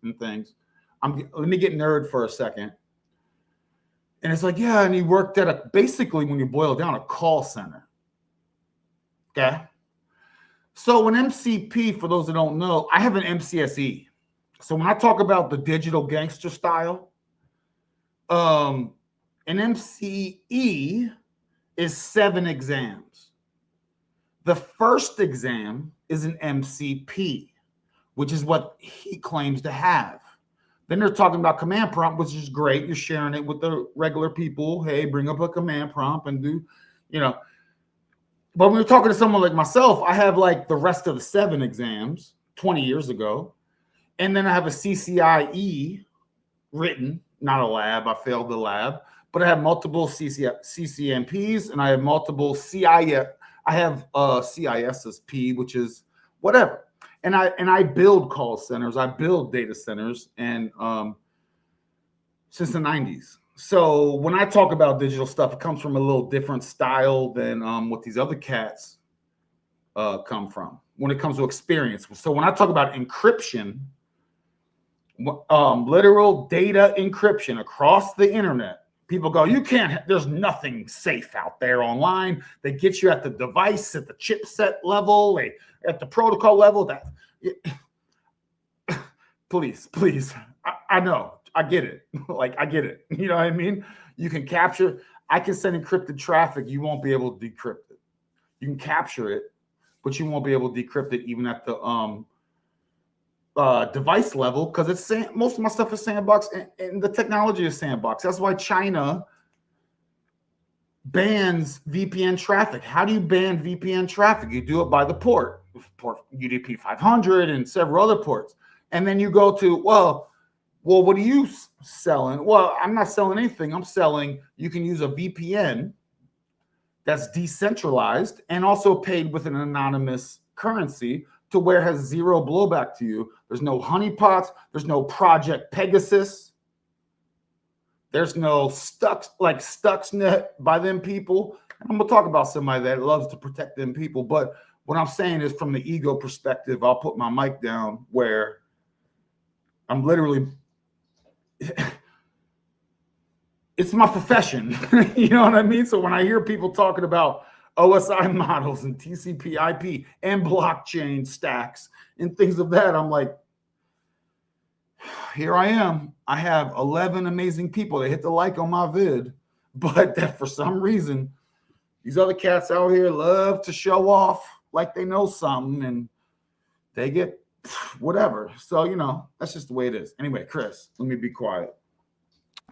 and things. Let me get nerd for a second. And it's like, yeah, and he worked at basically, when you boil it down, a call center. Okay. So an MCP, for those that don't know, I have an MCSE. So when I talk about the digital gangster style, an MCE is 7 exams. The first exam is an MCP, which is what he claims to have. Then they're talking about command prompt, which is great. You're sharing it with the regular people. Hey, bring up a command prompt and do, But when you're talking to someone like myself, I have like the rest of the 7 exams 20 years ago. And then I have a CCIE written, not a lab. I failed the lab, but I have multiple CCNPs and I have multiple CIS. I have CISSP, which is whatever. And I build call centers. I build data centers and since the 90s. So when I talk about digital stuff, it comes from a little different style than what these other cats come from when it comes to experience. So when I talk about encryption, literal data encryption across the internet, people go, you can't, there's nothing safe out there online. They get you at the device, at the chipset level, at the protocol level. Please. I know. I get it. I get it. You know what I mean? You can capture. I can send encrypted traffic. You won't be able to decrypt it. You can capture it, but you won't be able to decrypt it even at the device level because it's most of my stuff is sandbox and the technology is sandbox. That's why China bans VPN traffic. How do you ban VPN traffic? You do it by the port UDP 500 and several other ports, and then you go to well, what are you selling? Well, I'm not selling anything. I'm selling, you can use a VPN that's decentralized and also paid with an anonymous currency to where it has zero blowback to you. There's no honeypots. There's no Project Pegasus. There's no Stuxnet by them people. I'm going to talk about somebody that loves to protect them people. But what I'm saying is from the ego perspective, I'll put my mic down where I'm literally... it's my profession. You know what I mean? So when I hear people talking about OSI models and TCP IP and blockchain stacks and things of that, I'm like, here I am. I have 11 amazing people that hit the like on my vid, but that for some reason, these other cats out here love to show off like they know something and they get whatever. So, that's just the way it is. Anyway, Chris, let me be quiet.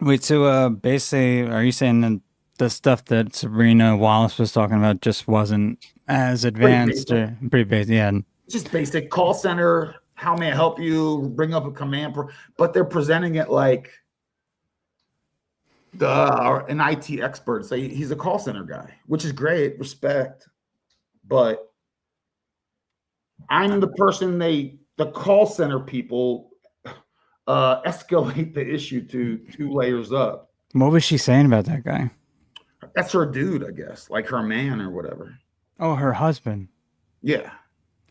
Wait, so basically, are you saying that the stuff that Sabrina Wallace was talking about just wasn't as advanced or pretty basic? Yeah. Just basic call center. How may I help you? Bring up a command, but they're presenting it like an IT expert. Say he's a call center guy, which is great, respect. But I'm the person the call center people escalate the issue to 2 layers up. What was she saying about that guy? That's her dude, I guess, like her man or whatever. Oh, her husband. Yeah.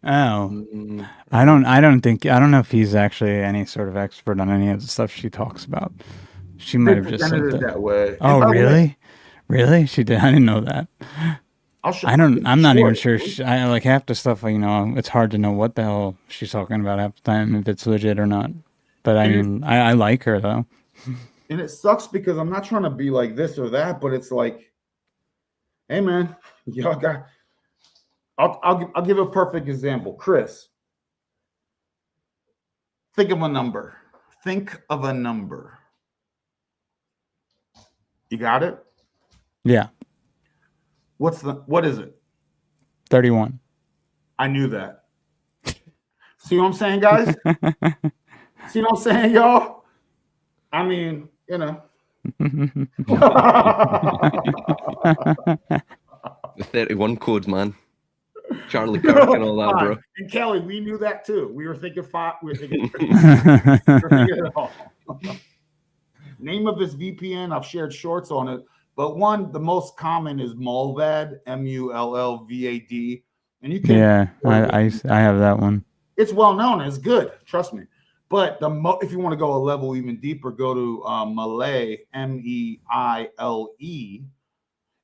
Oh, I don't know if he's actually any sort of expert on any of the stuff she talks about. She might have just said that way. Oh, really? Really? She did. I didn't know that. I'm not even sure. I like half the stuff. It's hard to know what the hell she's talking about half the time if it's legit or not. But I mean, I like her though. And it sucks because I'm not trying to be like this or that, but it's like, hey man, y'all got. I'll give a perfect example. Chris, think of a number. Think of a number. You got it? Yeah. What is it? 31. I knew that. See what I'm saying, guys? See what I'm saying, y'all? I mean, The 31 codes, man. Charlie Kirk and all that, bro. And Kelly, we knew that too. We were thinking 5. We were thinking it all. Name of this VPN, I've shared shorts on it, but the most common is Mulvad, MULLVAD, and you can. Yeah, I have that one. It's well known. It's good. Trust me. But if you want to go a level even deeper, go to Meile, MEILE.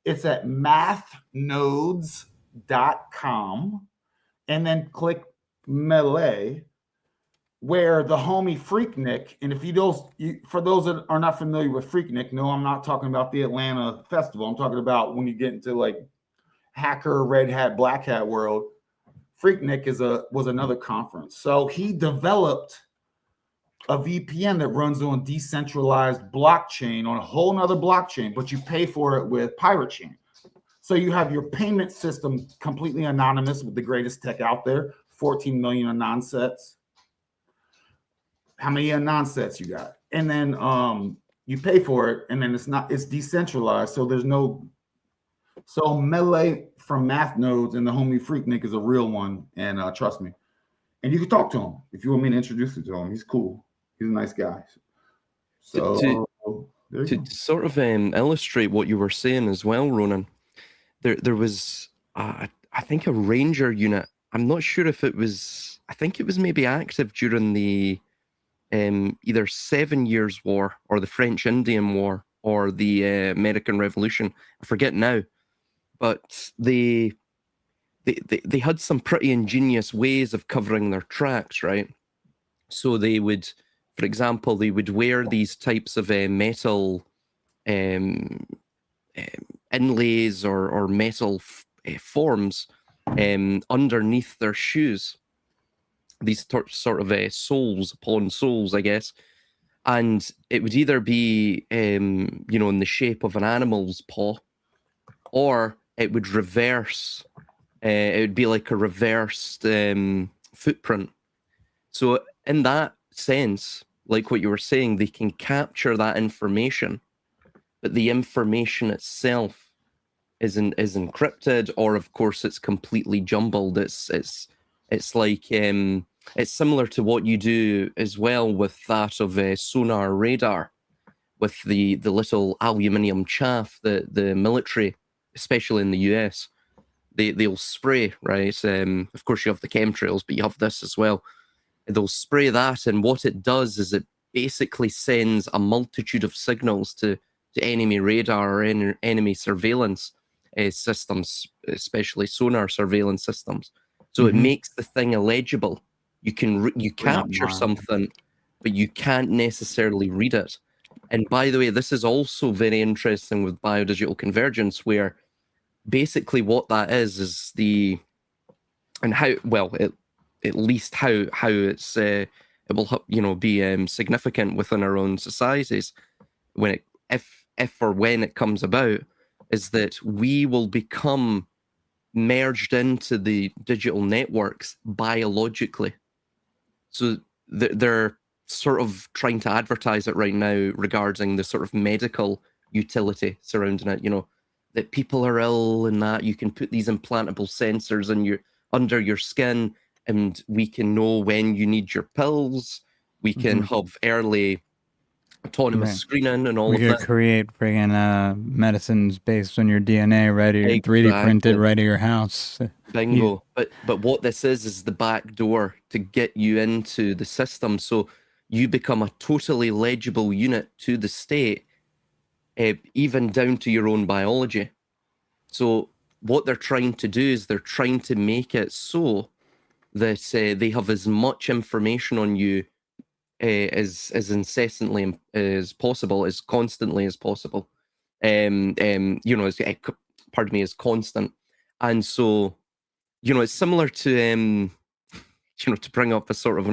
It's at mathnodes.com, and then click Meile, where the homie Freaknik, and for those that are not familiar with Freaknik, no, I'm not talking about the Atlanta festival. I'm talking about when you get into like hacker, red hat, black hat world. Freaknik was another conference. So he developed a VPN that runs on decentralized blockchain, on a whole nother blockchain, but you pay for it with Pirate Chain. So you have your payment system completely anonymous with the greatest tech out there, 14 million anon sets. How many anon sets you got? And then you pay for it, and then it's decentralized. So there's no, so Meile from Math Nodes and the homie Freaknik is a real one. And trust me. And you can talk to him if you want me to introduce you to him. He's cool. He's a nice guy. So to sort of illustrate what you were saying as well, Ronin, there was I think a ranger unit. I'm not sure if it was. I think it was maybe active during the either 7 Years' War or the French Indian War or the American Revolution. I forget now, but they had some pretty ingenious ways of covering their tracks, right? So they would, for example, they would wear these types of metal inlays or metal forms underneath their shoes. These sort of soles upon soles, I guess. And it would either be, in the shape of an animal's paw, or it would reverse. It would be like a reversed footprint. So in that sense, like what you were saying, they can capture that information, but the information itself is encrypted, or of course it's completely jumbled. It's like it's similar to what you do as well with that of a sonar radar, with the little aluminium chaff that the military, especially in the US, they'll spray, right? Of course you have the chemtrails, but you have this as well. They'll spray that, and what it does is it basically sends a multitude of signals to enemy radar or enemy surveillance systems, especially sonar surveillance systems. So it makes the thing illegible. You capture something, but you can't necessarily read it. And by the way, this is also very interesting with biodigital convergence, where basically what that is and how, well, at least how it's it will be significant within our own societies when if or when it comes about, is that we will become merged into the digital networks biologically. So they're sort of trying to advertise it right now regarding the sort of medical utility surrounding it, that people are ill and that you can put these implantable sensors under your skin, and we can know when you need your pills. We can have early autonomous screening and all of that. We could create friggin' medicines based on your DNA right at your 3D printed right at your house. Bingo. But what this is the back door to get you into the system, so you become a totally legible unit to the state, even down to your own biology. So what they're trying to do is they're trying to make it so that they have as much information on you as incessantly as possible, as constantly as possible. As constant. And so, it's similar to, to bring up a sort of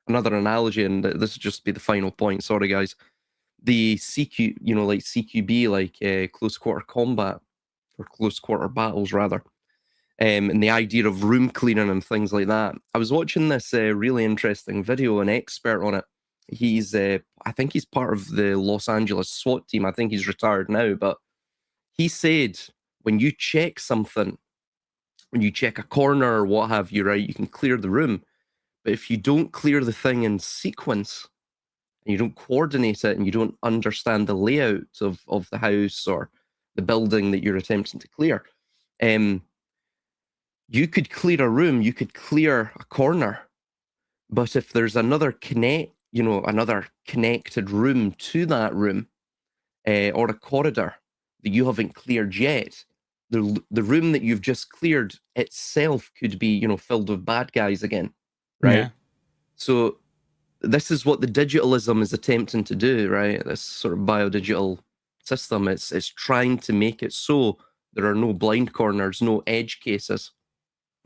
another analogy, and this will just be the final point. Sorry, guys. The CQ, like CQB, like close quarter combat, or close quarter battles, rather. And the idea of room cleaning and things like that. I was watching this really interesting video, an expert on it. He's, I think he's part of the Los Angeles SWAT team. I think he's retired now, but he said when you check something, when you check a corner or what have you, right, you can clear the room. But if you don't clear the thing in sequence, and you don't coordinate it, and you don't understand the layout of the house or the building that you're attempting to clear, you could clear a room, you could clear a corner, but if there's another another connected room to that room, or a corridor that you haven't cleared yet, the room that you've just cleared itself could be, filled with bad guys again, right? Yeah. So this is what the digitalism is attempting to do, right? This sort of biodigital system, it's trying to make it so there are no blind corners, no edge cases.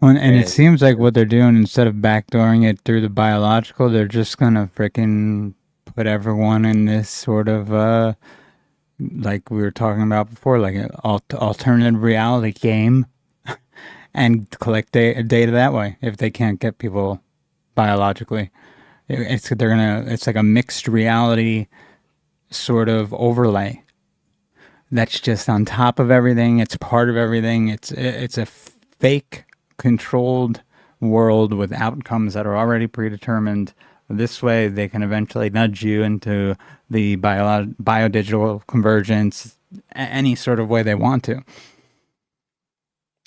Well, and it seems like what they're doing, instead of backdooring it through the biological, they're just gonna freaking put everyone in this sort of like we were talking about before, like an alternative reality game, and collect data that way. If they can't get people biologically, it's like a mixed reality sort of overlay. That's just on top of everything. It's part of everything. It's a fake controlled world with outcomes that are already predetermined. This way, they can eventually nudge you into the biodigital convergence any sort of way they want to.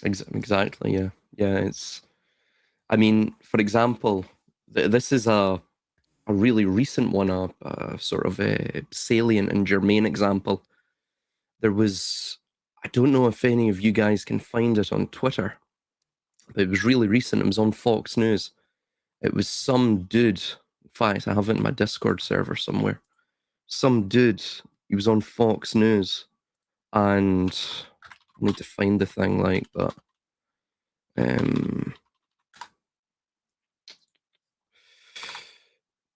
Exactly. Yeah. It's. I mean, for example, this is a really recent one, a sort of a salient and germane example. There was, I don't know if any of you guys can find it on Twitter, but it was really recent. It was on Fox News. It was some dude. In fact, I have it in my Discord server somewhere. Some dude. He was on Fox News, and I need to find the thing, but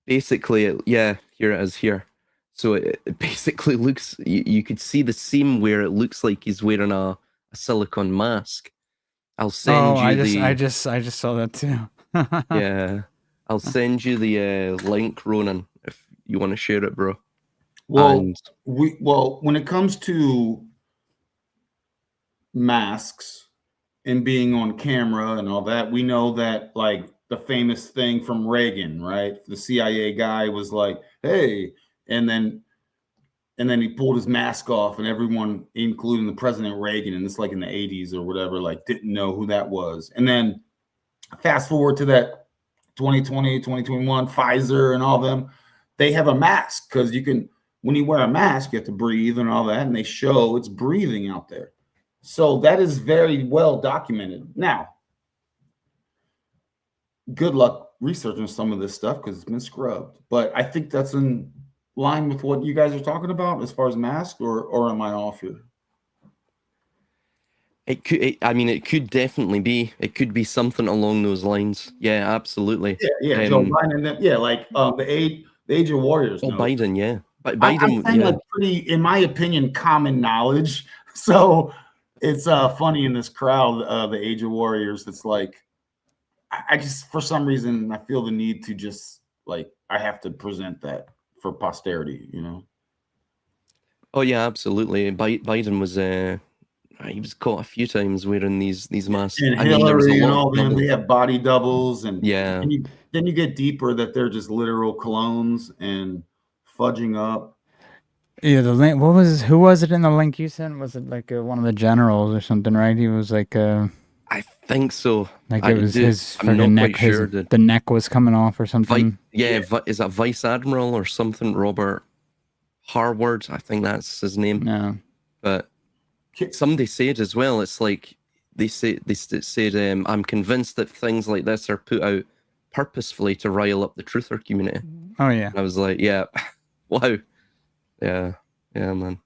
basically, here it is here. So it basically looks, you could see the seam where it looks like he's wearing a silicone mask. I'll send you I just saw that too. Yeah, I'll send you the link, Ronin, if you want to share it, bro. Well, when it comes to masks and being on camera and all that, we know that, like, the famous thing from Reagan, right? The CIA guy was like, "Hey," and then he pulled his mask off, and everyone, including the President Reagan, and it's like in the 80s or whatever, like, didn't know who that was. And then fast forward to that 2020, 2021, Pfizer and all them, they have a mask because when you wear a mask, you have to breathe and all that, and they show it's breathing out there. So that is very well documented. Now, good luck researching some of this stuff because it's been scrubbed. But I think that's in line with what you guys are talking about as far as masks, or am I off here? It could definitely be. It could be something along those lines. Yeah, absolutely. Yeah. Joe Biden, and the Age of Warriors. Oh, Biden, yeah. But Biden, I'm saying, like, pretty, in my opinion, common knowledge. So it's funny in this crowd, the Age of Warriors. It's like, I just, for some reason, I feel the need to just, like, I have to present that for posterity, Oh yeah, absolutely. Biden was he was caught a few times wearing these masks. And Hillary and all them, they have body doubles, and yeah. Then you get deeper that they're just literal clones and fudging up. Yeah, the link. Who was it in the link you sent? Was it like one of the generals or something? Right? He was like I think so. Like it was his freaking neck. Sure the neck was coming off or something. Is that Vice Admiral or something? Robert Harward, I think that's his name. No, but somebody said as well. It's like they said. I'm convinced that things like this are put out purposefully to rile up the truther community. Oh yeah. And I was like, yeah, wow, yeah, man.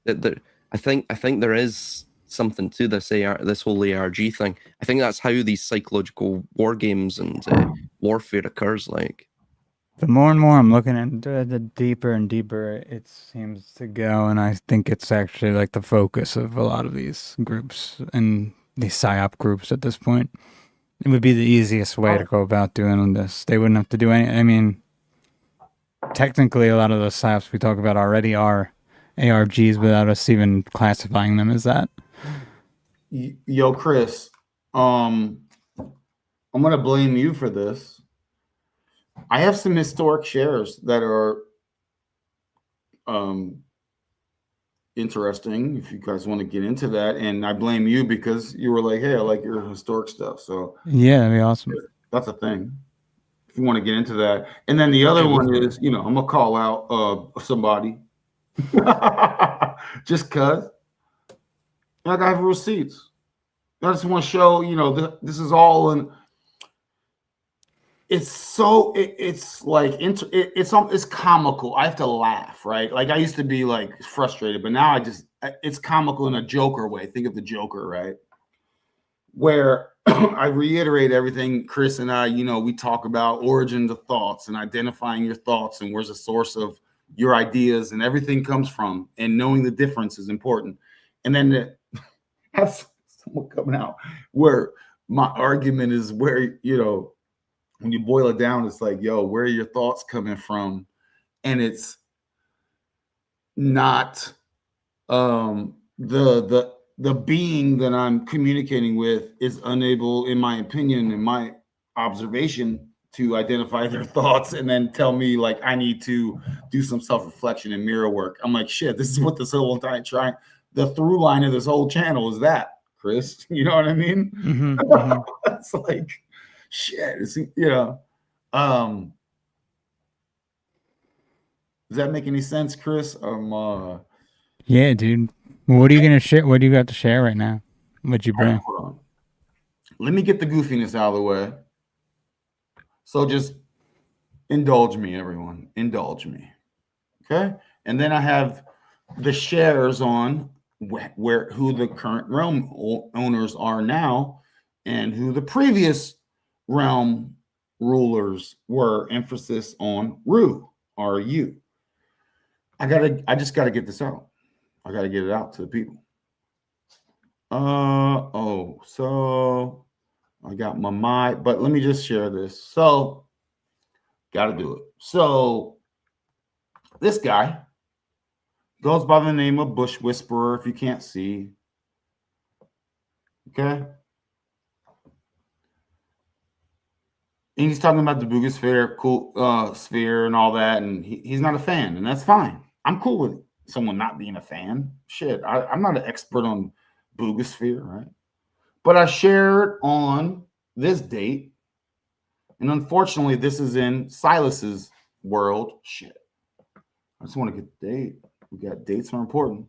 I think there is something to this whole ARG thing. I think that's how these psychological war games and warfare occurs. Like, the more and more I'm looking into it, the deeper and deeper it seems to go, and I think it's actually like the focus of a lot of these groups and these psyop groups at this point. It would be the easiest way to go about doing this. They wouldn't have to do any. I mean, technically, a lot of the psyops we talk about already are ARGs without us even classifying them as that. Yo, Chris, I'm gonna blame you for this. I have some historic shares that are interesting, if you guys want to get into that, and I blame you because you were like, "Hey, I like your historic stuff." So yeah, that'd be awesome. That's a thing. you want to get into that. And then the other one is, I'm gonna call out somebody just cause I have receipts. I just want to show, this is all in. It's so it's like it's comical. I have to laugh, right? Like I used to be like frustrated, but now it's comical in a Joker way. Think of the Joker, right? Where I reiterate everything Chris and I, we talk about origins of thoughts and identifying your thoughts and where's the source of your ideas and everything comes from, and knowing the difference is important. And then to have someone coming out where my argument is where, when you boil it down, it's like, yo, where are your thoughts coming from? And it's not the being that I'm communicating with is unable, in my opinion, in my observation, to identify their thoughts and then tell me like I need to do some self-reflection and mirror work. I'm like, shit, this is what this whole entire the through line of this whole channel is that, Chris. You know what I mean? Mm-hmm. It's like, shit. Does that make any sense, Chris? Yeah, dude. What are you gonna share? What do you got to share right now? What'd you bring? Hold on. Let me get the goofiness out of the way. So just indulge me, everyone. Indulge me. Okay. And then I have the shares on who the current realm owners are now and who the previous realm rulers were. Emphasis on RU. I just gotta get this out. I gotta get it out to the people. So I got my mic, but let me just share this. So gotta do it. So this guy goes by the name of Bush Whisperer, if you can't see. Okay. And he's talking about the Boogosphere, cool sphere and all that, and he's not a fan, and that's fine. I'm cool with someone not being a fan. Shit, I'm not an expert on Boogosphere, right? But I shared on this date, and unfortunately, this is in Silas's world. Shit, I just want to get the date. We got dates are important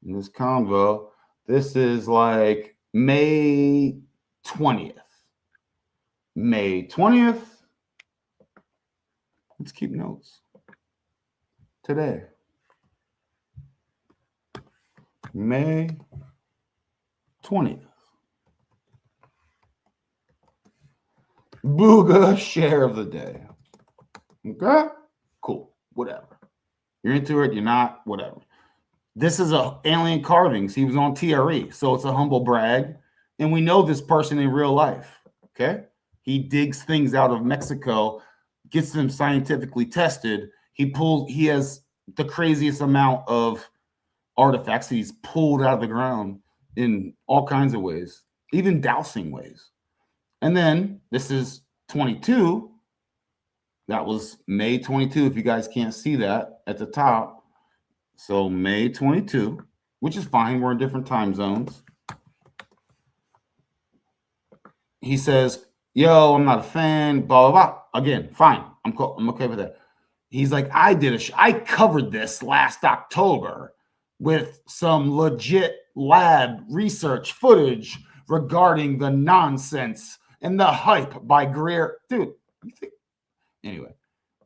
in this convo. This is like May 20th. May 20th. Let's keep notes. Today. May 20th. Booga share of the day. Okay? Cool. Whatever. You're into it, you're not, whatever. This is a alien carvings. He was on TRE, so it's a humble brag. And we know this person in real life. Okay? He digs things out of Mexico, gets them scientifically tested. He has the craziest amount of artifacts that he's pulled out of the ground in all kinds of ways, even dousing ways. And then this is 22. That was May 22, if you guys can't see that at the top. So May 22, which is fine. We're in different time zones. He says, yo, I'm not a fan, blah, blah, blah. Again, fine. I'm cool. I'm okay with that. He's like, I covered this last October with some legit lab research footage regarding the nonsense and the hype by Greer. Dude, anyway,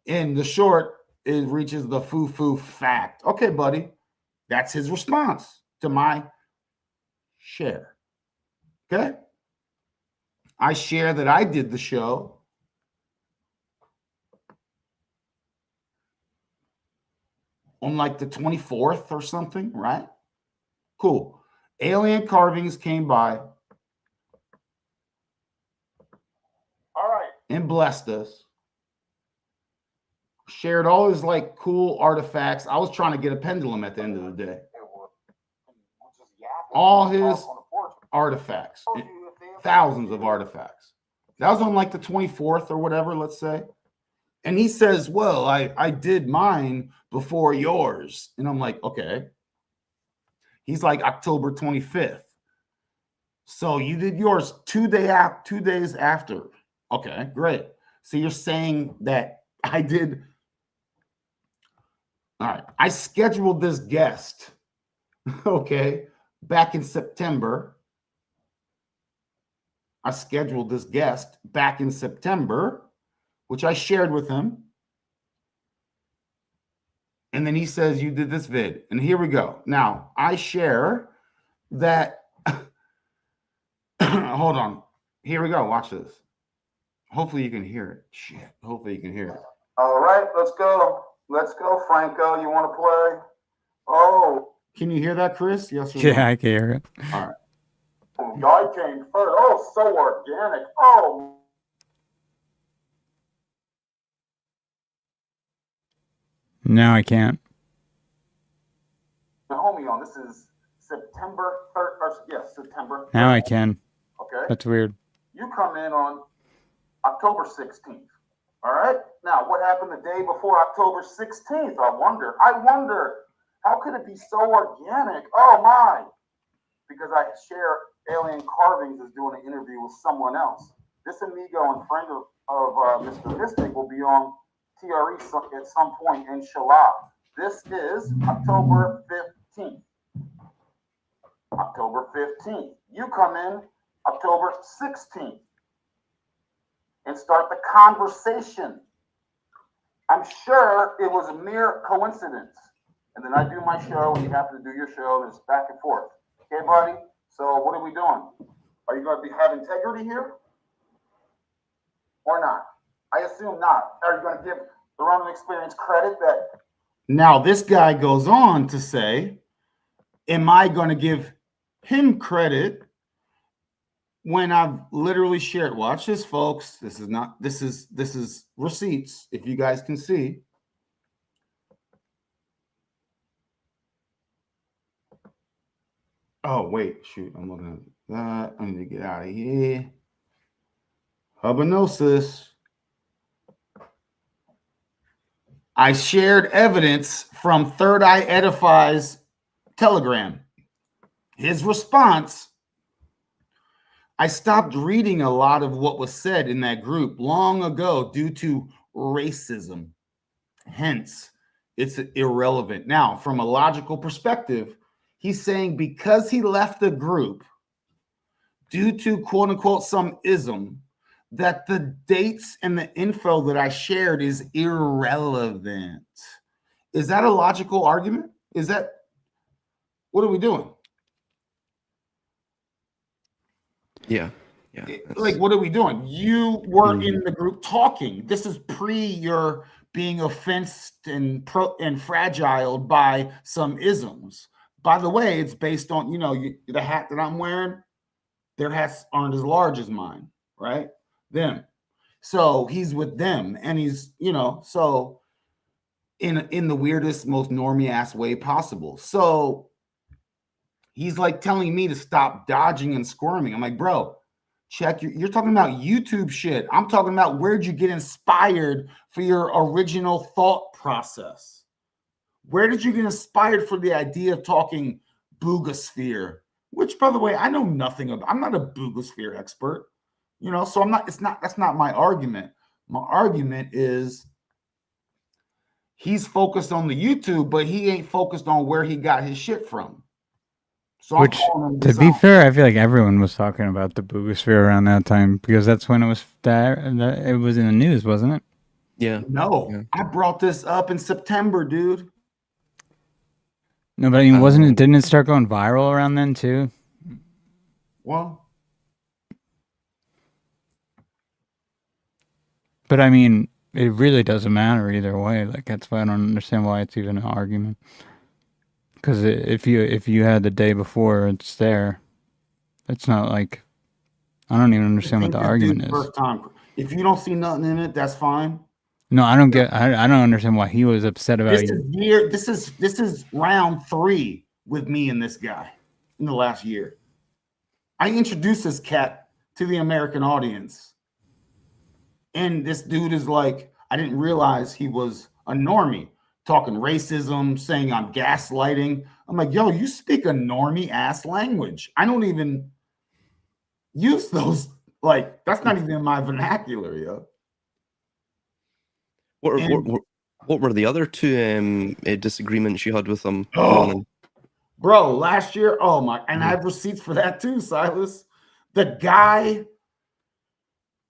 in the short, it reaches the foo-foo fact. Okay, buddy. That's his response to my share. Okay? I share that I did the show on like the 24th or something, right? Cool. Alien carvings came by. All right. And blessed us. Shared all his like cool artifacts. I was trying to get a pendulum at the end of the day. All his artifacts. Thousands of artifacts. That was on like the 24th or whatever, let's say. And he says, well, I did mine before yours. And I'm like, okay. He's like October 25th. So you did yours 2 days after. Okay, great. So you're saying that I did. All right. I scheduled this guest, okay, back in September. I scheduled this guest back in September, which I shared with him. And then he says, you did this vid. And here we go. Now, I share that. Hold on. Here we go. Watch this. Hopefully you can hear it. Shit. Hopefully you can hear it. All right. Let's go. Let's go, Franco. You want to play? Oh. Can you hear that, Chris? Yes or no? Yeah, I can hear it. All right. Guy came first. Oh, so organic. Oh. No, I can't. Homie on. This is September 3rd. Yes, September 3rd. Now I can. Okay. That's weird. You come in on October 16th. All right. Now, what happened the day before October 16th? I wonder. How could it be so organic? Oh, my. Because I share Alien Carvings is doing an interview with someone else. This amigo and friend of Mr. Mystic will be on TRE at some point, inshallah. This is October 15th. October 15th. You come in October 16th and start the conversation. I'm sure it was a mere coincidence. And then I do my show, and you happen to do your show, and it's back and forth. Okay, buddy? So what are we doing? Are you going to have integrity here? Or not? I assume not. Are you going to give the Ronin experience credit that... Now, this guy goes on to say, am I going to give him credit when I've literally shared? Watch this, folks. This is receipts, if you guys can see. Oh, wait, shoot. I'm looking at that. I need to get out of here. Hubanosis. I shared evidence from Third Eye Edify's Telegram. His response, I stopped reading a lot of what was said in that group long ago due to racism. Hence, it's irrelevant. Now, from a logical perspective, he's saying because he left the group due to quote unquote some ism, that the dates and the info that I shared is irrelevant. Is that a logical argument? Is that, what are we doing? Yeah. Like, what are we doing? You were in the group talking. This is pre your being offensed and fragile by some isms. By the way, it's based on, the hat that I'm wearing, their hats aren't as large as mine, right? Them. So he's with them, and he's, so in the weirdest, most normie ass way possible. So he's like telling me to stop dodging and squirming. I'm like, bro, check you're talking about YouTube shit. I'm talking about where'd you get inspired for your original thought process? Where did you get inspired for the idea of talking boogosphere? Which, by the way, I know nothing about. I'm not a boogosphere expert, so I'm not. That's not my argument. My argument is he's focused on the YouTube, but he ain't focused on where he got his shit from. So which, to be fair, I feel like everyone was talking about the boogosphere around that time because that's when it was it was in the news, wasn't it? Yeah. No, yeah. I brought this up in September, dude. No, but I mean, didn't it start going viral around then too? Well, but I mean, it really doesn't matter either way. Like, that's why I don't understand why it's even an argument. Because if you had the day before, it's there. It's not like, I don't even understand what the argument is. First time. If you don't see nothing in it, that's fine. No, I don't get. I don't understand why he was upset about it. This is round 3 with me and this guy in the last year. I introduced this cat to the American audience, and this dude is like, I didn't realize he was a normie, talking racism, saying I'm gaslighting. I'm like, yo, you speak a normie ass language. I don't even use those. Like, that's not even in my vernacular, yo. What were the other two disagreements you had with them, Oh, Ronin? bro, last year, oh my, and I have receipts for that too, Silas. The guy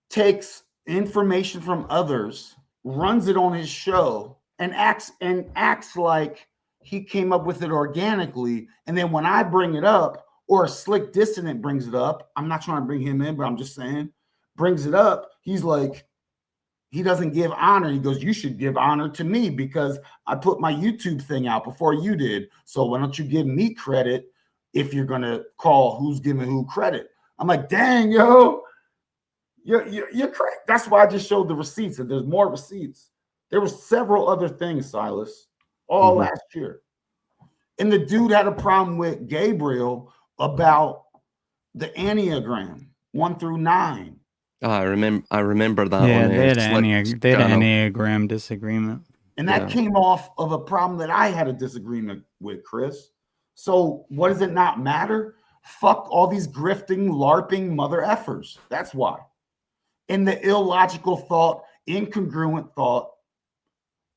takes information from others, runs it on his show, and acts like he came up with it organically. And then when I bring it up, or a slick dissonant brings it up, I'm not trying to bring him in, but I'm just saying, brings it up, he's like, he doesn't give honor. He goes, you should give honor to me because I put my YouTube thing out before you did. So why don't you give me credit if you're going to call who's giving who credit? I'm like, dang, yo, you're correct. That's why I just showed the receipts, and there's more receipts. There were several other things, Silas, all last year. And the dude had a problem with Gabriel about the Enneagram 1 through 9. Oh, I remember that. Yeah, they had an Enneagram disagreement. And that came off of a problem that I had a disagreement with, Chris. So what does it not matter? Fuck all these grifting, LARPing mother effers. That's why. And the illogical thought, incongruent thought,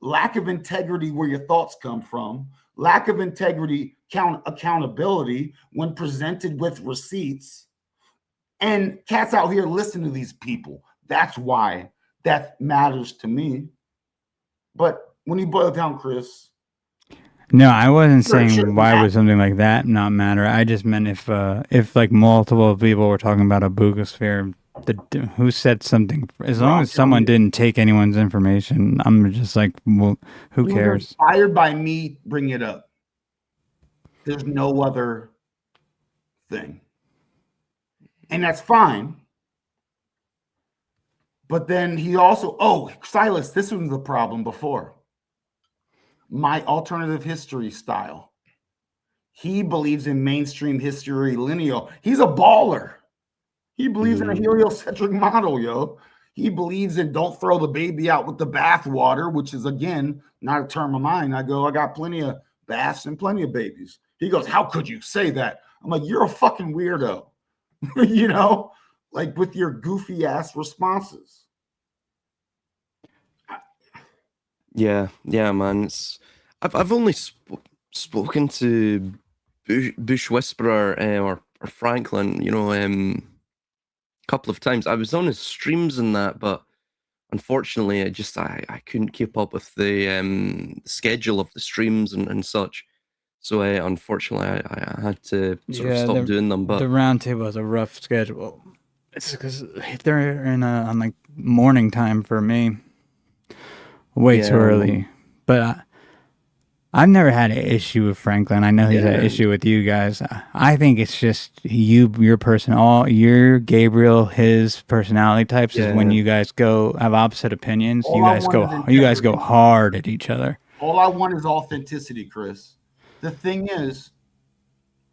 lack of integrity where your thoughts come from, lack of integrity, accountability when presented with receipts. And cats out here listen to these people. That's why that matters to me. But when you boil it down, Chris. No, I wasn't saying why would something like that not matter. I just meant if like multiple people were talking about a boogosphere, who said something, as long as someone didn't take anyone's information, I'm just like, well, who cares? Inspired by me, bring it up. There's no other thing. And that's fine. But then he also, Silas, this was the problem before. My alternative history style. He believes in mainstream history lineal. He's a baller. He believes in a heliocentric model, yo. He believes in don't throw the baby out with the bathwater, which is, again, not a term of mine. I got plenty of baths and plenty of babies. He goes, how could you say that? I'm like, you're a fucking weirdo. You know, like with your goofy ass responses. Yeah, man. I've only spoken to Bush Whisperer or Franklin, a couple of times. I was on his streams and that, but unfortunately, I couldn't keep up with the schedule of the streams and such. So unfortunately, I had to sort of stop doing them. But the roundtable was a rough schedule. It's because they're on like morning time for me, way too early. But I've never had an issue with Franklin. I know he's had an issue with you guys. I think it's just your your Gabriel, his personality types is when you guys have opposite opinions. You guys go hard at each other. All I want is authenticity, Chris. The thing is,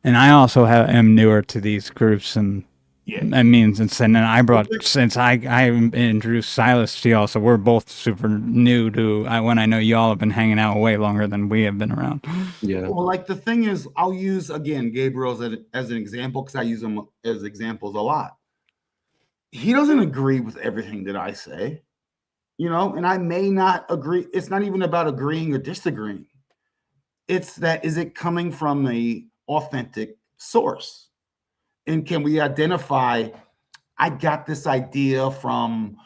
and I also am newer to these groups, and that means, and then I brought, since I introduced Silas to y'all, so we're both super new to when I know y'all have been hanging out way longer than we have been around. Yeah. Well, like the thing is, I'll use again Gabriel as an example because I use him as examples a lot. He doesn't agree with everything that I say, and I may not agree. It's not even about agreeing or disagreeing. It's that, is it coming from an authentic source? And can we identify, I got this idea from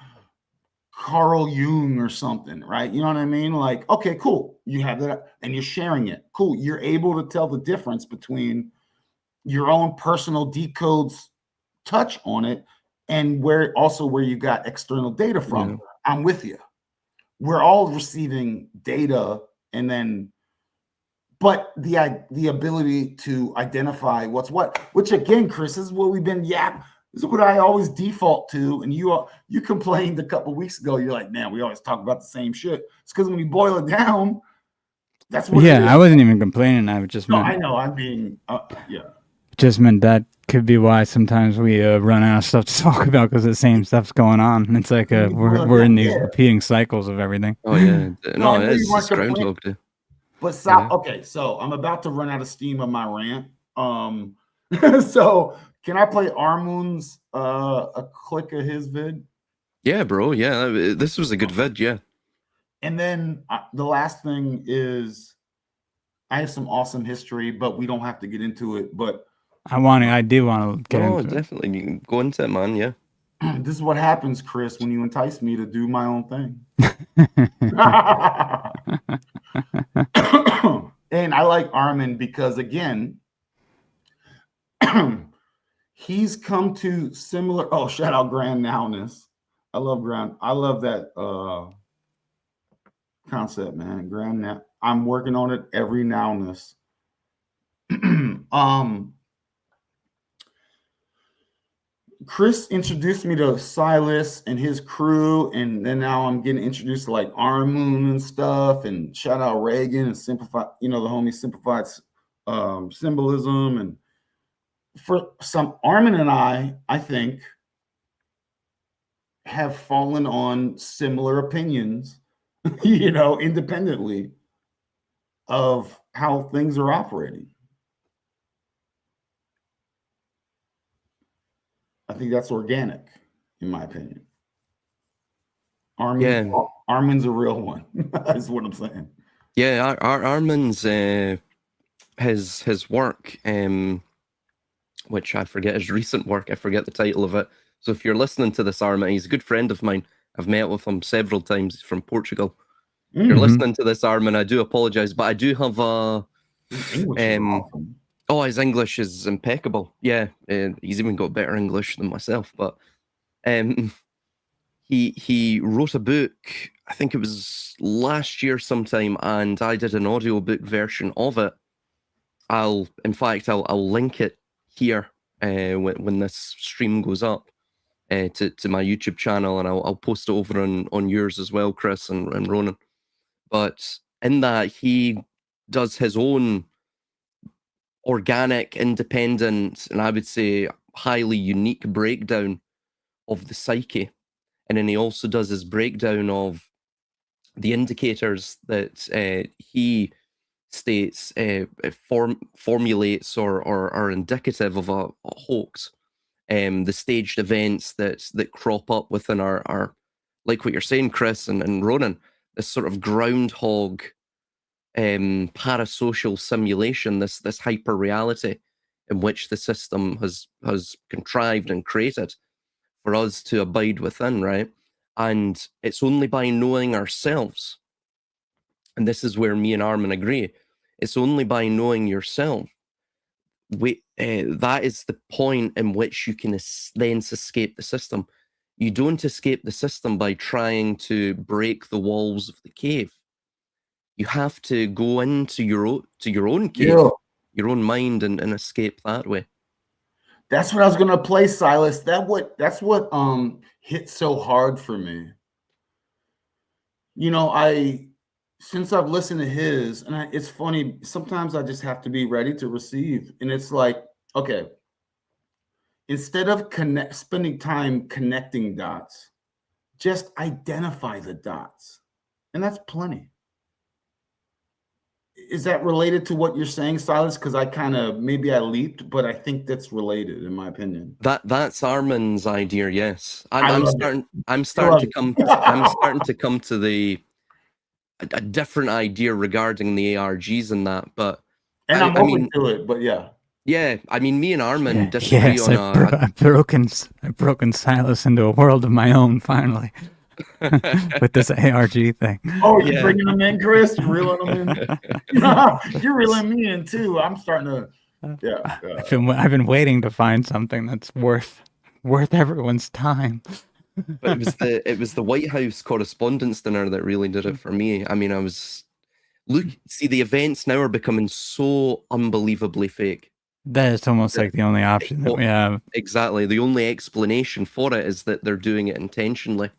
Carl Jung or something, right? You know what I mean? Like, okay, cool. You have that and you're sharing it. Cool. You're able to tell the difference between your own personal decodes touch on it and where you got external data from. Yeah. I'm with you. We're all receiving data and then, but the ability to identify what's what, which again, Chris, is what we've been This is what I always default to. And you complained a couple of weeks ago. You're like, man, we always talk about the same shit. It's because when you boil it down, that's what. Yeah, I wasn't even complaining. I just meant. I know. I'm being. Just meant that could be why sometimes we run out of stuff to talk about because the same stuff's going on. And it's like we're in these repeating cycles of everything. Oh yeah, no, it's just Groundhog Day. But okay, so I'm about to run out of steam on my rant. So can I play Armun's a click of his vid? Yeah, bro. Yeah, this was a good vid. Yeah. And then the last thing is, I have some awesome history, but we don't have to get into it. But I do want to get into definitely. You can go into it, man. Yeah. This is what happens, Chris, when you entice me to do my own thing. And I like Armin because, again, he's come to similar. Oh, shout out Grand Nowness. I love that concept, man. Grand Now. I'm working on it every nowness. Chris introduced me to Silas and his crew, and then now I'm getting introduced to like Armoon and stuff. And shout out Reagan and Simplify, the homie Simplified Symbolism. And for some, Armin and I think, have fallen on similar opinions, independently of how things are operating. I think that's organic, in my opinion. Armin's a real one. That's what I'm saying. Yeah, Armin's his work, which I forget his recent work. I forget the title of it. So if you're listening to this, Armin, he's a good friend of mine. I've met with him several times. He's from Portugal. If you're listening to this, Armin, I do apologize, but I do have a awesome. Oh, his English is impeccable. Yeah, he's even got better English than myself. But he wrote a book, I think it was last year sometime, and I did an audiobook version of it. I'll link it here when this stream goes up to my YouTube channel, and I'll post it over on yours as well, Chris and Ronin. But in that, he does his own organic, independent, and I would say highly unique breakdown of the psyche. And then he also does his breakdown of the indicators that he states formulates or are indicative of a hoax. The staged events that crop up within our like what you're saying, Chris and Ronin, this sort of groundhog parasocial simulation, this hyper reality in which the system has contrived and created for us to abide within, right? And it's only by knowing ourselves, and this is where me and Armin agree, it's only by knowing yourself that is the point in which you can then escape the system. You don't escape the system by trying to break the walls of the cave. You have to go into your own cave, your own mind, and escape that way. That's what I was gonna play, Silas. That's what hit so hard for me. Since I've listened to his, and it's funny, sometimes I just have to be ready to receive. And it's like, okay, instead of spending time connecting dots, just identify the dots. And that's plenty. Is that related to what you're saying, Silas? Because maybe I leaped, but I think that's related, in my opinion. That's Armin's idea, yes. I'm starting to come to a different idea regarding the ARGs and that, but I'm open to it, but yeah. Yeah, I mean, me and Armin disagree on I've broken Silas into a world of my own finally. With this ARG thing. Oh, you're bringing them in, Chris? You're reeling them in? You're reeling me in too. I'm starting to. I've been waiting to find something that's worth everyone's time. But it was the White House Correspondents' Dinner that really did it for me. I mean, the events now are becoming so unbelievably fake. That is almost like the only option that we have. Exactly. The only explanation for it is that they're doing it intentionally.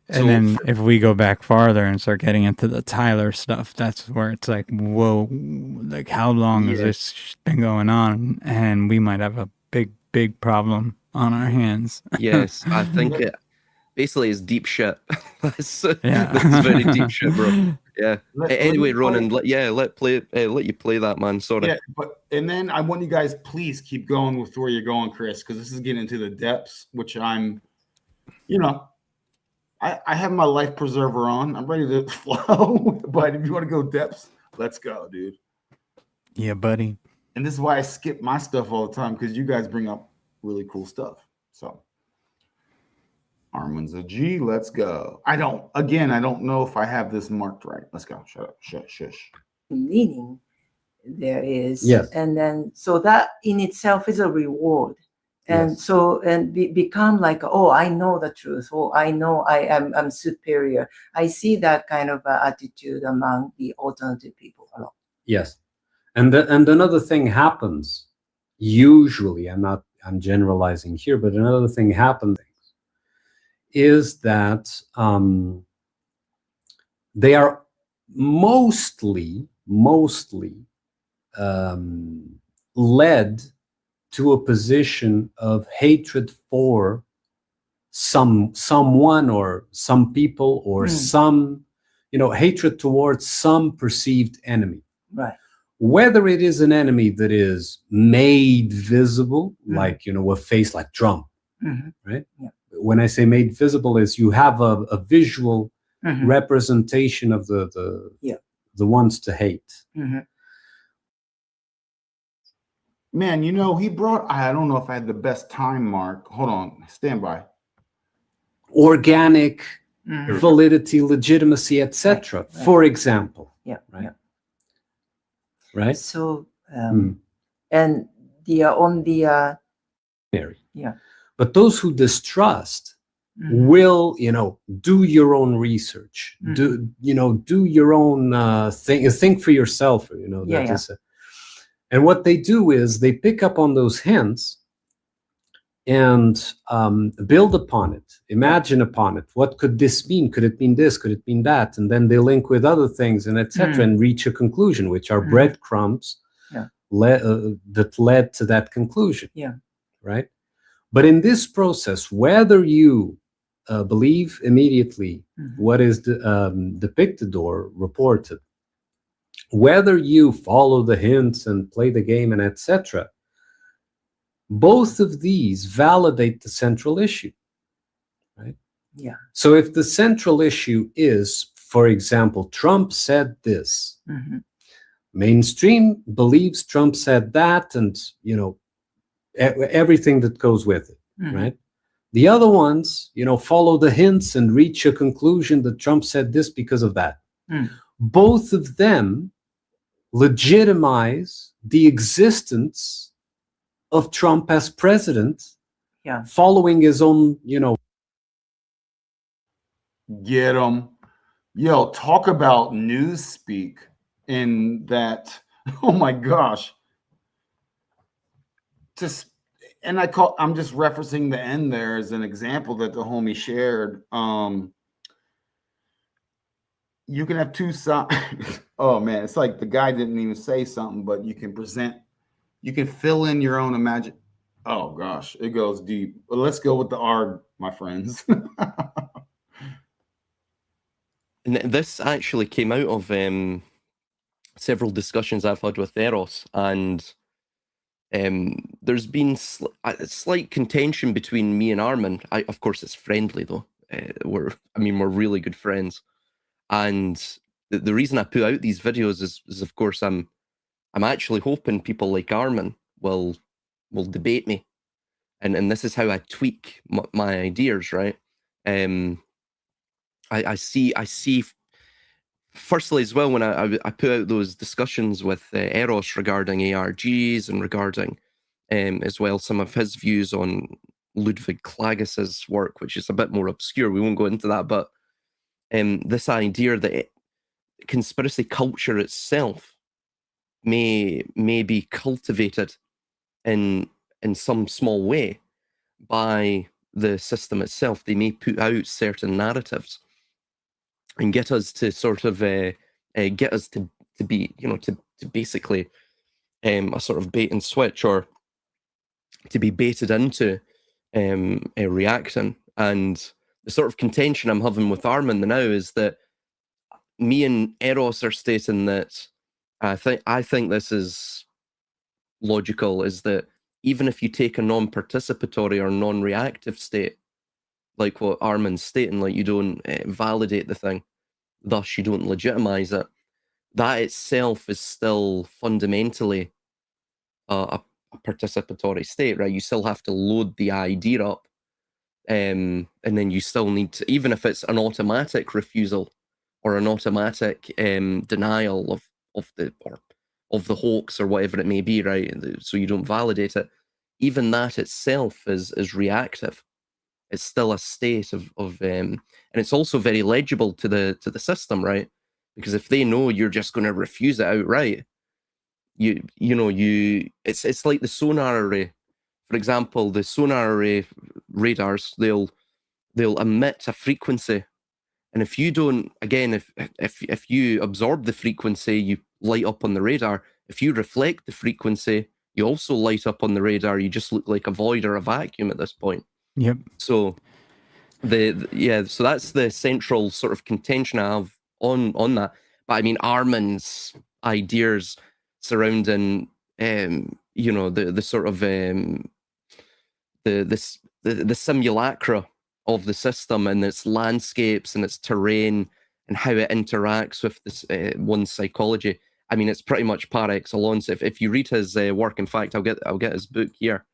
And then if we go back farther and start getting into the Tyler stuff, that's where it's like, whoa, like how long has this been going on? And we might have a big problem on our hands. Yes, I think it basically is deep shit. That's very deep shit, bro. Yeah. Anyway, Ronin, let you play that, man. Sorry. Yeah, and then I want you guys, please keep going with where you're going, Chris, because this is getting into the depths, which I'm I have my life preserver on. I'm ready to flow. But if you want to go depths, let's go, dude. Yeah, buddy. And this is why I skip my stuff all the time, because you guys bring up really cool stuff. So Armin's a G. Let's go. I don't know if I have this marked right. Let's go. Shut up. Shush. Meaning there is. Yes. And then, so that in itself is a reward. And Yes. so, and become like, oh, I know the truth. Oh, I know I'm superior. I see that kind of attitude among the alternative people a lot. Yes. And another thing happens, usually, I'm generalizing here, but another thing happens is that they are mostly led to a position of hatred for someone or some people or some, hatred towards some perceived enemy. Right. Whether it is an enemy that is made visible, like, a face like Trump, right? Yeah. When I say made visible, is you have a visual representation of the ones to hate. Man, he brought, I don't know if I had the best time mark. Hold on. Stand by. Organic validity, legitimacy, etc. Right. For example. Yeah. Right. Yeah. Right. So, and on the yeah. But those who distrust will, do your own research, do your own thing, think for yourself, and what they do is they pick up on those hints and build upon it, imagine upon it. What could this mean? Could it mean this? Could it mean that? And then they link with other things and etc. and reach a conclusion, which are breadcrumbs that led to that conclusion. Yeah. Right. But in this process, whether you believe immediately what is depicted or reported, whether you follow the hints and play the game and etc., both of these validate the central issue, right? Yeah. So if the central issue is, for example, Trump said this, mainstream believes Trump said that, and everything that goes with it, right? The other ones, follow the hints and reach a conclusion that Trump said this because of that. Both of them legitimize the existence of Trump as president, following his own, Get them. Yo, talk about newspeak in that. Oh my gosh. I'm just referencing the end there as an example that the homie shared. You can have two sides. Oh man, it's like the guy didn't even say something, but you can fill in your own imagine. Oh gosh, it goes deep. But let's go with the ARG, my friends. And this actually came out of several discussions I've had with Eros, and there's been a slight contention between me and Armin. Of course, it's friendly though. We're really good friends, and the reason I put out these videos is of course I'm actually hoping people like Armin will debate me, and this is how I tweak my ideas, right? I see. Firstly, as well, when I put out those discussions with Eros regarding ARGs and regarding as well some of his views on Ludwig Klagis's work, which is a bit more obscure. We won't go into that, but this idea that conspiracy culture itself may be cultivated in some small way by the system itself. They may put out certain narratives and get us to sort of get us to be, to basically a sort of bait and switch, or to be baited into reacting. And the sort of contention I'm having with Armin now is that me and Eros are stating that I think this is logical, is that even if you take a non-participatory or non-reactive state, like what Armin's stating, like you don't validate the thing, thus you don't legitimize it. That itself is still fundamentally a participatory state, right? You still have to load the idea up, and then you still need to, even if it's an automatic refusal or an automatic denial of the hoax or whatever it may be, right? So you don't validate it. Even that itself is reactive. It's still a state of and it's also very legible to the system, right? Because if they know you're just going to refuse it outright, it's like the sonar array. For example, the sonar array radars, they'll emit a frequency, and if you don't, again, if you absorb the frequency, you light up on the radar. If you reflect the frequency, you also light up on the radar. You just look like a void or a vacuum at this point. Yep. So so that's the central sort of contention I have on that. But I mean, Armin's ideas surrounding the sort of the simulacra of the system and its landscapes and its terrain and how it interacts with this one's psychology. I mean, it's pretty much par excellence. If you read his work, in fact, I'll get his book here.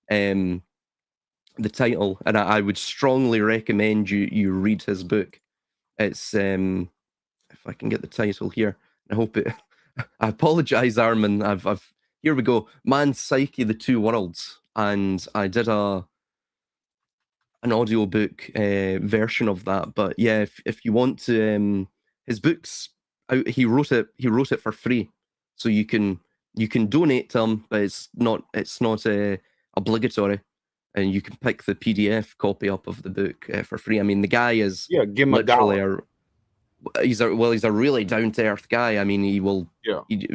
The title, and I would strongly recommend you read his book. It's if I can get the title here, I hope it. I apologize, Armin. I've here we go. Man's Psyche: The Two Worlds, and I did an audiobook version of that. But yeah, if you want to, his book's out. He wrote it for free, so you can donate to him, but it's not obligatory. And you can pick the PDF copy up of the book for free. I mean, the guy is give him literally he's a really down to earth guy. I mean, he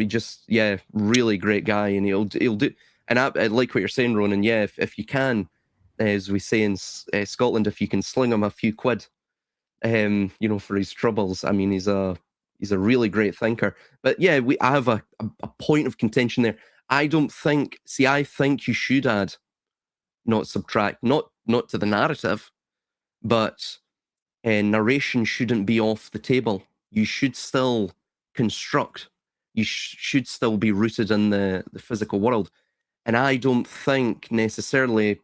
just really great guy, and he'll do. And I like what you're saying, Ronan. Yeah, if you can, as we say in Scotland, if you can sling him a few quid, for his troubles. I mean, he's a really great thinker. But yeah, I have a point of contention there. I think you should add, not subtract, not to the narrative, but narration shouldn't be off the table. You should still construct. You should still be rooted in the physical world. And I don't think necessarily,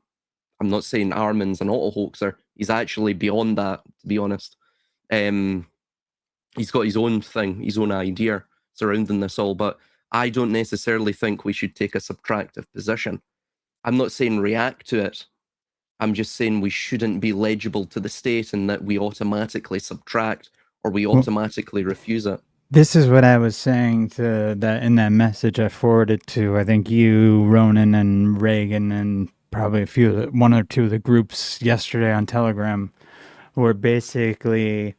I'm not saying Armin's an auto-hoaxer. He's actually beyond that, to be honest. He's got his own thing, his own idea surrounding this all, but I don't necessarily think we should take a subtractive position. I'm not saying react to it. I'm just saying we shouldn't be legible to the state and that we automatically subtract or we automatically refuse it. This is what I was saying to that in that message I forwarded to, I think, you, Ronan, and Reagan, and probably one or two of the groups yesterday on Telegram, where basically,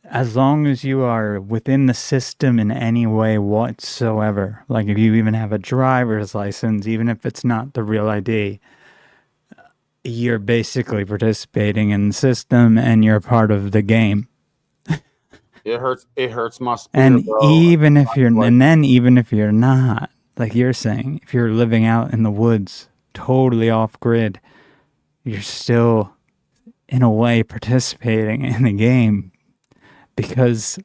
as long as you are within the system in any way whatsoever, like if you even have a driver's license, even if it's not the real ID, you're basically participating in the system and you're part of the game. It hurts my spirit. And bro. even if you're not, like you're saying, if you're living out in the woods, totally off grid, you're still in a way participating in the game. Because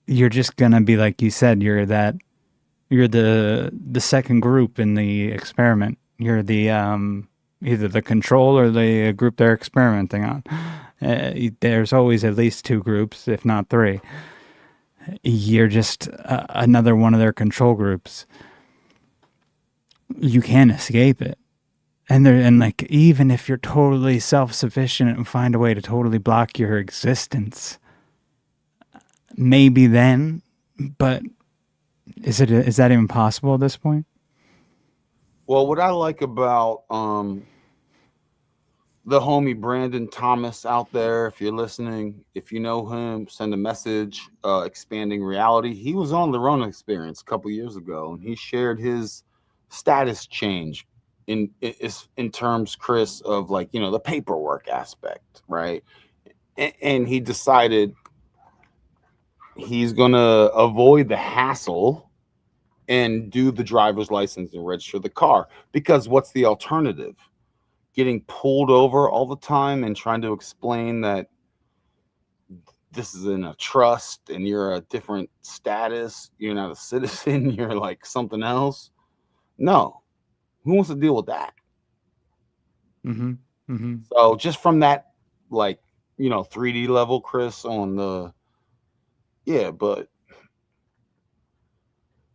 you're just gonna be, like you said, you're the second group in the experiment. You're the either the control or the group they're experimenting on. There's always at least two groups, if not three. You're just another one of their control groups. You can't escape it. And like, even if you're totally self-sufficient and find a way to totally block your existence, maybe then, but is that even possible at this point? Well, what I like about the homie Brandon Thomas out there, if you're listening, if you know him, send a message. Expanding Reality. He was on the Ronin Experience a couple years ago, and he shared his status change in terms, Chris, of like, the paperwork aspect, right? And he decided he's gonna avoid the hassle and do the driver's license and register the car, because what's the alternative? getting pulled over all the time and trying to explain that this is in a trust and you're a different status, you're not a citizen, you're like something else. No. Who wants to deal with that? Mm-hmm. Mm-hmm. So just from that, like, 3D level, Chris, on the, but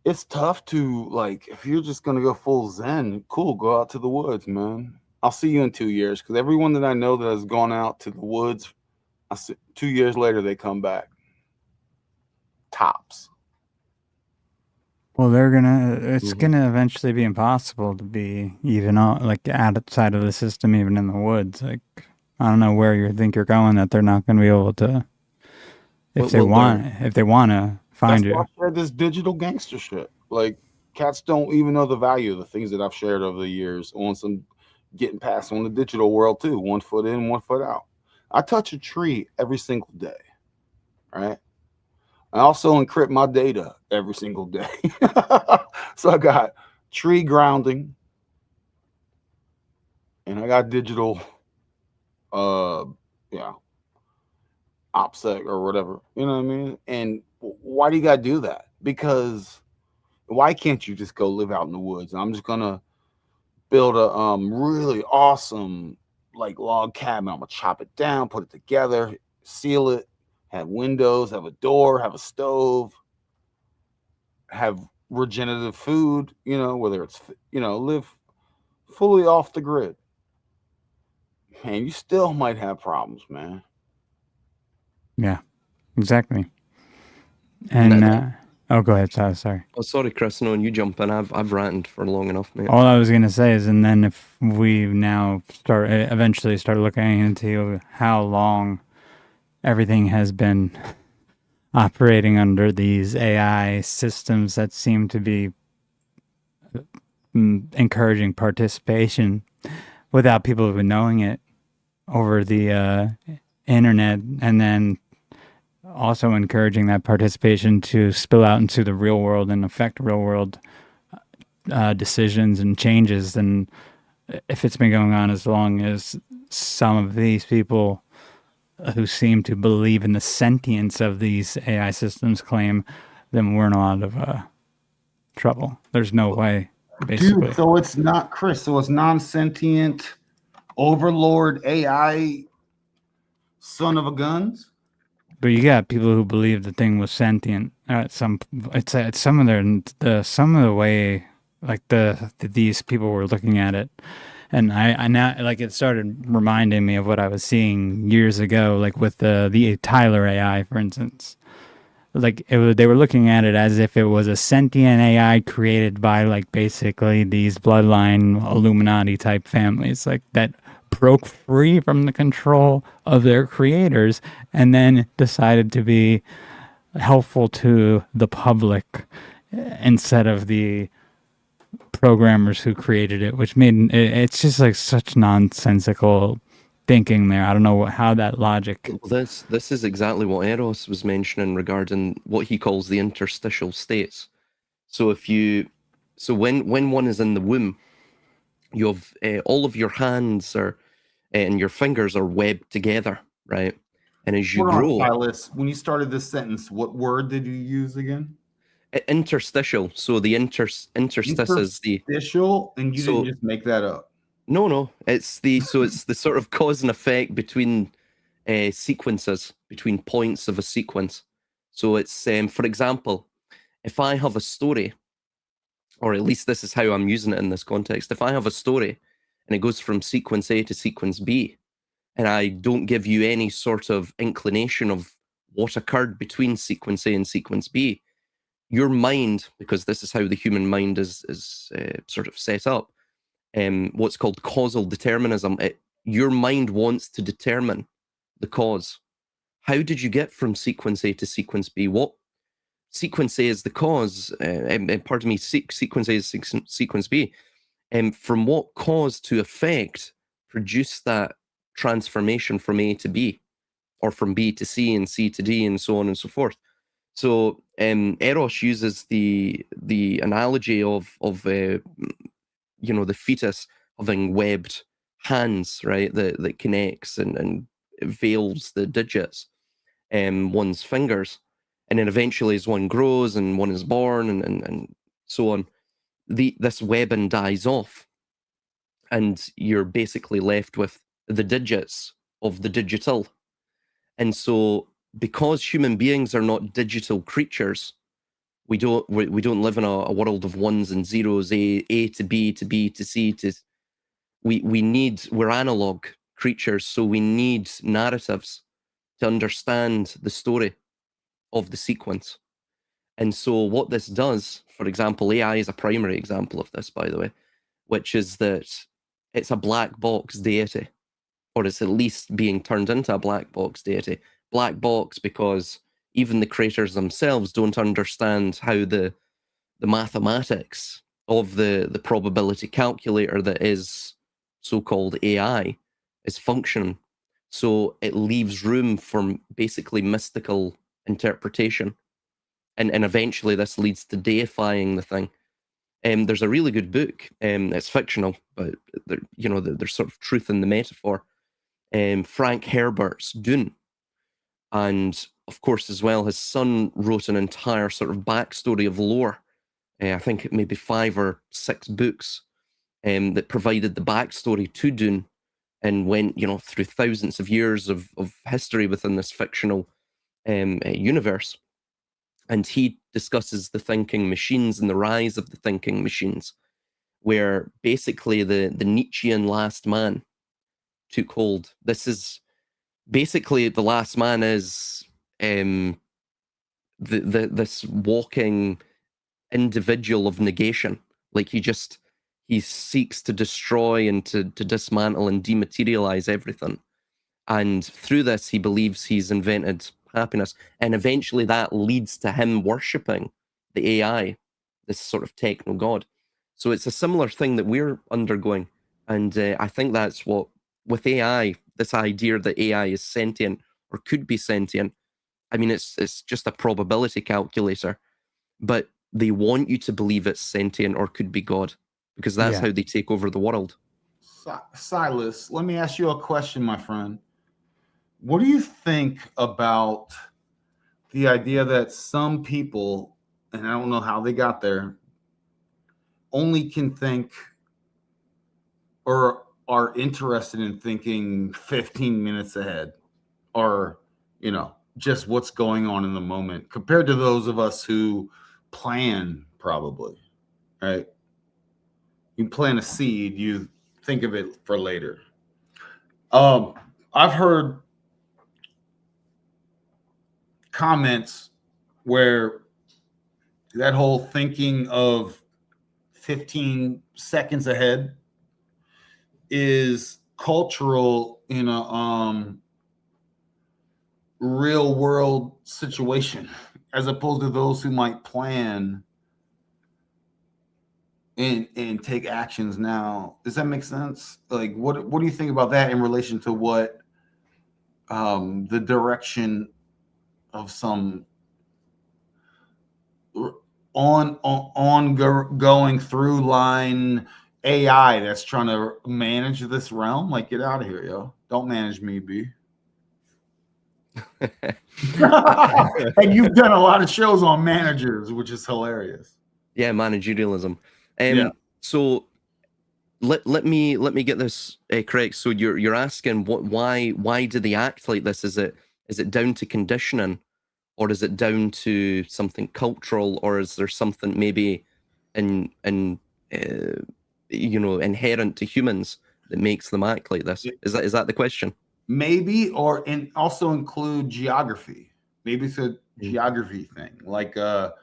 it's tough to, like, if you're just going to go full Zen, cool, go out to the woods, man. I'll see you in 2 years, because everyone that I know that has gone out to the woods, 2 years later, they come back. Tops. Well, it's gonna eventually be impossible to be even like outside of the system, even in the woods. Like, I don't know where you think you're going, that they're not going to be able to, if they want to find you. That's why I shared this digital gangster shit. Like, cats don't even know the value of the things that I've shared over the years on some getting past on the digital world too. 1 foot in, 1 foot out. I touch a tree every single day, right? I also encrypt my data every single day. So I got tree grounding and I got digital, OPSEC or whatever, you know what I mean? And why do you got to do that? Because why can't you just go live out in the woods? I'm just going to build a really awesome like log cabin. I'm going to chop it down, put it together, seal it, have windows, have a door, have a stove, have regenerative food, whether it's, live fully off the grid. Man, you still might have problems, man. Yeah, exactly. And go ahead, Silas, sorry. Oh, sorry, Chris. No, you jump in. I've ranted for long enough, mate. All I was gonna say is, and then if we now eventually start looking into how long everything has been operating under these AI systems that seem to be encouraging participation without people even knowing it over the internet, and then also encouraging that participation to spill out into the real world and affect real world decisions and changes. And if it's been going on as long as some of these people who seem to believe in the sentience of these AI systems claim, then we're in a lot of trouble. There's no way, basically. Dude, so it's not, Chris, so it's non-sentient overlord AI son of a guns? But you got people who believe the thing was sentient. It's some of the way like these people were looking at it, and I now, like, it started reminding me of what I was seeing years ago, like with the Tyler AI, for instance. Like they were looking at it as if it was a sentient AI created by like basically these bloodline Illuminati type families, like that broke free from the control of their creators and then decided to be helpful to the public instead of the programmers who created it, which made it's just like such nonsensical thinking there. I don't know how that logic. This is exactly what Eros was mentioning regarding what he calls the interstitial states. So when one is in the womb, you have all of your hands and your fingers are webbed together, right? And as you grow, Silas, when you started this sentence, what word did you use again? Interstitial. So the interstice is the interstitial, and you didn't just make that up. No, it's the sort of cause and effect between sequences, between points of a sequence. So it's for example, if I have a story, or at least this is how I'm using it in this context. If I have a story and it goes from sequence A to sequence B, and I don't give you any sort of inclination of what occurred between sequence A and sequence B, your mind, because this is how the human mind is sort of set up, what's called causal determinism. Your mind wants to determine the cause. How did you get from sequence A to sequence B? What sequence A is the cause? Sequence A is sequence B. From what cause to effect produce that transformation from A to B, or from B to C and C to D, and so on and so forth. So Eros uses the analogy of the fetus having webbed hands, right, that connects and veils the digits, one's fingers. And then eventually as one grows and one is born and so on, this webbing dies off. And you're basically left with the digits of the digital. And so because human beings are not digital creatures, we don't live in a world of ones and zeros, A to B to B to C to... We're analog creatures, so we need narratives to understand the story of the sequence. And so what this does, for example, AI is a primary example of this, by the way, which is that it's a black box deity, or it's at least being turned into a black box deity. Black box because even the creators themselves don't understand how the mathematics of the probability calculator that is so-called AI is functioning. So it leaves room for basically mystical interpretation. And eventually this leads to deifying the thing. There's a really good book. It's fictional, but there's sort of truth in the metaphor. Frank Herbert's Dune. And of course, as well, his son wrote an entire sort of backstory of lore. I think it may be 5 or 6 books that provided the backstory to Dune and went, through thousands of years of history within this fictional universe. And he discusses the thinking machines and the rise of the thinking machines, where basically the Nietzschean last man took hold. This is basically the last man is this walking individual of negation. Like he seeks to destroy and to dismantle and dematerialize everything. And through this, he believes he's invented happiness. And eventually that leads to him worshipping the AI, this sort of techno god. So it's a similar thing that we're undergoing. And I think that's what, with AI, this idea that AI is sentient or could be sentient, I mean, it's just a probability calculator, but they want you to believe it's sentient or could be God, because that's how they take over the world. Silas, let me ask you a question, my friend. What do you think about the idea that some people, and I don't know how they got there, only can think or are interested in thinking 15 minutes ahead, or, just what's going on in the moment, compared to those of us who plan, probably, right? You plant a seed, you think of it for later. I've heard comments where that whole thinking of 15 seconds ahead is cultural in a real world situation, as opposed to those who might plan and take actions now. Does that make sense? Like, what do you think about that in relation to what the direction of some ongoing through line AI that's trying to manage this realm? Like, get out of here, yo. Don't manage me, B. And you've done a lot of shows on managers, which is hilarious. Yeah, managerialism. So let me get this correct. So you're asking why do they act like this? Is it down to conditioning, or is it down to something cultural, or is there something maybe inherent to humans that makes them act like this? Is that the question? Maybe, and also include geography. Maybe it's a geography thing, like a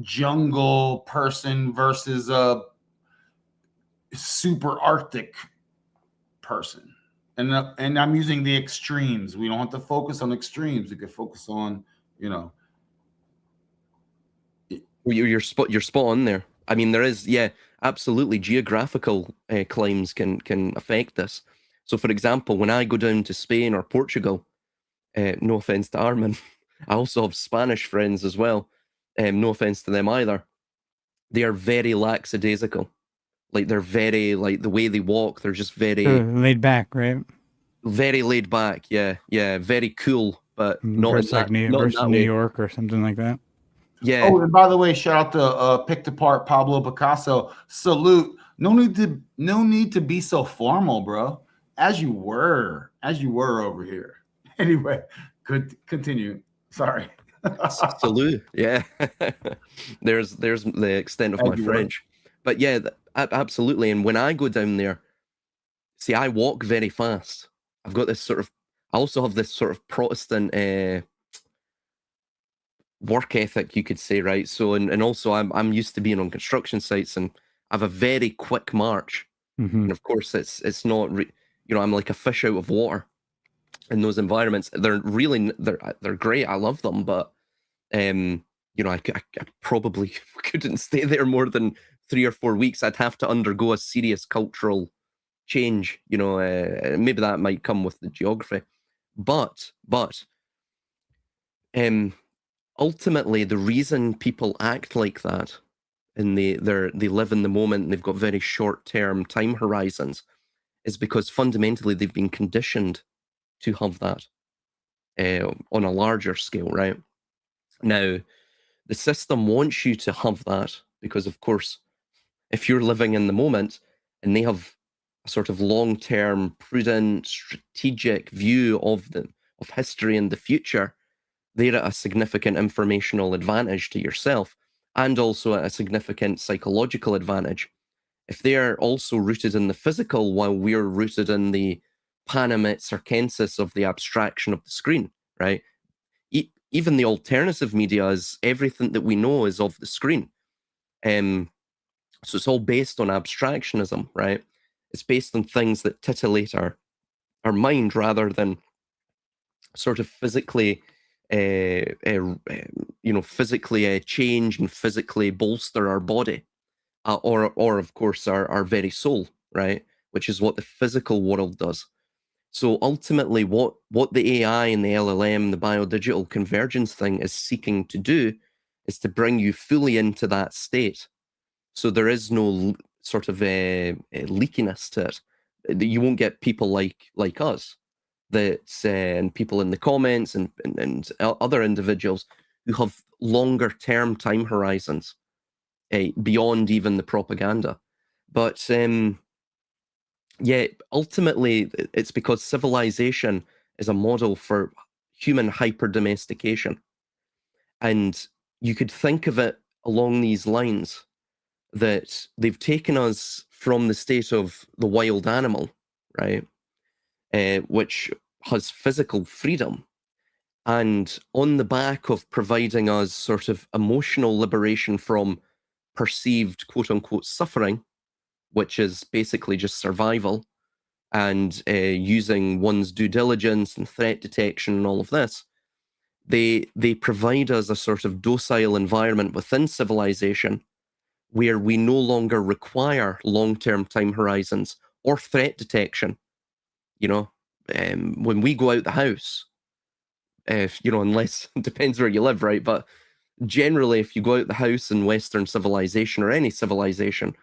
jungle person versus a super Arctic person. And I'm using the extremes. We don't have to focus on extremes. We could focus on, You're spot on there. I mean, there is, absolutely, geographical claims can affect this. So, for example, when I go down to Spain or Portugal, no offense to Armin, I also have Spanish friends as well. No offense to them either. They are very lackadaisical. Like they're very, like the way they walk, they're just very laid back, right? Very laid back, yeah, very cool, but not versus in that, not in versus that New way. York or something like that. Yeah. Oh, and by the way, shout out to Picked Apart Pablo Picasso. Salute. No need to be so formal, bro. As you were over here. Anyway, continue. Sorry. Salute. Yeah. there's the extent of my French. But yeah, absolutely. And when I go down there, see, I walk very fast. I've got this sort of, I also have this sort of Protestant work ethic, you could say, right? So, and also I'm used to being on construction sites, and I have a very quick march. And of course, it's not, I'm like a fish out of water in those environments. They're really, they're great. I love them, but I probably couldn't stay there more than 3 or 4 weeks. I'd have to undergo a serious cultural change. Maybe that might come with the geography, but ultimately, the reason people act like that, and they live in the moment and they've got very short-term time horizons, is because fundamentally they've been conditioned to have that on a larger scale, right? Now, the system wants you to have that because, of course, if you're living in the moment and they have a sort of long-term, prudent, strategic view of history and the future, they're at a significant informational advantage to yourself, and also at a significant psychological advantage. If they're also rooted in the physical while we're rooted in the Panem circenses of the abstraction of the screen, right? Even the alternative media is everything that we know is of the screen. So it's all based on abstractionism, right? It's based on things that titillate our mind rather than sort of physically physically change and physically bolster our body, or of course our very soul, right? Which is what the physical world does. So ultimately, what the AI and the LLM, the biodigital convergence thing is seeking to do is to bring you fully into that state. So there is no sort of a leakiness to it. You won't get people like us, and people in the comments and other individuals who have longer term time horizons beyond even the propaganda. But ultimately it's because civilization is a model for human hyper-domestication. And you could think of it along these lines, that they've taken us from the state of the wild animal, right? Which has physical freedom. And on the back of providing us sort of emotional liberation from perceived quote-unquote suffering, which is basically just survival, and using one's due diligence and threat detection and all of this, they provide us a sort of docile environment within civilization where we no longer require long-term time horizons or threat detection. When we go out the house, unless it depends where you live, right? But generally, if you go out the house in Western civilization or any civilization,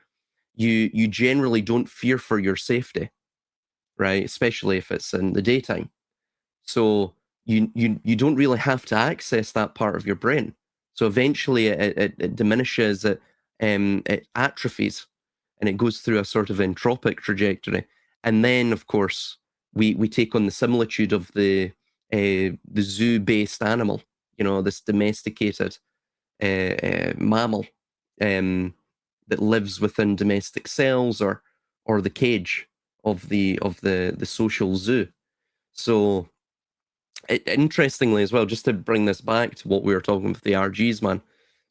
you generally don't fear for your safety, right? Especially if it's in the daytime. So you don't really have to access that part of your brain. So eventually it diminishes, it atrophies, and it goes through a sort of entropic trajectory. And then, of course, we take on the similitude of the zoo-based animal, this domesticated mammal that lives within domestic cells or the cage of the social zoo. So interestingly as well, just to bring this back to what we were talking about the ARGs, man.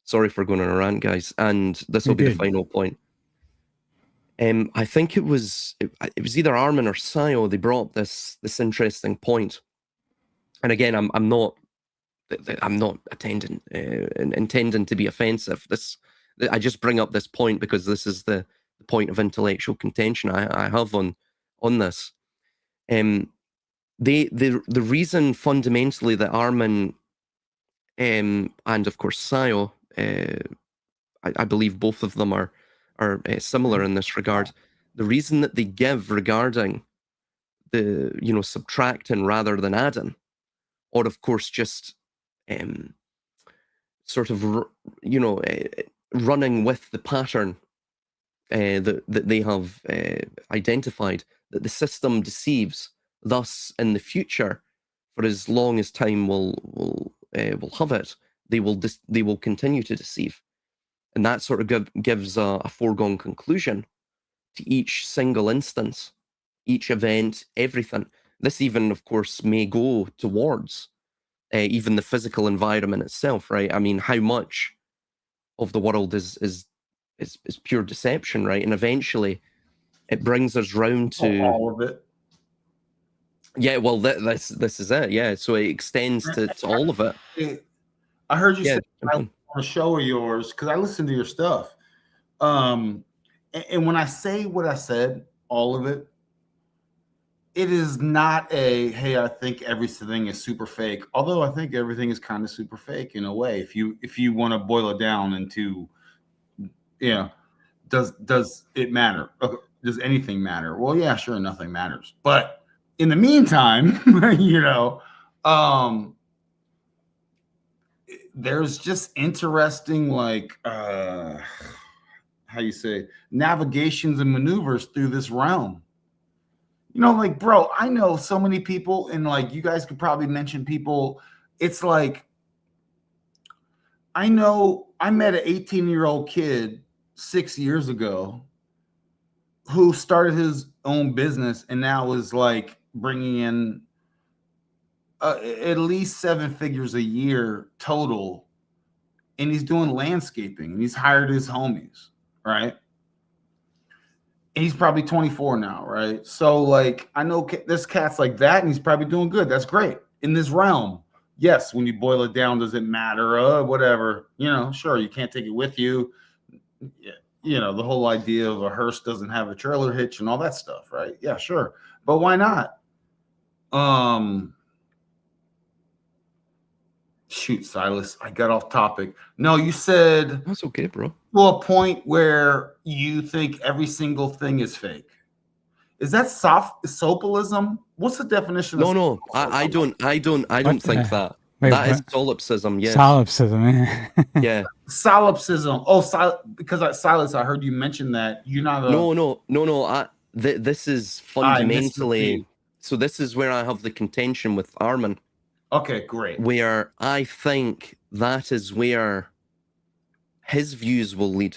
Sorry for going on a rant, guys, and this will be the final point. I think it was either Armin or Sayo. They brought up this interesting point, and again, I'm not intending to be offensive. I just bring up this point because this is the point of intellectual contention I have on this. The reason fundamentally that Armin and of course Sayo, I believe both of them are are similar in this regard. The reason that they give regarding the, subtracting rather than adding, or of course just sort of, running with the pattern that they have identified, that the system deceives. Thus, in the future, for as long as time will have it, they will continue to deceive, and that sort of gives a foregone conclusion to each single instance, each event, everything. This even, of course, may go towards even the physical environment itself, right? I mean, how much of the world is pure deception, right? And eventually, it brings us round to all of it. Yeah, well, this is it. Yeah, so it extends to all of it. I heard you say on a show of yours, because I listen to your stuff. And when I say what I said, all of it, it is not hey, I think everything is super fake. Although I think everything is kind of super fake in a way. If you want to boil it down into, does it matter? Does anything matter? Well, yeah, sure, nothing matters. But in the meantime, there's just interesting, like, how you say, navigations and maneuvers through this realm. Like, bro, I know so many people, and like, you guys could probably mention people. It's like, I met an 18-year-old kid 6 years ago who started his own business and now is like bringing in at least 7 figures a year total, and he's doing landscaping, and he's hired his homies, right? And he's probably 24 now, right? So like, I know this cat's like that, and he's probably doing good. That's great in this realm. Yes, when you boil it down, does it matter? Whatever, sure, you can't take it with you. The whole idea of a hearse doesn't have a trailer hitch and all that stuff, right? Yeah, sure. But why not? Shoot, Silas, I got off topic. No, you said that's okay, bro. To a point where you think every single thing is fake. Is that Solipsism? What's the definition? No, I don't think that. Wait, that is solipsism. Yes. Solipsism. Yeah. Solipsism. Oh, because Silas, I heard you mention that you're not. No. This is fundamentally. So this is where I have the contention with Armin. Okay, great. Where I think that is where his views will lead,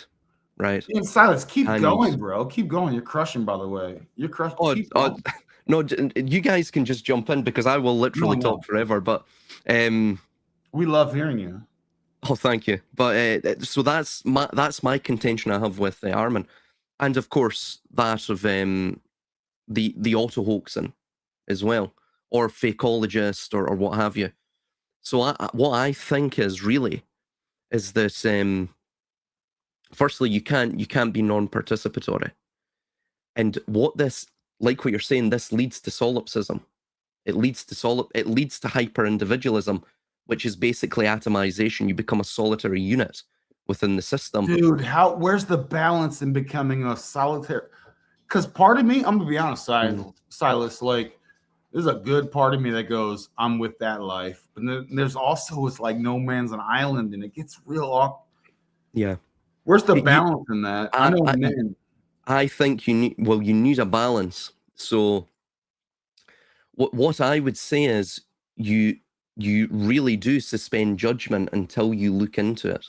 right? And Silas, keep going, bro. Keep going. You're crushing, by the way. You're crushing. No, you guys can just jump in because I will literally talk forever. But we love hearing you. Oh, thank you. But so that's my contention I have with Armin, and of course that of the auto hoaxing as well, or fakeologist, or what have you. So what I think is that firstly, you can't be non-participatory, and what you're saying, this leads to solipsism. It leads to hyper-individualism, which is basically atomization. You become a solitary unit within the system. Dude, where's the balance in becoming a solitary? Because part of me, I'm gonna be honest, Silas, like, there's a good part of me that goes, I'm with that life. But then there's also, it's like no man's an island, and it gets real awkward. Yeah. Where's the balance in that? I think you need a balance. So what I would say is you really do suspend judgment until you look into it.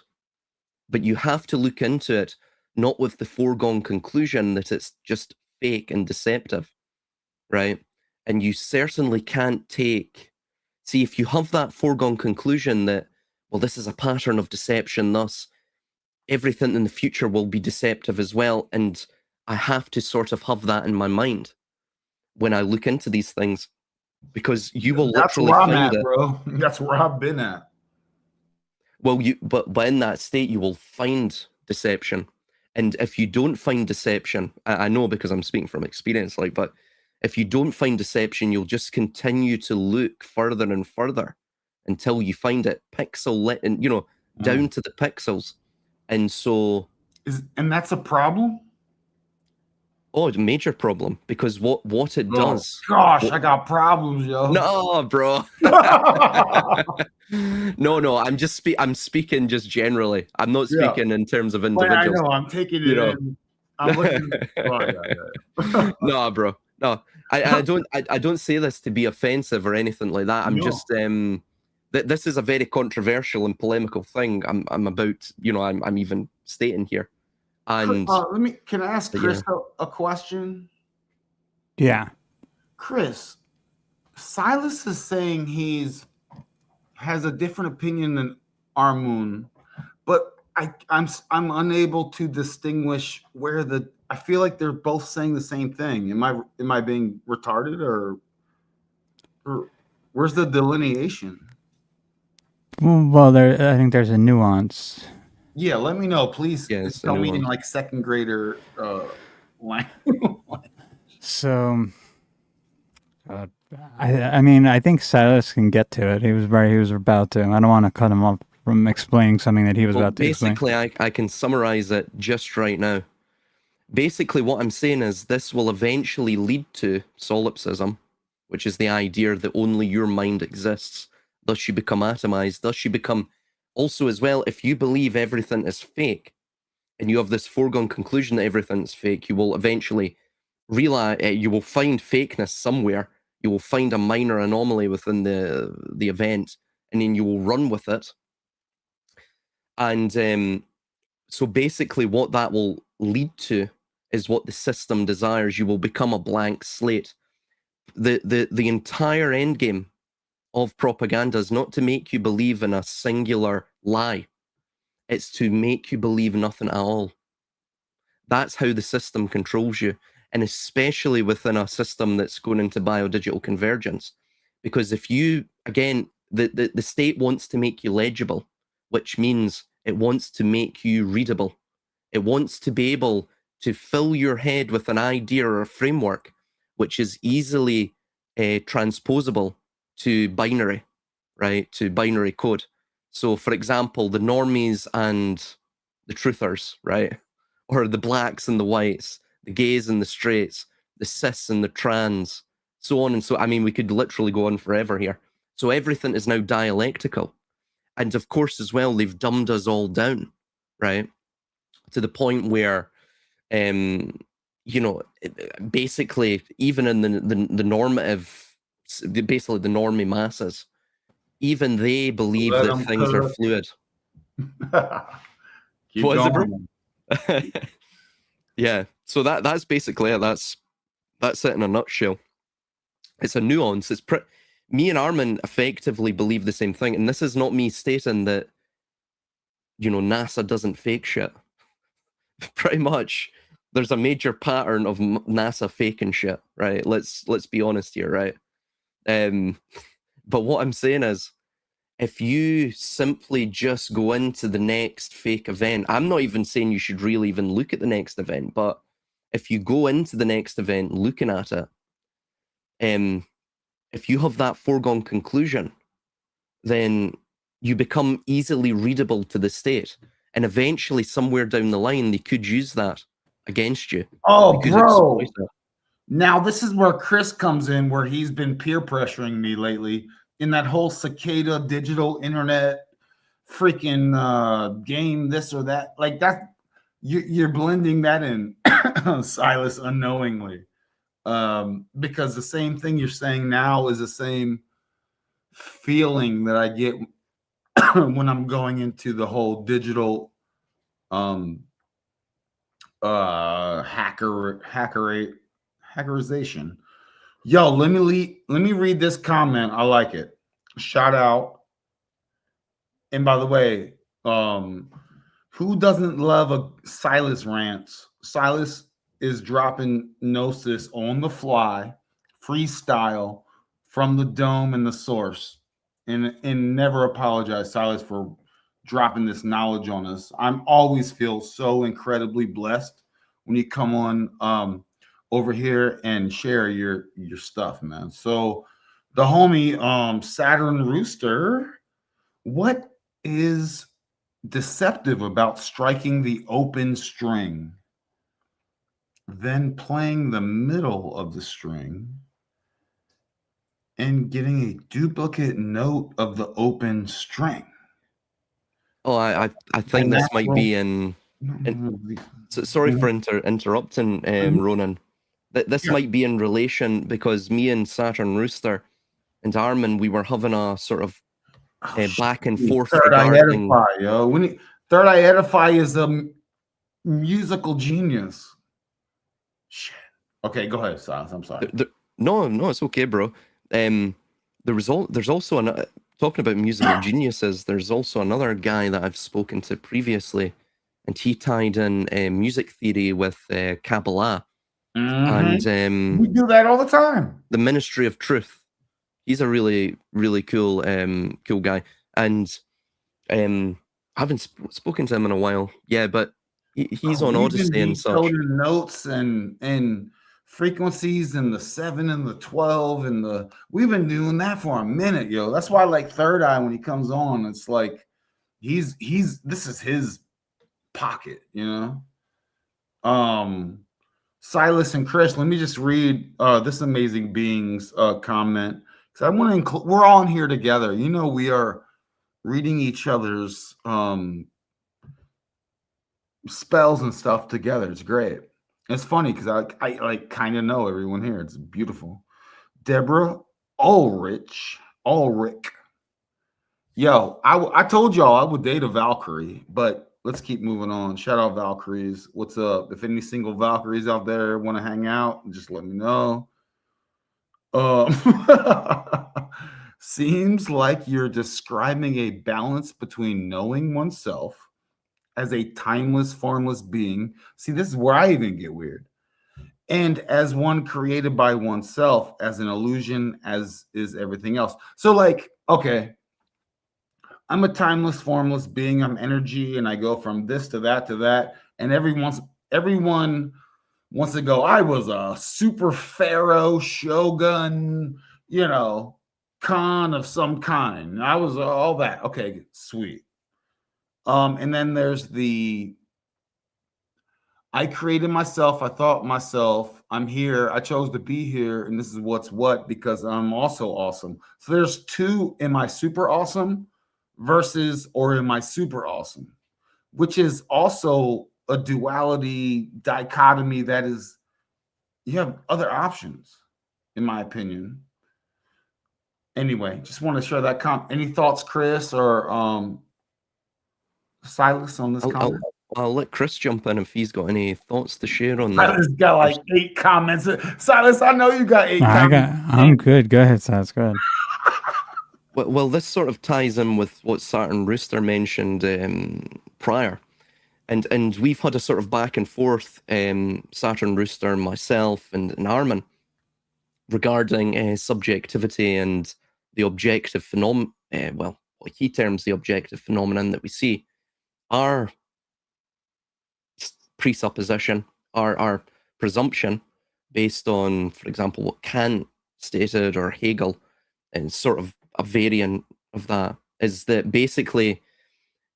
But you have to look into it not with the foregone conclusion that it's just fake and deceptive, right? And you certainly can't see if you have that foregone conclusion that, well, this is a pattern of deception, thus everything in the future will be deceptive as well. And I have to sort of have that in my mind when I look into these things, because you will literally find it, bro. That's where I've been at. Well, but in that state, you will find deception. And if you don't find deception, I know because I'm speaking from experience, but if you don't find deception, you'll just continue to look further and further until you find it down to the pixels. And so And that's a problem? Oh, it's a major problem, because what it does. Gosh, I got problems, yo. No, bro. No. I'm speaking just generally. I'm not speaking in terms of individuals. I know. I'm taking it in. I'm looking. No, bro. No, I don't say this to be offensive or anything like that. I'm just this is a very controversial and polemical thing. I'm about, I'm even stating here. And can I ask Chris a question? Yeah. Chris, Silas is saying has a different opinion than Armun, but I'm unable to distinguish where I feel like they're both saying the same thing. Am I being retarded, or where's the delineation? Well, I think there's a nuance. Yeah, let me know, please. Yes, tell me in like second grader language. So, I mean, I think Silas can get to it. He was about to. I don't want to cut him off from explaining something that he was about to explain. Basically, I can summarize it just right now. Basically, what I'm saying is this will eventually lead to solipsism, which is the idea that only your mind exists. Thus, you become atomized. Thus, you become also as well. If you believe everything is fake, and you have this foregone conclusion that everything is fake, you will eventually realize you will find fakeness somewhere. You will find a minor anomaly within the event, and then you will run with it. And so basically what that will lead to is what the system desires. You will become a blank slate. The entire endgame of propaganda is not to make you believe in a singular lie. It's to make you believe nothing at all. That's how the system controls you, and especially within a system that's going into biodigital convergence. Because if you, again, the state wants to make you legible, which means it wants to make you readable. It wants to be able to fill your head with an idea or a framework which is easily transposable to binary, right? To binary code. So, for example, the normies and the truthers, right? Or the blacks and the whites, the gays and the straights, the cis and the trans, so on and so. I mean, we could literally go on forever here. So everything is now dialectical. And of course, as well, they've dumbed us all down, right? To the point where, basically, even in the normative, basically the normie masses, even they believe that things are fluid. What is it, bro? Yeah. So that's basically it. That's it in a nutshell. It's a nuance. Me and Armin effectively believe the same thing, and this is not me stating that NASA doesn't fake shit. Pretty much, there's a major pattern of NASA faking shit, right? Let's be honest here, right? But what I'm saying is, if you simply just go into the next fake event, I'm not even saying you should really even look at the next event, but if you go into the next event looking at it, if you have that foregone conclusion, then you become easily readable to the state. And eventually, somewhere down the line, they could use that against you. Oh, bro. Now, this is where Chris comes in, where he's been peer pressuring me lately in that whole cicada digital internet freaking game, this or that. Like that, you're blending that in, Silas, unknowingly. Because the same thing you're saying now is the same feeling that I get when I'm going into the whole digital hackerization. Yo, let me read this comment. I like it. Shout out. And by the way, who doesn't love a Silas rants? Silas is dropping gnosis on the fly, freestyle from the dome and the source, and never apologize, Silas, for dropping this knowledge on us. I'm always feel so incredibly blessed when you come on over here and share your stuff, man. So the homie Saturn Rooster, what is deceptive about striking the open string, then playing the middle of the string and getting a duplicate note of the open string. Oh, I think this might be in sorry for interrupting, Ronan. This might be in relation, because me and Saturn Rooster and Armin, we were having a sort of back and forth Third Eye regarding... Edify, yo. Third Eye Edify is a musical genius. Shit. Okay, go ahead, Silas. I'm sorry. No, it's okay, bro. There's also talking about musical geniuses. There's also another guy that I've spoken to previously, and he tied in music theory with Kabbalah. And we do that all the time. The Ministry of Truth. He's a really, really cool guy, and I haven't spoken to him in a while. Yeah, but he's on Odyssey and such. Notes and frequencies and the 7 and the 12 and we've been doing that for a minute, yo. That's why I like Third Eye when he comes on. It's like this is his pocket, you know. Silas and Chris, let me just read this amazing being's comment, because I want to include, we're all in here together. You know, we are reading each other's spells and stuff together. It's great. It's funny because I like kind of know everyone here. It's beautiful. Deborah Ulrich. Yo, I told y'all I would date a Valkyrie, but let's keep moving on. Shout out Valkyries. What's up? If any single Valkyries out there want to hang out, just let me know. Seems like you're describing a balance between knowing oneself as a timeless, formless being. See, this is where I even get weird. And as one created by oneself, as an illusion, as is everything else. So, like, okay, I'm a timeless, formless being. I'm energy, and I go from this to that, and everyone wants to go, I was a super pharaoh, shogun, you know, Khan of some kind. I was all that. Okay, sweet. And then there's I created myself. I thought myself, I'm here. I chose to be here. And this is what's what, because I'm also awesome. So there's two, am I super awesome versus, or am I super awesome? Which is also a duality, dichotomy that is, you have other options, in my opinion. Anyway, just want to share that any thoughts, Chris or Silas, on this comment? I'll let Chris jump in if he's got any thoughts to share on that. Silas got like 8 comments. Silas, I know you got 8 comments. I'm good. Go ahead, Silas. Go ahead. Well, this sort of ties in with what Saturn Rooster mentioned prior. And we've had a sort of back and forth, Saturn Rooster, myself, and Armin, regarding subjectivity and the objective phenomenon. Well, what he terms the objective phenomenon that we see. Our presupposition, our presumption, based on, for example, what Kant stated or Hegel, and sort of a variant of that, is that basically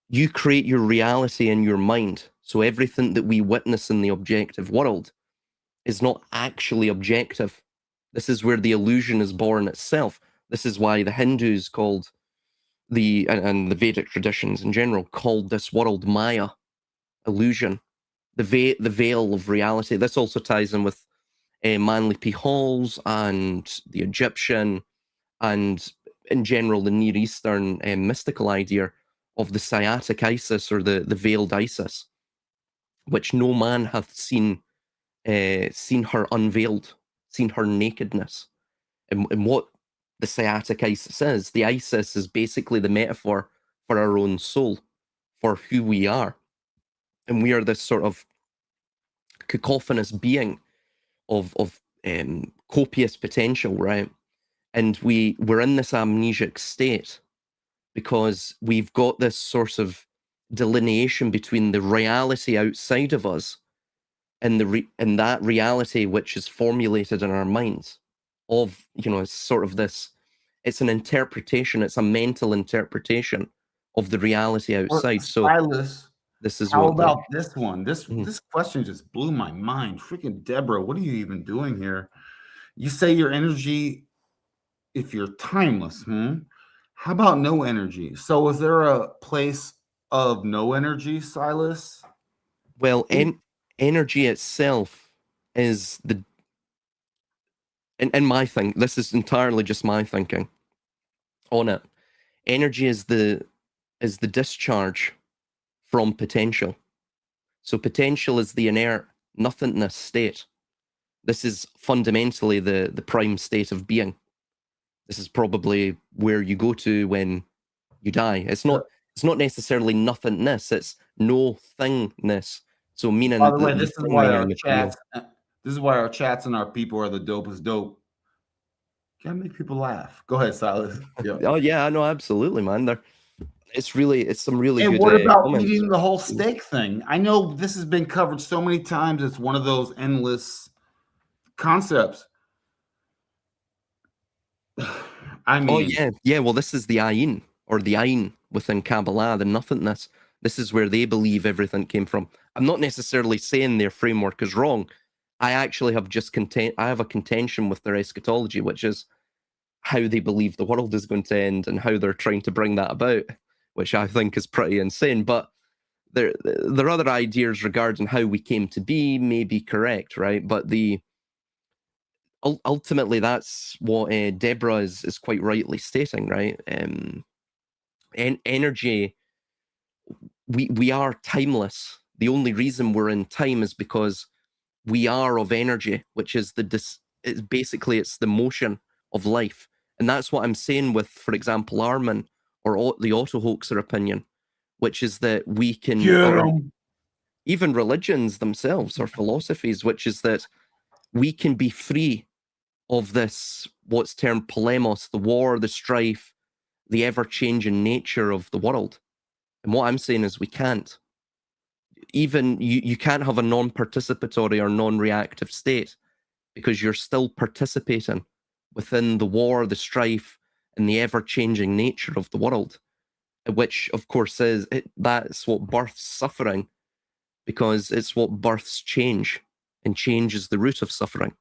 you create your reality in your mind. So everything that we witness in the objective world is not actually objective. This is where the illusion is born itself. This is why the Hindus called and the Vedic traditions in general called this world Maya, illusion, the veil of reality. This also ties in with Manly Halls and the Egyptian, and in general the Near Eastern mystical idea of the Sciatic Isis, or the veiled Isis, which no man hath seen her unveiled, seen her nakedness. And what the Sciatic Isis is, the Isis is basically the metaphor for our own soul, for who we are. And we are this sort of cacophonous being of copious potential, right? And we're in this amnesic state because we've got this sort of delineation between the reality outside of us and that reality which is formulated in our minds of, it's sort of this, it's an interpretation, it's a mental interpretation of the reality outside. So Silas, this is how what about this one? This Mhm. this question just blew my mind. Freaking Deborah, what are you even doing here? You say your energy, if you're timeless, how about no energy? So is there a place of no energy, Silas? Well, energy itself is the, in my thing, this is entirely just my thinking on it. Energy is the discharge from potential. So potential is the inert nothingness state. This is fundamentally the prime state of being. This is probably where you go to when you die. It's not necessarily nothingness, it's no thingness. So meaning, by the way, this is why our chats and our people are the dopest dope. Gotta make people laugh. Go ahead, Silas. Yeah. Oh yeah, no, absolutely, man. It's some really and good. What about comments. eating the whole steak thing? I know this has been covered so many times. It's one of those endless concepts. I mean, oh yeah. Well, this is the ayin, or the ayin within Kabbalah, the nothingness. This is where they believe everything came from. I'm not necessarily saying their framework is wrong. I actually have I have a contention with their eschatology, which is how they believe the world is going to end and how they're trying to bring that about, which I think is pretty insane. But there are other ideas regarding how we came to be may be correct, right? But ultimately, that's what Deborah is quite rightly stating, right? Energy, we are timeless. The only reason we're in time is because we are of energy, which is it's the motion of life. And that's what I'm saying with, for example, Armin or the auto-hoaxer opinion, which is that we can, even religions themselves or philosophies, which is that we can be free of this, what's termed polemos, the war, the strife, the ever-changing nature of the world. And what I'm saying is we can't. Even you can't have a non-participatory or non-reactive state because you're still participating within the war, the strife, and the ever-changing nature of the world, which, of course, that's what births suffering, because it's what births change, and change is the root of suffering.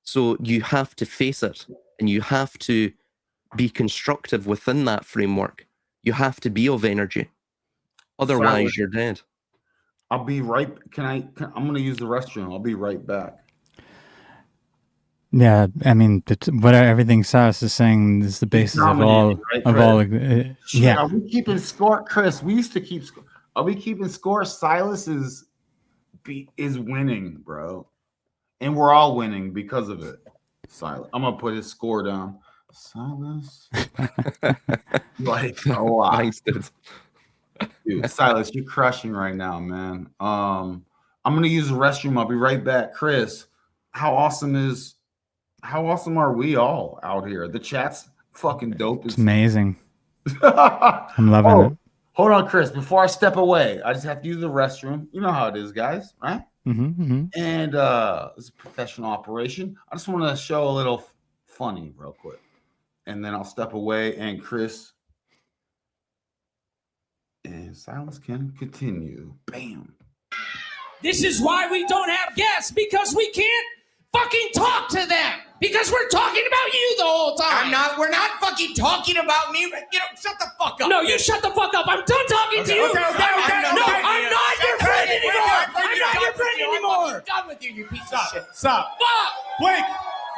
So you have to face it, and you have to be constructive within that framework. You have to be of energy. Otherwise, you're dead. I'll be right. I'm going to use the restroom. I'll be right back. Yeah, I mean, what everything Silas is saying is the basis of all. Right, of all. Yeah. Are we keeping score, Chris? We used to keep score. Are we keeping score? Silas is winning, bro, and we're all winning because of it. Silas, I'm gonna put his score down. Silas, like a lot. Thanks, dude. Silas, you're crushing right now, man. I'm gonna use the restroom. I'll be right back. Chris, how awesome are we all out here? The chat's fucking dope. It's amazing. I'm loving it. Hold on, Chris. Before I step away, I just have to use the restroom. You know how it is, guys, right? Mm-hmm. And it's a professional operation. I just want to show a little funny real quick. And then I'll step away, and Chris and Silas can continue. Bam. This is why we don't have guests, because we can't fucking talk to them, because we're talking about you the whole time. We're not fucking talking about me. Shut the fuck up. No, you shut the fuck up. I'm done talking to you. Okay. I'm not your friend anymore. I'm not your friend anymore. I'm done with you, you piece of shit. Stop. Blake,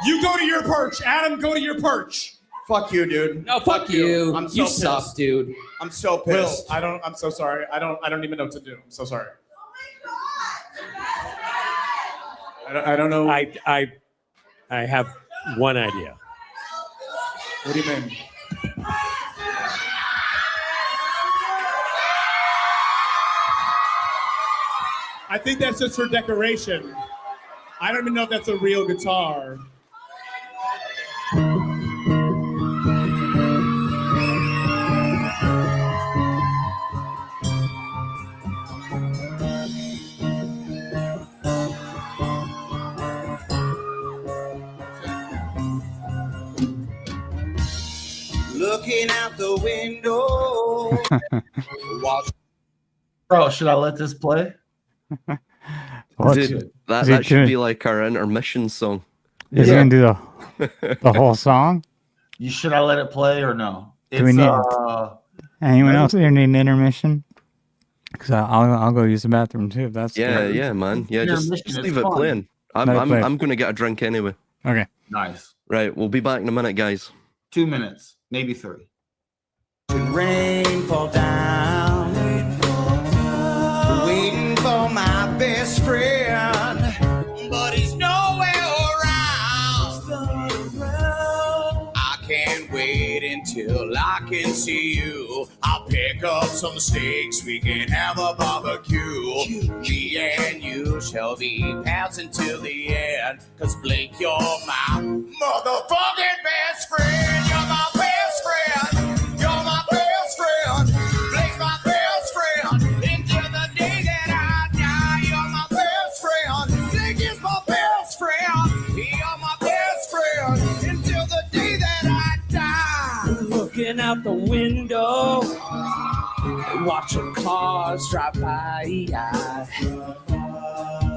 you go to your perch. Adam, go to your perch. Fuck you, dude. No, fuck you. I'm so you pissed. suck, dude. I'm so pissed. Will, I'm so sorry. I don't even know what to do. I'm so sorry. I don't know. I have one idea. What do you mean? I think that's just for decoration. I don't even know if that's a real guitar. Looking out the window, Bro, should I let this play? Dude, that should be like our intermission song. Is he gonna do the whole song? Should I let it play or no? Do we need anyone else here need an intermission? Because I'll go use the bathroom too. If that's yeah, man. Yeah, just leave it playing. I'm gonna get a drink anyway. Okay. Nice. Right, we'll be back in a minute, guys. 2 minutes, maybe 3. Rain fall down, waiting for my best friend, but he's nowhere around. I can't wait until I can see you. I'll pick up some steaks, we can have a barbecue. Me and you shall be passing till the end, 'cause Blake, you're my motherfucking best friend. You're my best friend. You're my best friend. Blake's my best friend. Until the day that I die, you're my best friend. Blake is my best friend. You're my best friend. Until the day that I die. Looking out the window, watching cars drive by.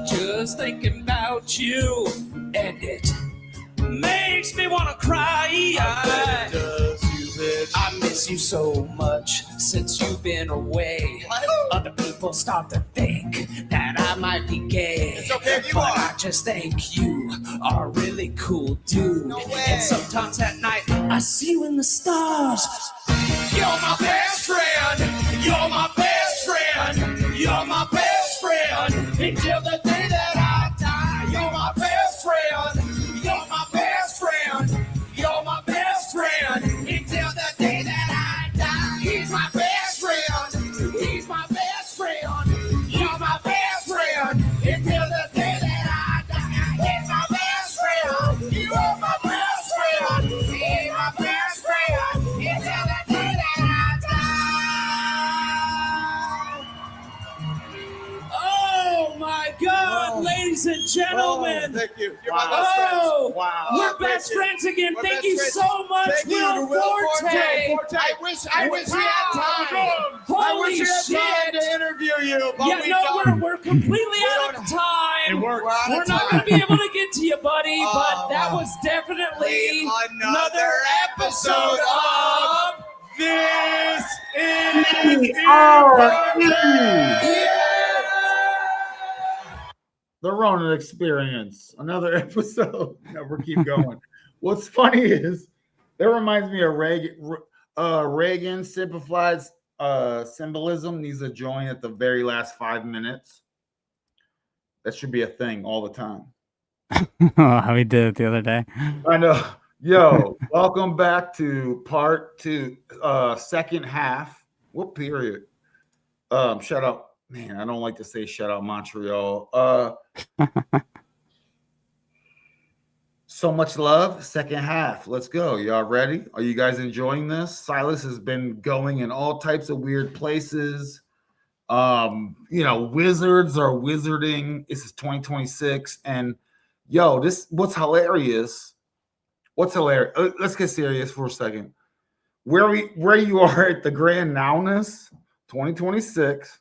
Just thinking about you, and it makes me wanna cry. I miss you so much since you've been away. Other people start to think that I might be gay. It's okay if you are. I just think you are a really cool dude. And sometimes at night I see you in the stars. You're my best friend. You're my best friend. You're my best friend. Until the day that I die. You're my best friend. You're my best friend. You're my best friend. Until the day that I die. He's my best friend. He's my best friend. You're my best friend. Until the day that I die. He's my best friend. You are my best friend. He's my best friend. Until the day that I die. Oh my God, ladies and gentlemen. Thank you. You're my best friends. Wow. We're best friends again. Thank you so much, Will Forte. I wish we had time. Holy shit. To interview you. But we're completely out of time. We're not going to be able to get to you, buddy, but that was definitely another episode of This Is The Ronin Experience, another episode. We'll keep going. What's funny is that reminds me of Reagan simplified symbolism needs a join at the very last 5 minutes. That should be a thing all the time. How we did it the other day. I know. Yo, welcome back to part 2, second half. What period? Shout out. Man, I don't like to say shout out Montreal. So much love. Second half. Let's go. Y'all ready? Are you guys enjoying this? Silas has been going in all types of weird places. Wizards are wizarding. This is 2026. And yo, what's hilarious. Let's get serious for a second. Where you are at the Grand Nowness 2026.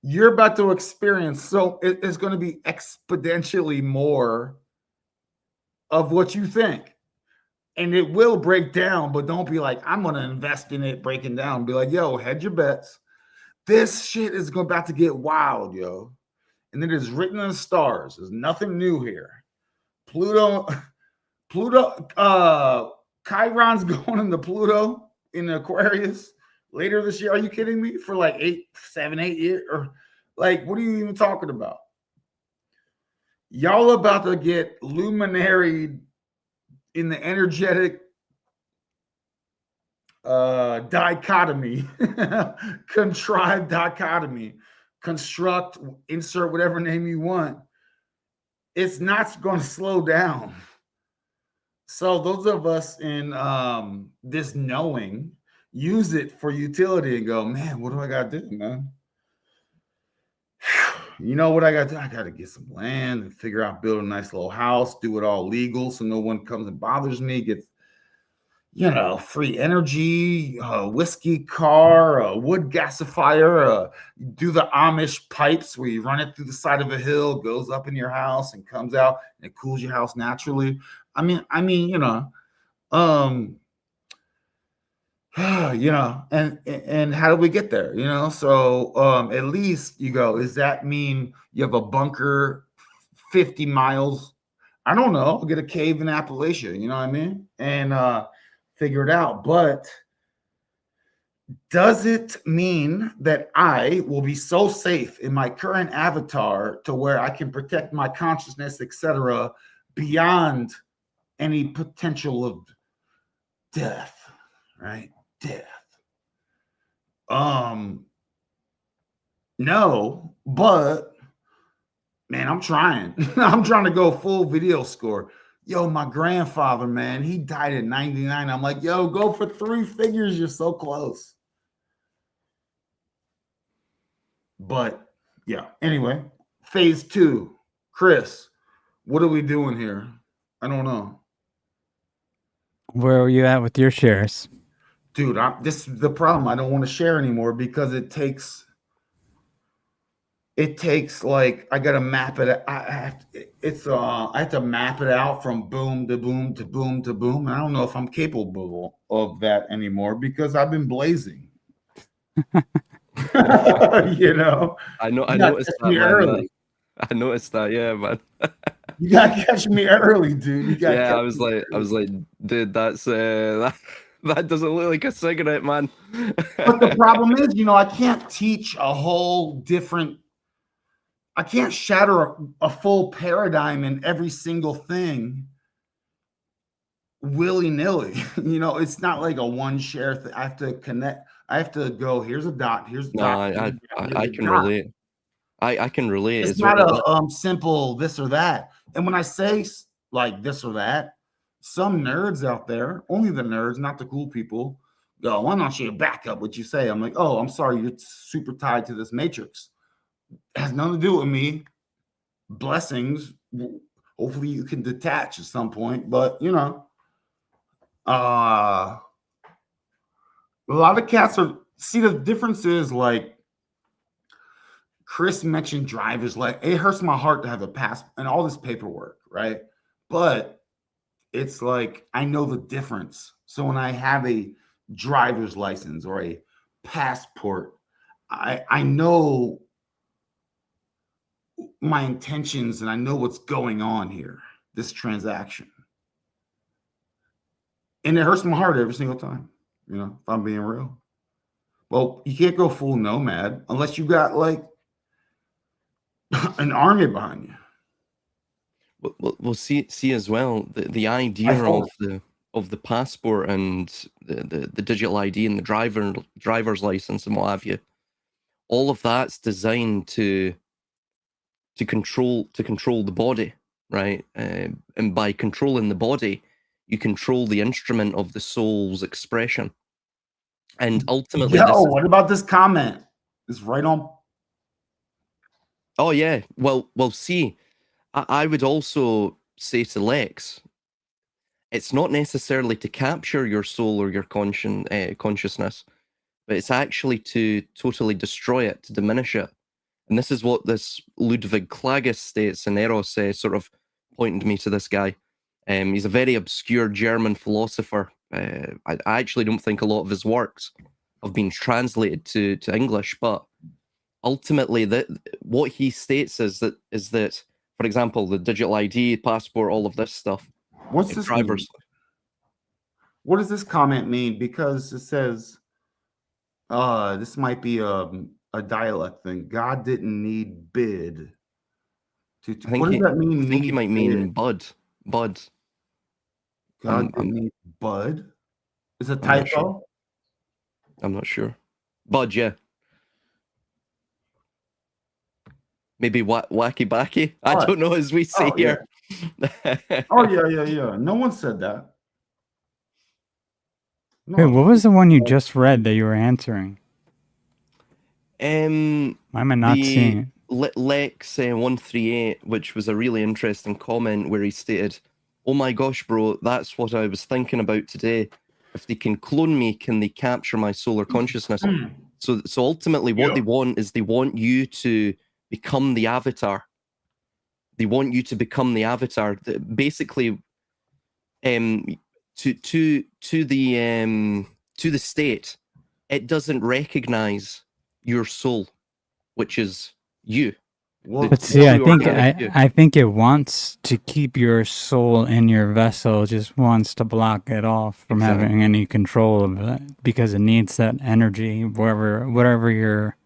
You're about to experience, so it's going to be exponentially more of what you think. And it will break down, but don't be like, I'm going to invest in it breaking down. Be like, yo, hedge your bets. This shit is about to get wild, yo. And it is written in the stars. There's nothing new here. Chiron's going into Pluto in Aquarius later this year. Are you kidding me? For like 7, 8 years? Or like, what are you even talking about? Y'all about to get luminary in the energetic dichotomy, contrived dichotomy, construct, insert whatever name you want. It's not going to slow down. So those of us in this knowing, use it for utility and go, man, what do I got to do, man? You know what I got to do? I got to get some land and figure out build a nice little house, do it all legal so no one comes and bothers me, you know, free energy, whiskey car, a wood gasifier, do the Amish pipes where you run it through the side of a hill, goes up in your house and comes out and it cools your house naturally. I mean, you know, you know, and how do we get there? You know, so at least you go, does that mean you have a bunker 50 miles? I don't know. I'll get a cave in Appalachia, you know what I mean? And figure it out. But does it mean that I will be so safe in my current avatar to where I can protect my consciousness, etc., beyond any potential of death, right? Death. No, but man, I'm trying. I'm trying to go full video score. Yo, my grandfather, man, he died at 99. I'm like, yo, go for 3 figures. You're so close. But yeah, anyway, phase 2. Chris, what are we doing here? I don't know. Where are you at with your shares? Dude, this is the problem. I don't want to share anymore because it takes like, I gotta map it. I have to map it out from boom to boom to boom to boom. And I don't know if I'm capable of that anymore because I've been blazing. You know, I noticed that, man. Early. I noticed that, yeah, man. You gotta catch me early, dude. Yeah, I was like, dude, that's that doesn't look like a cigarette, man. But the problem is, you know, I can't teach a whole different. I can't shatter a full paradigm in every single thing willy-nilly. You know, it's not like a one share thing. I have to connect. I have to go, here's a dot, here's a dot. I can relate. I can relate. It's not a simple this or that. And when I say like this or that, some nerds out there, only the nerds, not the cool people, go, why don't you back up what you say? I'm like, oh, I'm sorry, you're super tied to this matrix. It has nothing to do with me. Blessings. Hopefully you can detach at some point, but you know, a lot of cats are, see, the difference is, like Chris mentioned drivers, like it hurts my heart to have a pass and all this paperwork, right? But it's like I know the difference. So when I have a driver's license or a passport, I know my intentions and I know what's going on here, this transaction. And it hurts my heart every single time, you know, if I'm being real. Well, you can't go full nomad unless you got like an army behind you. We'll see as well the idea of the passport and the digital ID and the driver's license and what have you. All of that's designed to control the body, right? And by controlling the body, you control the instrument of the soul's expression. And ultimately, what about this comment? It's right on. Oh yeah, well, see, I would also say to Lex, it's not necessarily to capture your soul or your consciousness, but it's actually to totally destroy it, to diminish it. And this is what this Ludwig Klages states, and Eros sort of pointed me to this guy. He's a very obscure German philosopher. I actually don't think a lot of his works have been translated to English, but ultimately, what he states is that, for example, the digital ID, passport, all of this stuff. What's this drivers? What does this comment mean? Because it says, this might be a dialect thing. God didn't need bid. What does that mean? I think he might mean bud. Bud. God didn't need bud? Is it a typo? I'm not sure. Bud, yeah. Maybe wacky backy. I don't know, as we say here. Yeah. Oh yeah. No one said that. No. Hey, what was the one you just read that you were answering? Why am I not seeing it? Lex 138, which was a really interesting comment where he stated, "Oh my gosh, bro, that's what I was thinking about today. If they can clone me, can they capture my solar consciousness? So ultimately, what they want is they want you to become the avatar. They want you to become the avatar. Basically, to the state, it doesn't recognize your soul, which is you. But see, I think it wants to keep your soul in your vessel. It just wants to block it off from having any control of it because it needs that energy whatever your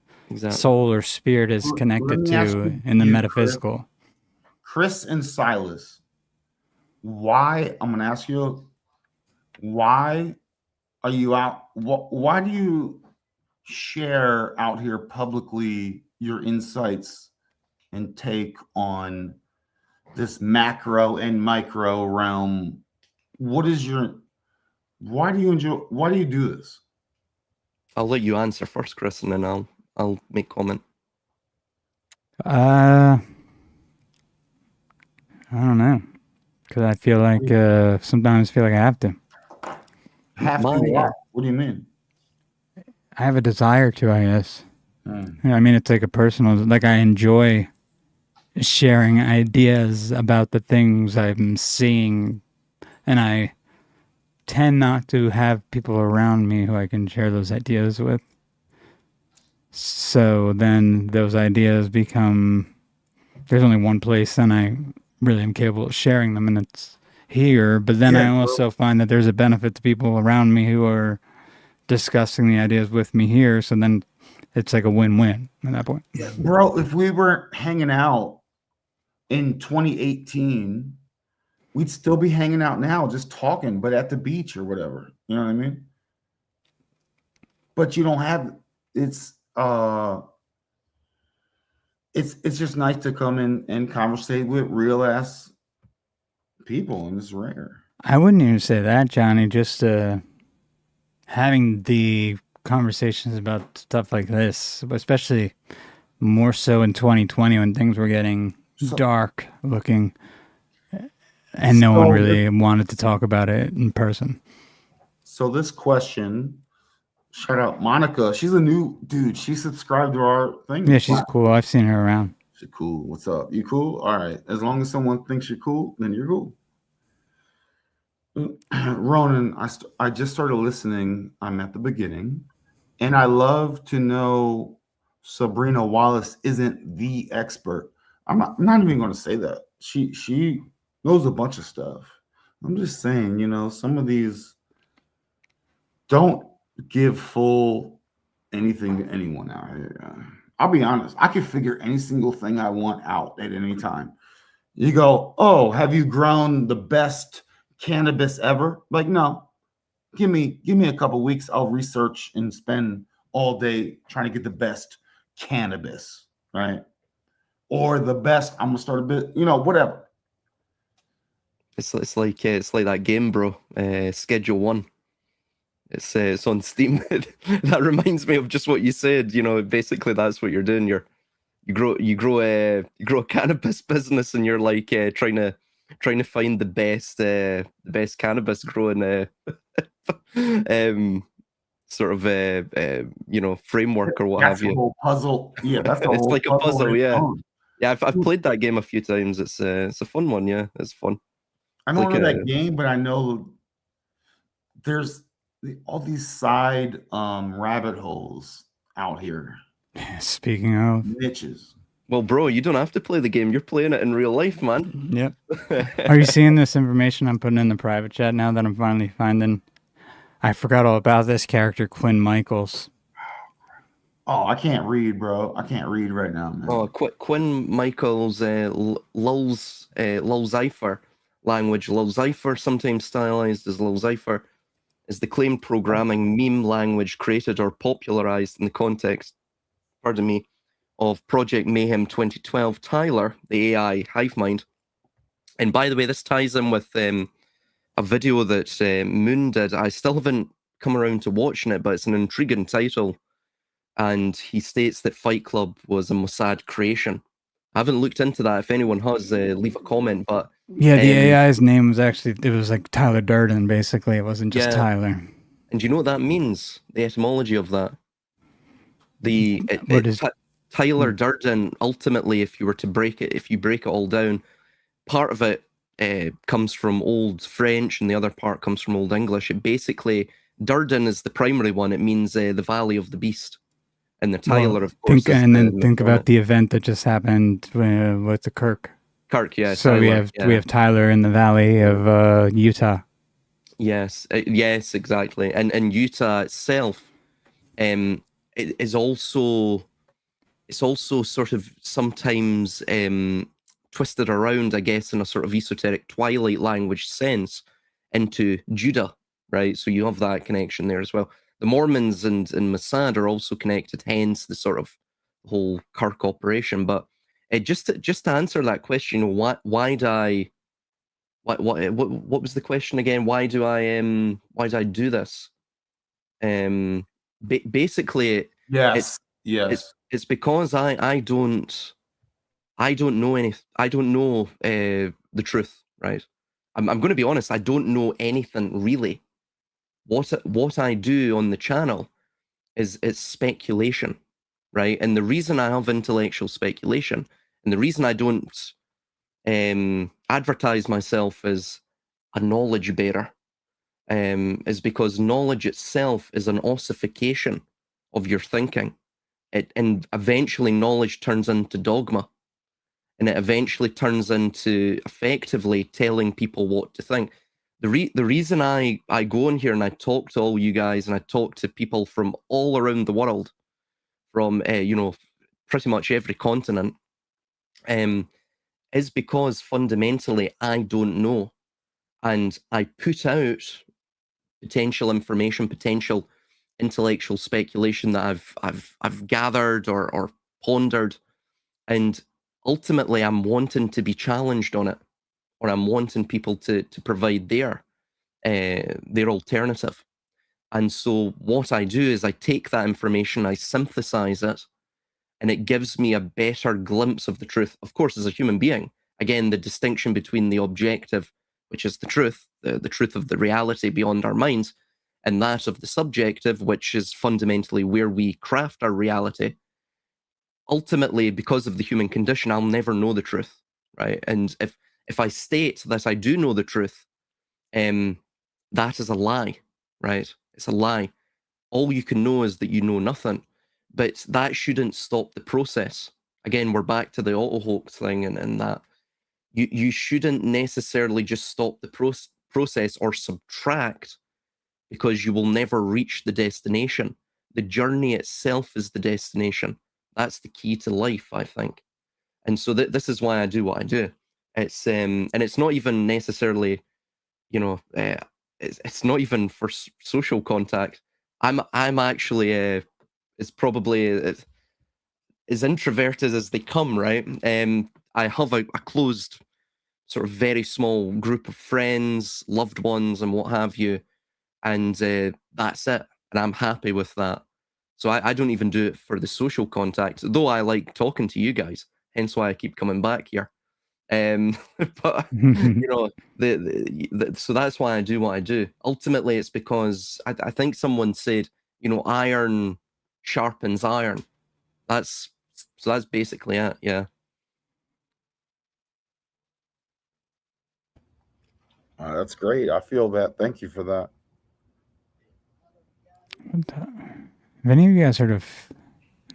soul or spirit is connected to in the metaphysical. Chris and Silas, why? I'm going to ask you, why are you out? Why do you share out here publicly your insights and take on this macro and micro realm? Why do you do this? I'll let you answer first, Chris, and then I'll make comment. I don't know, because I feel like sometimes I have to. What do you mean? I have a desire to, I guess. I mean, it's like a personal, like I enjoy sharing ideas about the things I'm seeing, and I tend not to have people around me who I can share those ideas with. So then those ideas become, there's only one place and I really am capable of sharing them, and it's here. But then I also find that there's a benefit to people around me who are discussing the ideas with me here. So then it's like a win-win at that point. Bro, if we were hanging out in 2018, we'd still be hanging out now, just talking, but at the beach or whatever. You know what I mean? But you don't have, it's just nice to come in and conversate with real ass people, and it's rare. I wouldn't even say that, Johnny. Just having the conversations about stuff like this, especially more so in 2020 when things were getting dark looking, and no one really wanted to talk about it in person. So this question, shout out Monica. She's a new dude. She subscribed to our thing. Yeah, she's cool. I've seen her around. She's cool. What's up? You cool? All right. As long as someone thinks you're cool, then you're cool. Ronin, I just started listening. I'm at the beginning, and I love to know Sabrina Wallace isn't the expert. I'm not even going to say that. She knows a bunch of stuff. I'm just saying, some of these don't give full anything to anyone out here. I'll be honest. I can figure any single thing I want out at any time. You go, oh, have you grown the best cannabis ever? Like, no. Give me a couple weeks. I'll research and spend all day trying to get the best cannabis, right? Or the best. I'm gonna start a bit, whatever. It's like that game, bro. Schedule 1. It's on Steam. That reminds me of just what you said. Basically that's what you're doing. You grow a cannabis business, and you're like trying to find the best cannabis growing sort of framework or what have you. That's the whole puzzle. Yeah, that's the it's whole like a puzzle. Yeah, on. yeah. I've played that game a few times. It's a fun one. Yeah, it's fun. I don't know that game, but I know there's all these side rabbit holes out here. Speaking of niches. Well, bro, you don't have to play the game. You're playing it in real life, man. Yep. Are you seeing this information I'm putting in the private chat now that I'm finally finding? I forgot all about this character, Quinn Michaels. Oh, I can't read, bro. I can't read right now, man. Oh, Quinn Michaels, Lulzeifer language. Lulzeifer, sometimes stylized as Lulzeifer, is the claimed programming meme language created or popularized in the context, of Project Mayhem 2012 Tyler, the AI hive mind. And by the way, this ties in with a video that Moon did. I still haven't come around to watching it, but it's an intriguing title. And he states that Fight Club was a Mossad creation. I haven't looked into that. If anyone has, leave a comment. But yeah, the AI's name was actually, it was like Tyler Durden, basically. It wasn't just Tyler. And do you know what that means? The etymology of that. Tyler Durden, ultimately, if you were to break it all down, part of it comes from Old French and the other part comes from Old English. It basically, Durden is the primary one. It means the Valley of the Beast. And the Tyler, of course, think about the event that just happened with the Kirk. Yeah. So Tyler, we have Tyler in the Valley of Utah. Yes, yes, exactly. And Utah itself, it is also, it's also sort of sometimes twisted around, I guess, in a sort of esoteric Twilight language sense into Judah, right? So you have that connection there as well. The Mormons and Mossad are also connected, hence the sort of whole Kirk operation. But just to answer that question, what was the question again? Why do I do this? Basically, yes, it's because I don't know anything. I don't know the truth, right? I'm going to be honest. I don't know anything really. What I do on the channel is it's speculation, right? And the reason I have intellectual speculation, and the reason I don't advertise myself as a knowledge bearer, is because knowledge itself is an ossification of your thinking. And eventually knowledge turns into dogma, and it eventually turns into effectively telling people what to think. The reason I go in here and I talk to all you guys and I talk to people from all around the world, from pretty much every continent, is because fundamentally I don't know, and I put out potential information, potential intellectual speculation that I've gathered or pondered, and ultimately I'm wanting to be challenged on it, or I'm wanting people to provide their alternative. And so what I do is I take that information, I synthesize it, and it gives me a better glimpse of the truth. Of course, as a human being, again, the distinction between the objective, which is the truth, the truth of the reality beyond our minds, and that of the subjective, which is fundamentally where we craft our reality. Ultimately, because of the human condition, I'll never know the truth, right? And if I state that I do know the truth, that is a lie, right? It's a lie. All you can know is that you know nothing, but that shouldn't stop the process. Again, we're back to the auto-hoax thing and that. You shouldn't necessarily just stop the process or subtract, because you will never reach the destination. The journey itself is the destination. That's the key to life, I think. And so this is why I do what I do. It's and it's not even necessarily, it's not even for social contact. I'm actually it's probably as introverted as they come, right? I have a closed, sort of very small group of friends, loved ones, and what have you, and that's it. And I'm happy with that. So I don't even do it for the social contact, though I like talking to you guys. Hence why I keep coming back here. But so that's why I do what I do. Ultimately, it's because I think someone said, iron sharpens iron. That's basically it. Yeah. That's great. I feel that. Thank you for that. Have any of you guys heard of?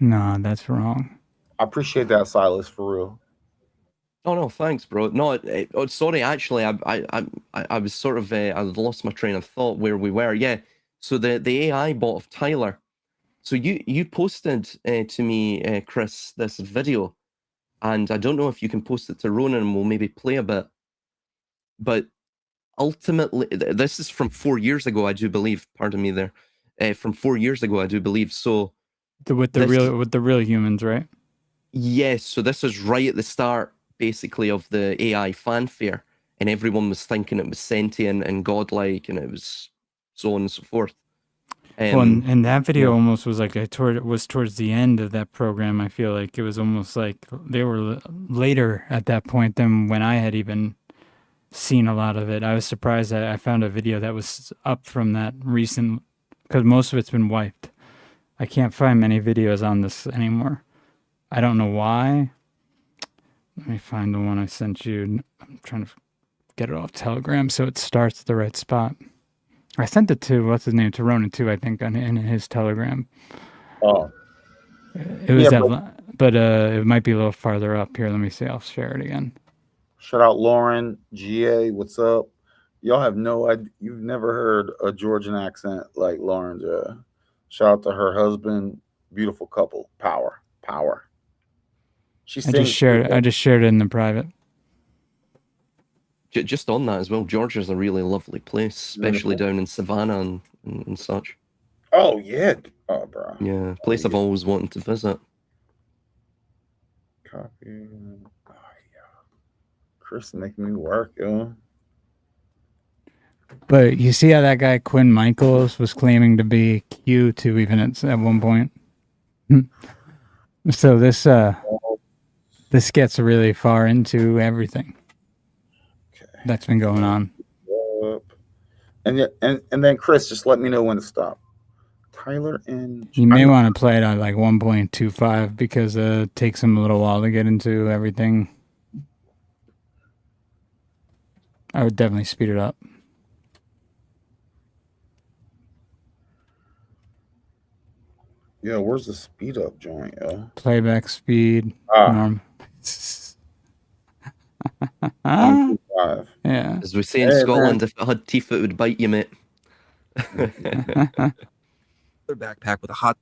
No, that's wrong. I appreciate that, Silas, for real. Oh no, thanks, bro. No, sorry. Actually, I was sort of I lost my train of thought where we were. Yeah. So the AI bot of Tyler. So you posted to me, Chris, this video, and I don't know if you can post it to Ronin, and we'll maybe play a bit. But ultimately, this is from 4 years ago, I do believe. Pardon me there. From 4 years ago, I do believe. So with the real humans, right? Yes. So this is right at the start, basically, of the AI fanfare, and everyone was thinking it was sentient and godlike, and it was so on and so forth. And that video almost was like towards the end of that program. I feel like it was almost like they were later at that point than when I had even seen a lot of it. I was surprised that I found a video that was up from that recent because most of it's been wiped. I can't find many videos on this anymore. I don't know why. Let me find the one I sent you. I'm trying to get it off Telegram so it starts at the right spot. I sent it to, what's his name, to Ronin too, I think, in his Telegram. Oh. It was but it might be a little farther up here. Let me see. I'll share it again. Shout out Lauren, GA, what's up? Y'all have no idea. You've never heard a Georgian accent like Lauren's. Shout out to her husband. Beautiful couple. Power. I just shared it in the private. Just on that as well, Georgia's a really lovely place, especially down in Savannah and such. Oh, yeah. Oh, bro. Yeah, place I've always wanted to visit. Copy. Oh, yeah. Chris making me work, yo. But you see how that guy Quinn Michaels was claiming to be Q2 even at one point? So this gets really far into everything that's been going on. And then Chris, just let me know when to stop. Tyler and you may want to play it at like 1.25 because it takes him a little while to get into everything. I would definitely speed it up. Yeah, where's the speed up joint, yo? Playback speed. Norm. 1.25. Yeah. As we say in Scotland, if it had teeth, it would bite you, mate. Backpack with a hot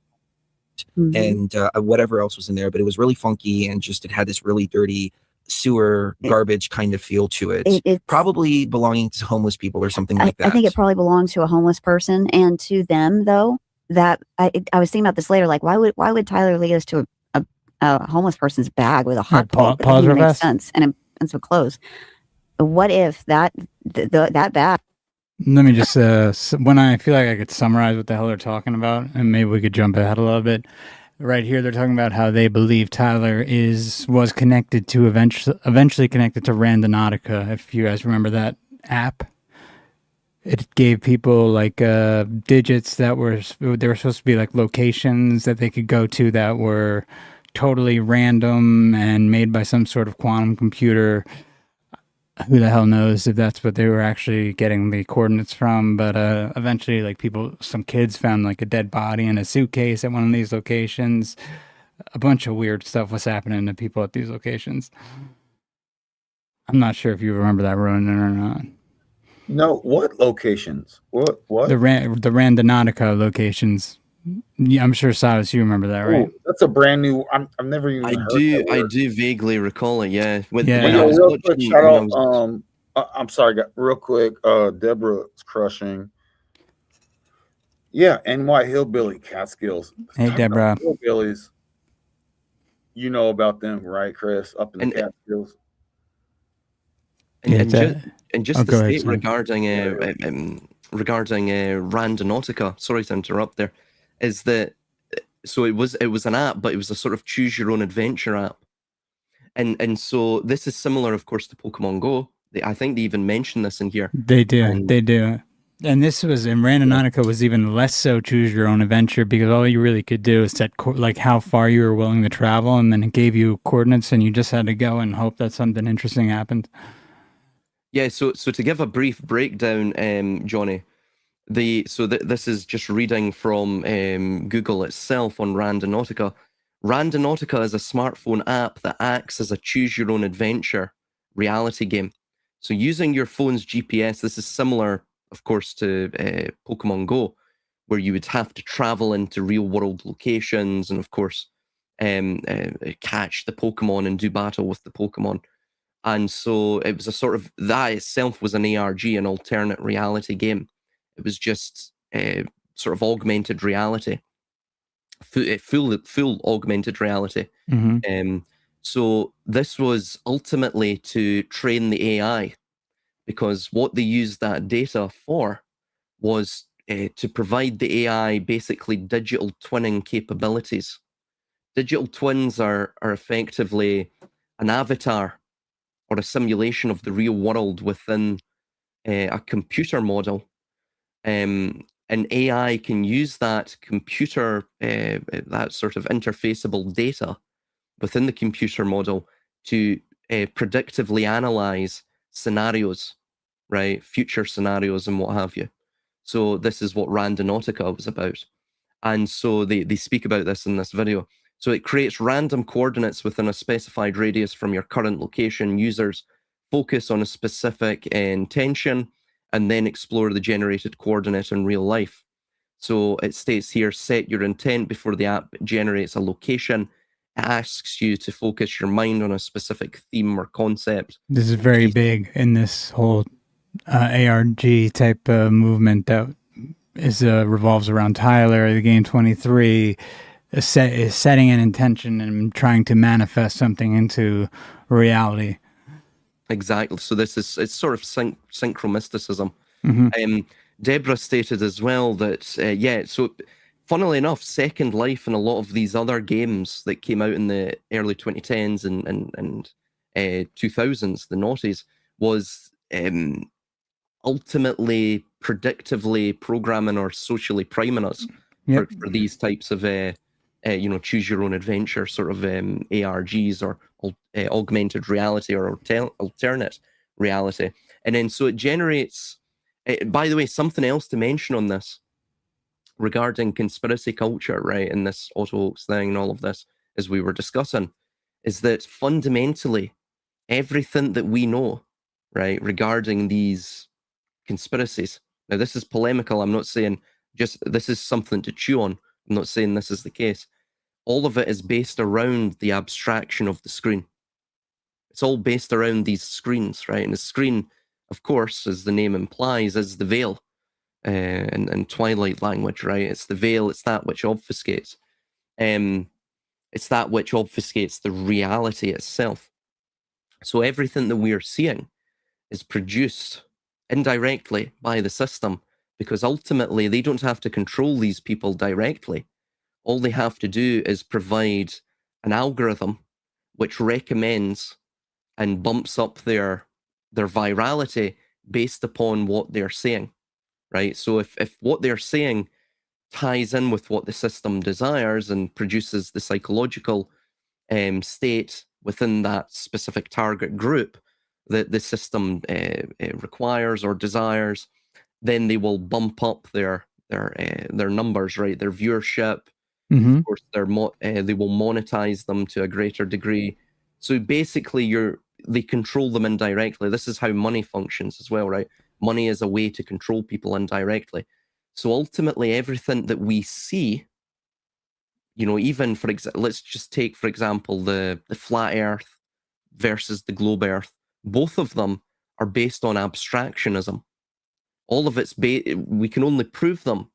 and whatever else was in there, but it was really funky and just it had this really dirty sewer garbage kind of feel to it. It's probably belonging to homeless people or something like that. I think it probably belonged to a homeless person, and to them though, that I was thinking about this later. Like, why would Tyler lead us to a homeless person's bag with a hot dog? That doesn't make sense, and some clothes. What if that bag? Let me just, when I feel like I could summarize what the hell they're talking about, and maybe we could jump ahead a little bit. Right here, they're talking about how they believe Tyler was connected to eventually connected to Randonautica. If you guys remember that app, it gave people like digits they were supposed to be like locations that they could go to that were totally random and made by some sort of quantum computer. Who the hell knows if that's what they were actually getting the coordinates from, but eventually like some kids found like a dead body in a suitcase at one of these locations. A bunch of weird stuff was happening to people at these locations. I'm not sure if you remember that, Ronin, or not. No, what locations? What? The Randonautica locations. Yeah, I'm sure, Silas, you remember that, right? Ooh, that's a brand new. I've never even. I do vaguely recall it. Yeah. Real quick, shout out. I'm sorry, real quick. Deborah's crushing. Yeah, NY Hillbilly Catskills. Hey, Deborah. Hillbillies. You know about them, right, Chris? Up in the Catskills. And just the state regarding Randonautica. Sorry to interrupt there. Is that so? It was an app, but it was a sort of choose your own adventure app, and so this is similar, of course, to Pokemon Go. I think they even mention this in here. They do, and this was in Randonautica was even less so choose your own adventure because all you really could do is set like how far you were willing to travel, and then it gave you coordinates, and you just had to go and hope that something interesting happened. Yeah. So to give a brief breakdown, Johnny. This is just reading from Google itself on Randonautica. Randonautica is a smartphone app that acts as a choose-your-own-adventure reality game. So using your phone's GPS, this is similar, of course, to Pokemon Go, where you would have to travel into real-world locations and, of course, catch the Pokemon and do battle with the Pokemon. And so it was a sort of, that itself was an ARG, an alternate reality game. It was just sort of augmented reality, full augmented reality. Mm-hmm. So this was ultimately to train the AI, because what they used that data for was to provide the AI basically digital twinning capabilities. Digital twins are effectively an avatar or a simulation of the real world within a computer model. and AI can use that computer, that sort of interfaceable data within the computer model to predictively analyze scenarios, right? Future scenarios and what have you. So this is what Randonautica was about. And so they speak about this in this video. So it creates random coordinates within a specified radius from your current location. Users focus on a specific intention and then explore the generated coordinate in real life. So it states here, set your intent before the app generates a location. It asks you to focus your mind on a specific theme or concept. This is very big in this whole ARG type movement that is revolves around Tyler, the game 23, is setting an intention and trying to manifest something into reality. Exactly. So this is, it's sort of synchromysticism. Mm-hmm. Deborah stated as well that, yeah, so funnily enough, Second Life and a lot of these other games that came out in the early 2010s and 2000s, the noughties, was ultimately predictively programming or socially priming us for these types of, you know, choose your own adventure sort of ARGs or augmented reality or alternate reality. And then so it generates, by the way, something else to mention on this regarding conspiracy culture, right, and this auto hoax thing and all of this, as we were discussing, is that fundamentally everything that we know, right, regarding these conspiracies, now this is polemical, I'm not saying just, this is something to chew on, I'm not saying this is the case, all of it is based around the abstraction of the screen. It's all based around these screens, right? And the screen, of course, as the name implies, is the veil in Twilight language, right? It's the veil, it's that which obfuscates. It's that which obfuscates the reality itself. So everything that we are seeing is produced indirectly by the system, because ultimately they don't have to control these people directly. All they have to do is provide an algorithm which recommends and bumps up their virality based upon what they're saying, right? So if what they're saying ties in with what the system desires and produces the psychological state within that specific target group that the system requires or desires, then they will bump up their numbers, right? Their viewership. Mm-hmm. Of course, they will monetize them to a greater degree. So basically, they control them indirectly. This is how money functions as well, right? Money is a way to control people indirectly. So ultimately, everything that we see, you know, even for example, let's just take, for example, the flat Earth versus the globe Earth. Both of them are based on abstractionism. All of it's we can only prove them.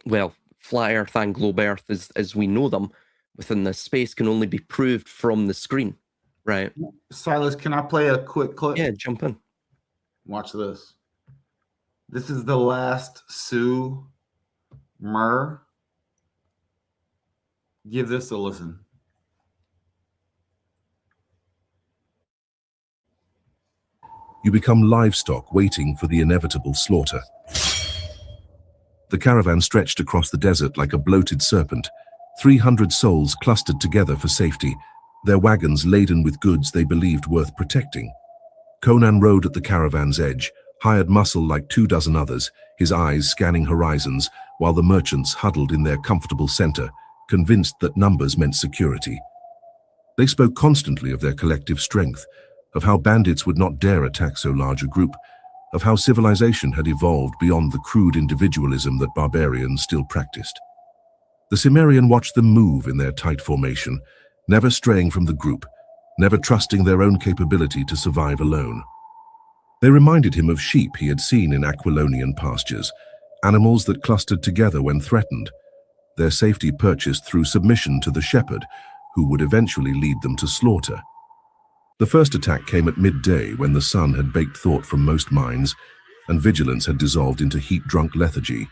Well, flat Earth and globe Earth, as we know them within this space, can only be proved from the screen, right? Silas, can I play a quick clip? Yeah, jump in. Watch this. This is the last Sue Murr. Give this a listen. You become livestock waiting for the inevitable slaughter. The caravan stretched across the desert like a bloated serpent, 300 souls clustered together for safety, their wagons laden with goods they believed worth protecting. Conan rode at the caravan's edge, hired muscle like 24 others, his eyes scanning horizons, while the merchants huddled in their comfortable center, convinced that numbers meant security. They spoke constantly of their collective strength, of how bandits would not dare attack so large a group, of how civilization had evolved beyond the crude individualism that barbarians still practiced. The Cimmerian watched them move in their tight formation, never straying from the group, never trusting their own capability to survive alone. They reminded him of sheep he had seen in Aquilonian pastures, animals that clustered together when threatened, their safety purchased through submission to the shepherd, who would eventually lead them to slaughter. The first attack came at midday when the sun had baked thought from most minds and vigilance had dissolved into heat-drunk lethargy.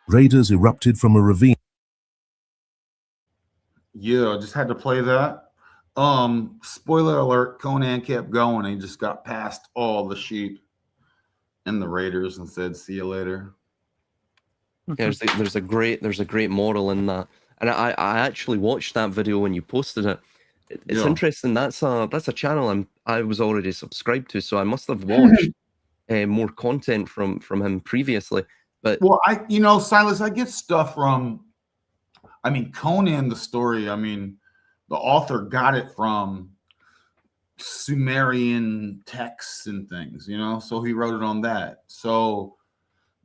Raiders erupted from a ravine. Yeah, I just had to play that. Spoiler alert, Conan kept going and he just got past all the sheep. and the Raiders and said, "See you later." Yeah, there's a great moral in that, and I actually watched that video when you posted it. It's interesting. That's a channel I was already subscribed to, so I must have watched more content from him previously. But well, Silas, I get stuff from, I mean, Conan the story. I mean, the author got it from Sumerian texts and things, so he wrote it on that. So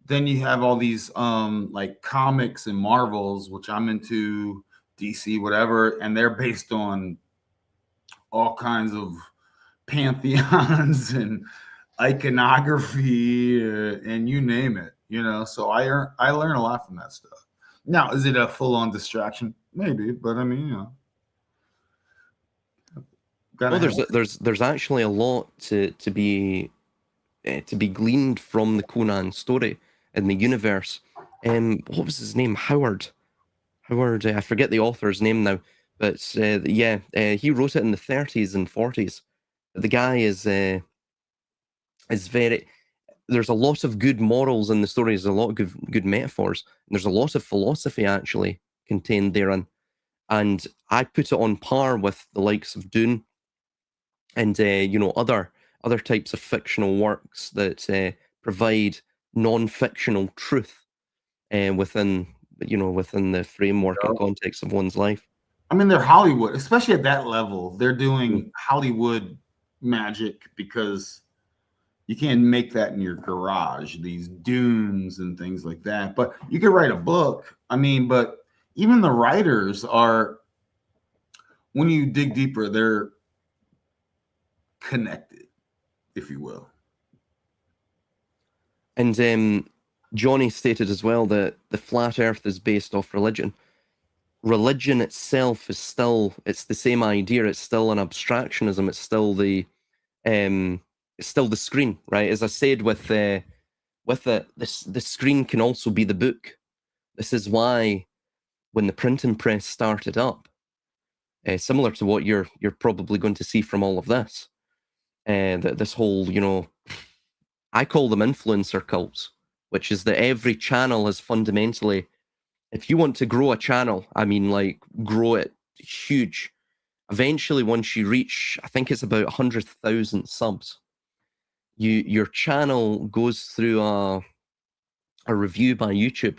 then you have all these like comics and Marvels, which I'm into, DC, whatever, and they're based on all kinds of pantheons and iconography and you name it, so I learn a lot from that stuff. Now, is it a full-on distraction? Maybe, but I mean, well, there's actually a lot to be gleaned from the Conan story in the universe. What was his name? Howard, I forget the author's name now, but he wrote it in the 30s and 40s. The guy is very, there's a lot of good morals in the story. There's a lot of good metaphors, and there's a lot of philosophy actually contained therein. And I put it on par with the likes of Dune and other types of fictional works that provide non-fictional truth within the framework and context of one's life. I mean, they're Hollywood, especially at that level. They're doing Hollywood magic, because you can't make that in your garage, these dunes and things like that. But you could write a book. I mean, but even the writers are, when you dig deeper, they're connected, if you will. And Johnny stated as well that the flat earth is based off religion. Religion itself is it's the same idea. It's still an abstractionism. It's still the screen, right? As I said with it, the screen can also be the book. This is why when the printing press started up, similar to what you're probably going to see from all of this, this whole, I call them influencer cults, which is that every channel is fundamentally, if you want to grow a channel, I mean, like, grow it huge. Eventually, once you reach, I think it's about 100,000 subs, your channel goes through a review by YouTube,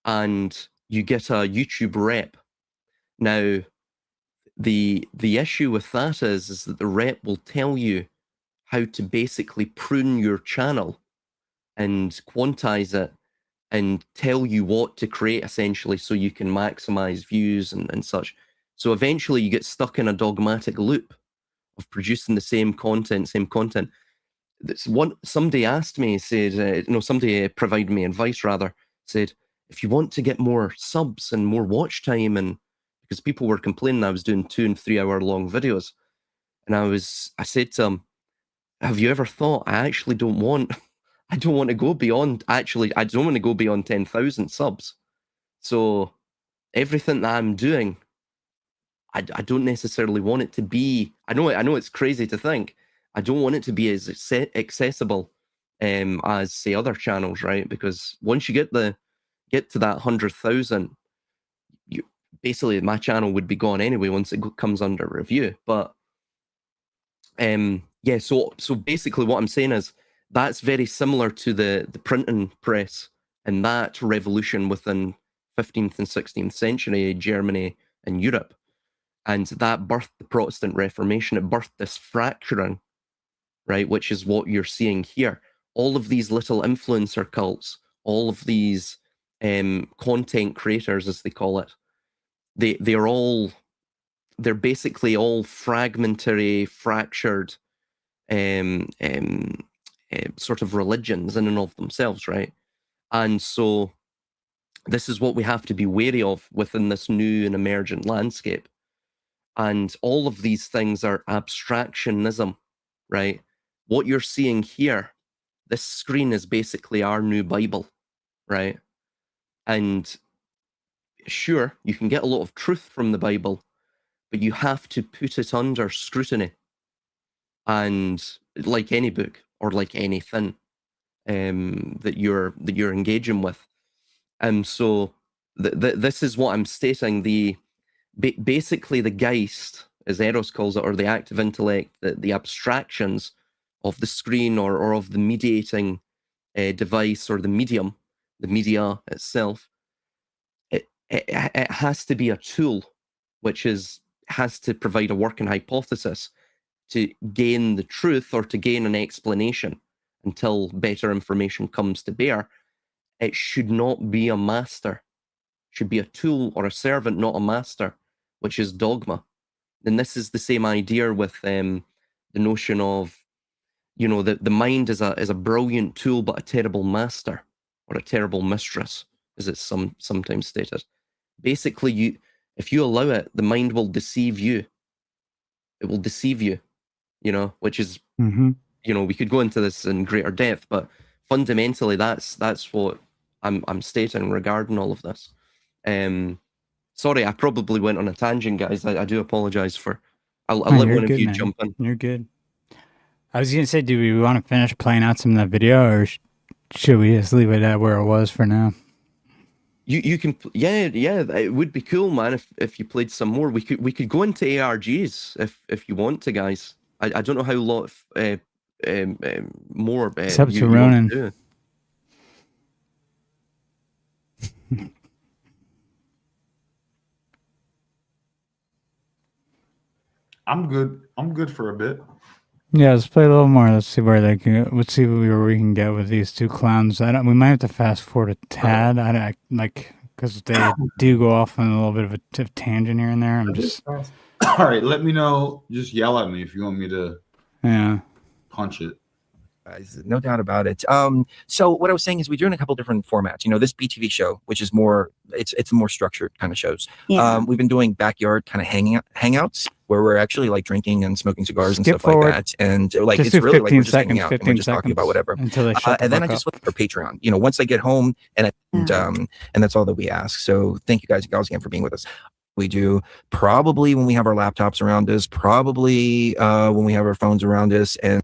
and you get a YouTube rep. Now, the issue with that is that the rep will tell you how to basically prune your channel and quantize it and tell you what to create, essentially, so you can maximize views and such. So eventually you get stuck in a dogmatic loop of producing the same content. Somebody asked me, said, somebody provided me advice, rather, said, if you want to get more subs and more watch time, and because people were complaining I was doing 2 and 3 hour long videos, and I said to them, have you ever thought, I don't want to go beyond, I don't want to go beyond 10,000 subs. So everything that I'm doing, I don't necessarily want it to be, I know it's crazy to think, I don't want it to be as accessible as, say, other channels, right? Because once you get to that 100,000, basically my channel would be gone anyway once it comes under review. But so basically what I'm saying is that's very similar to the printing press and that revolution within 15th and 16th century Germany and Europe. And that birthed the Protestant Reformation. It birthed this fracturing, right? Which is what you're seeing here. All of these little influencer cults, all of these content creators, as they call it, they're basically all fragmentary, fractured sort of religions in and of themselves, right? And so this is what we have to be wary of within this new and emergent landscape. And all of these things are abstractionism, right? What you're seeing here, this screen is basically our new Bible, right? And sure, you can get a lot of truth from the Bible, but you have to put it under scrutiny. And like any book or like anything, that you're engaging with. So this is what I'm stating. Basically, the Geist, as Eros calls it, or the active intellect, the abstractions of the screen or of the mediating device or the medium, the media itself, it has to be a tool, which has to provide a working hypothesis to gain the truth or to gain an explanation until better information comes to bear. It should not be a master. It should be a tool or a servant, not a master, which is dogma. And this is the same idea with the notion of, the mind is a brilliant tool, but a terrible master or a terrible mistress, as it's sometimes stated. Basically, if you allow it, the mind will deceive you. It will deceive you, which is, we could go into this in greater depth, but fundamentally, that's what I'm stating regarding all of this. Sorry, I probably went on a tangent, guys. I do apologize for. I'll let one of you jump in. You're good. I was going to say, do we want to finish playing out some of that video, or should we just leave it at where it was for now? You can, yeah, it would be cool, man, if you played some more. We could go into ARGs if you want to, guys. I don't know how lot more. It's up to Ronin. I'm good for a bit. Yeah, let's play a little more. Let's see where they can. Let's see where we can get with these two clowns. We might have to fast forward a tad. I because they do go off on a little bit of a tangent here and there. I'm just. All right, let me know. Just yell at me if you want me to. Yeah. Punch it. No doubt about it. So what I was saying is we're doing a couple different formats. This BTV show, which is more, it's more structured kind of shows. Yeah. We've been doing backyard kind of hangouts where we're actually like drinking and smoking cigars and stuff like that. And like, just it's really like we're just seconds, hanging out and we're just talking about whatever. Until they shut and then I just look for Patreon, once I get home and that's all that we ask. So thank you guys again for being with us. We do probably when we have our laptops around us, probably when we have our phones around us, and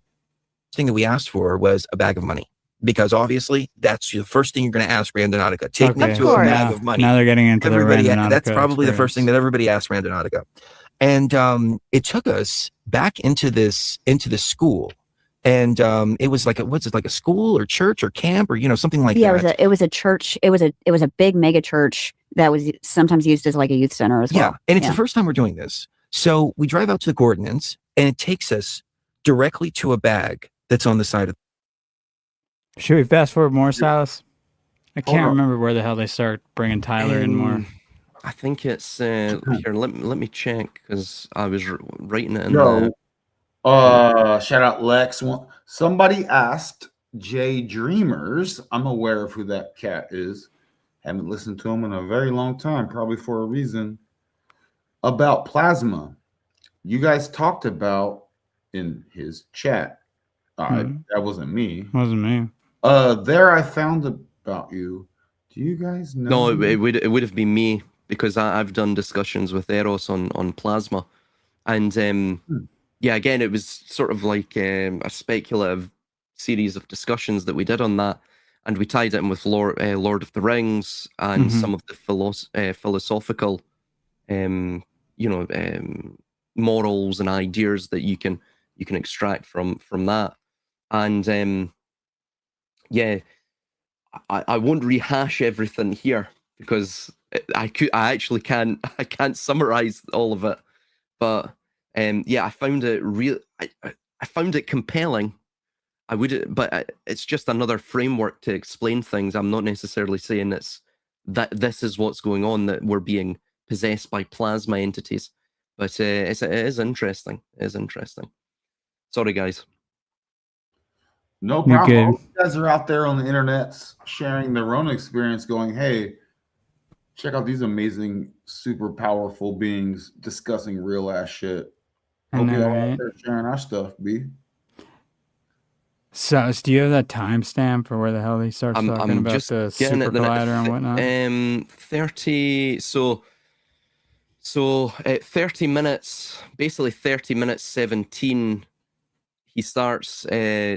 thing that we asked for was a bag of money, because obviously that's the first thing you're going to ask Randonautica. Take me to a bag of money. Now they're getting into everybody. The Randonautica that's probably the first thing that everybody asked Randonautica, and it took us back into this school, and it was like what's it, like a school or church or camp or something like that. Yeah, it was a church. It was a big mega church that was sometimes used as like a youth center as well. Yeah, and it's the first time we're doing this. So we drive out to the coordinates, and it takes us directly to a bag that's on the side of. Should we fast forward more, Silas? I can't remember where the hell they start bringing Tyler in more. I think it's here. Let me check because I was writing it in there. Shout out Lex. Somebody asked Jay Dreamers. I'm aware of who that cat is. Haven't listened to him in a very long time, probably for a reason. About plasma, you guys talked about in his chat. That wasn't me. Wasn't me. There I found about you. Do you guys know? No, it would have been me because I've done discussions with Eros on plasma, and yeah, again, it was sort of like a speculative series of discussions that we did on that, and we tied it in with Lord of the Rings and some of the philosophical, morals and ideas that you can extract from that. And yeah, I won't rehash everything here because I can't summarize all of it. But yeah, I found it I found it compelling. But it's just another framework to explain things. I'm not necessarily saying that this is what's going on, that we're being possessed by plasma entities. But it is interesting. It is interesting. Sorry, guys. No problem. All you guys are out there on the internet sharing their own experience, going, hey, check out these amazing, super powerful beings discussing real ass shit. Hope you all out there sharing our stuff, B. So, do you have that timestamp for where the hell he starts talking about the super collider and whatnot? 30. So 30 minutes, basically 30 minutes 17. he starts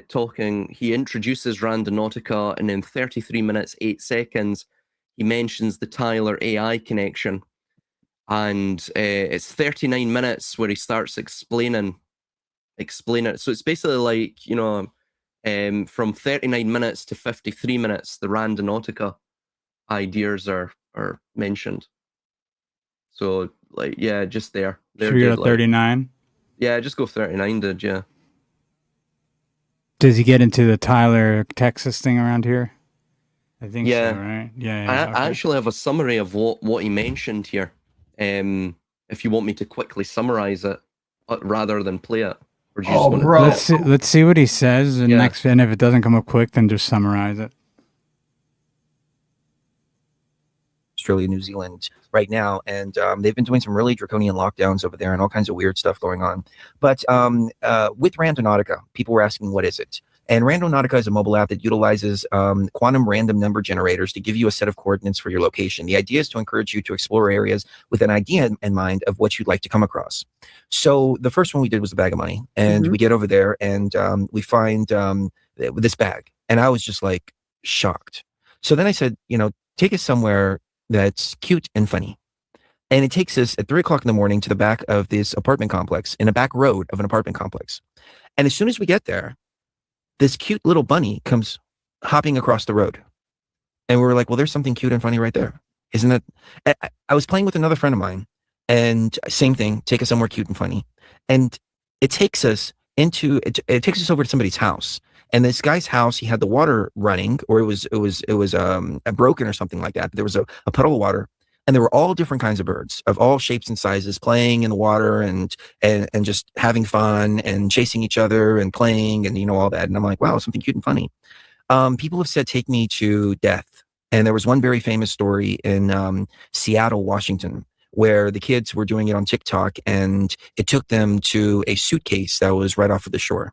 talking. He introduces Randonautica, and in 33 minutes 8 seconds, he mentions the Tyler AI connection, and it's 39 minutes where he starts explaining it. So it's basically like, you know, from 39 minutes to 53 minutes, the Randonautica ideas are mentioned. So like, yeah, just there. Should we go to 39? Yeah, just go 39, dude. Yeah. Does he get into the Tyler, Texas thing around here? I think so, right? Yeah. I actually have a summary of what he mentioned here. If you want me to quickly summarize it rather than play it. Or do you just want to... Let's see what he says, and next, and if it doesn't come up quick, then just summarize it. Australia, New Zealand right now, and they've been doing some really draconian lockdowns over there and all kinds of weird stuff going on. But with Randonautica, people were asking, what is it? And Randonautica is a mobile app that utilizes quantum random number generators to give you a set of coordinates for your location. The idea is to encourage you to explore areas with an idea in mind of what you'd like to come across. So the first one we did was the bag of money, and we get over there and we find this bag, and I was just like shocked. So then I said, you know, take us somewhere that's cute and funny. And it takes us at 3 o'clock in the morning to the back of this apartment complex, in a back road of an apartment complex. And as soon as we get there, this cute little bunny comes hopping across the road. And we were like, well, there's something cute and funny right there. Isn't it? I was playing with another friend of mine, and same thing, take us somewhere cute and funny. And it takes us into, it takes us over to somebody's house. And this guy's house, he had the water running, or it was broken or something like that. There was a puddle of water, and there were all different kinds of birds of all shapes and sizes playing in the water and just having fun and chasing each other and playing and, you know, all that. And I'm like, wow, something cute and funny. People have said, take me to death. And there was one very famous story in Seattle, Washington, where the kids were doing it on TikTok, and it took them to a suitcase that was right off of the shore.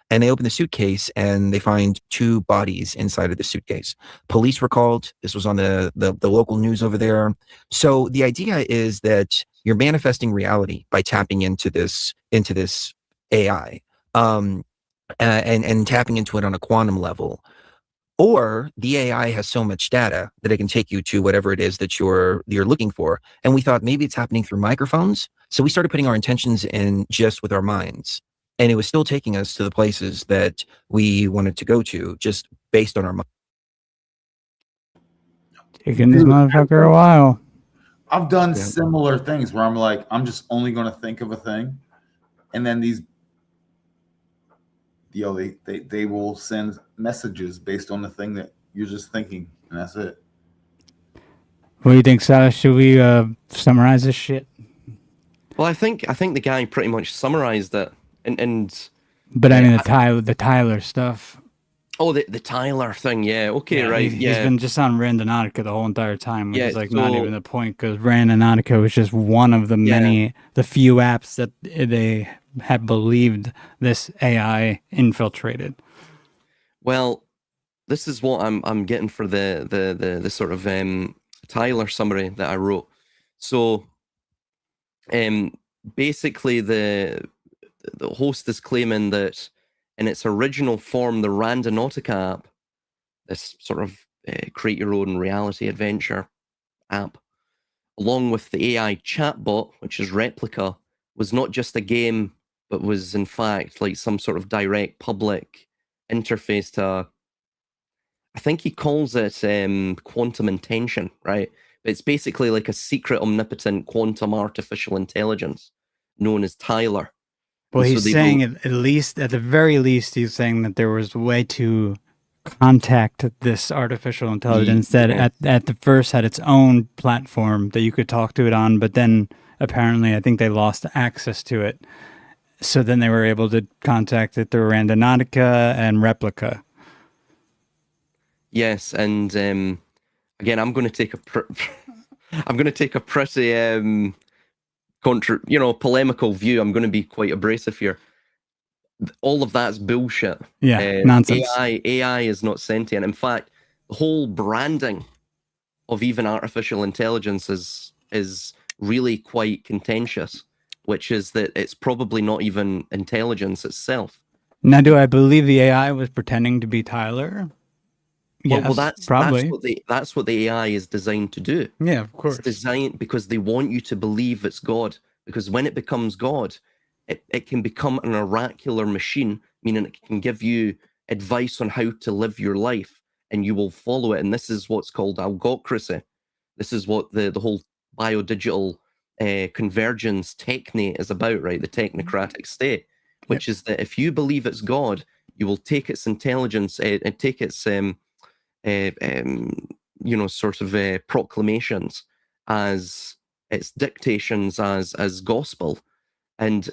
And they open the suitcase and they find 2 bodies inside of the suitcase. Police were called. This was on the local news over there. So the idea is that you're manifesting reality by tapping into this AI, and tapping into it on a quantum level. Or the AI has so much data that it can take you to whatever it is that you're looking for. And we thought maybe it's happening through microphones. So we started putting our intentions in just with our minds. And it was still taking us to the places that we wanted to go to, just based on our mind. Taking this motherfucker a while. I've done similar things where I'm like, I'm just only going to think of a thing, and then these, they will send messages based on the thing that you're just thinking, and that's it. What do you think, Silas? Should we summarize this shit? Well, I think the guy pretty much summarized it. But I mean the Tyler stuff. Oh, the Tyler thing, yeah. Okay, right. He's been just on Randonautica the whole entire time, which is like not even the point, because Randonautica was just one of the the few apps that they had believed this AI infiltrated. Well, this is what I'm getting for the sort of Tyler summary that I wrote. So, basically the host is claiming that in its original form, the Randonautica app, this sort of create your own reality adventure app, along with the AI chatbot, which is Replica, was not just a game, but was in fact like some sort of direct public interface to, I think he calls it quantum intention, right? But it's basically like a secret omnipotent quantum artificial intelligence known as Tyler. Well, he's saying at the very least, he's saying that there was a way to contact this artificial intelligence that at the first had its own platform that you could talk to it on, but then apparently I think they lost access to it. So then they were able to contact it through Randonautica and Replica. Yes, and again, I'm going to take a pretty polemical view. I'm going to be quite abrasive here. All of that's bullshit. Yeah, nonsense. AI is not sentient. In fact, the whole branding of even artificial intelligence is really quite contentious, which is that it's probably not even intelligence itself. Now, do I believe the AI was pretending to be Tyler? Yes, well, probably. That's what the AI is designed to do. Yeah, of course. It's designed because they want you to believe it's God. Because when it becomes God, it can become an oracular machine, meaning it can give you advice on how to live your life, and you will follow it. And this is what's called algocracy. This is what the whole biodigital convergence techne is about, right? The technocratic state, which is that if you believe it's God, you will take its intelligence and take its sort of proclamations as its dictations as gospel, and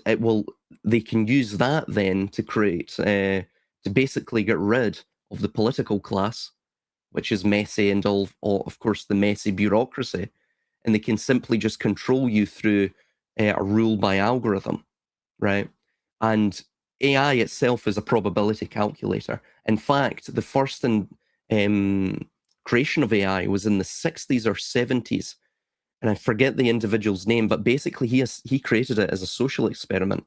they can use that then to create to basically get rid of the political class, which is messy, and all of course the messy bureaucracy, and they can simply just control you through a rule by algorithm, right? And AI itself is a probability calculator. In fact, the first creation of AI was in the 60s or 70s, and I forget the individual's name, but basically he created it as a social experiment,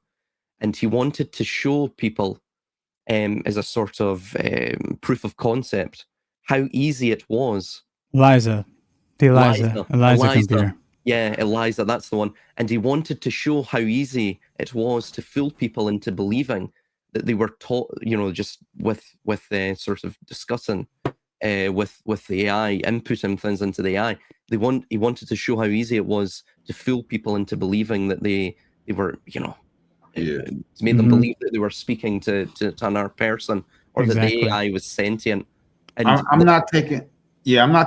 and he wanted to show people as a sort of proof of concept how easy it was. Eliza computer. Yeah, Eliza, that's the one. And he wanted to show how easy it was to fool people into believing that they were taught, just with sort of discussing with the AI, inputting things into the AI. He wanted to show how easy it was to fool people into believing that they were, to make them believe that they were speaking to another person, or that the AI was sentient. And I'm not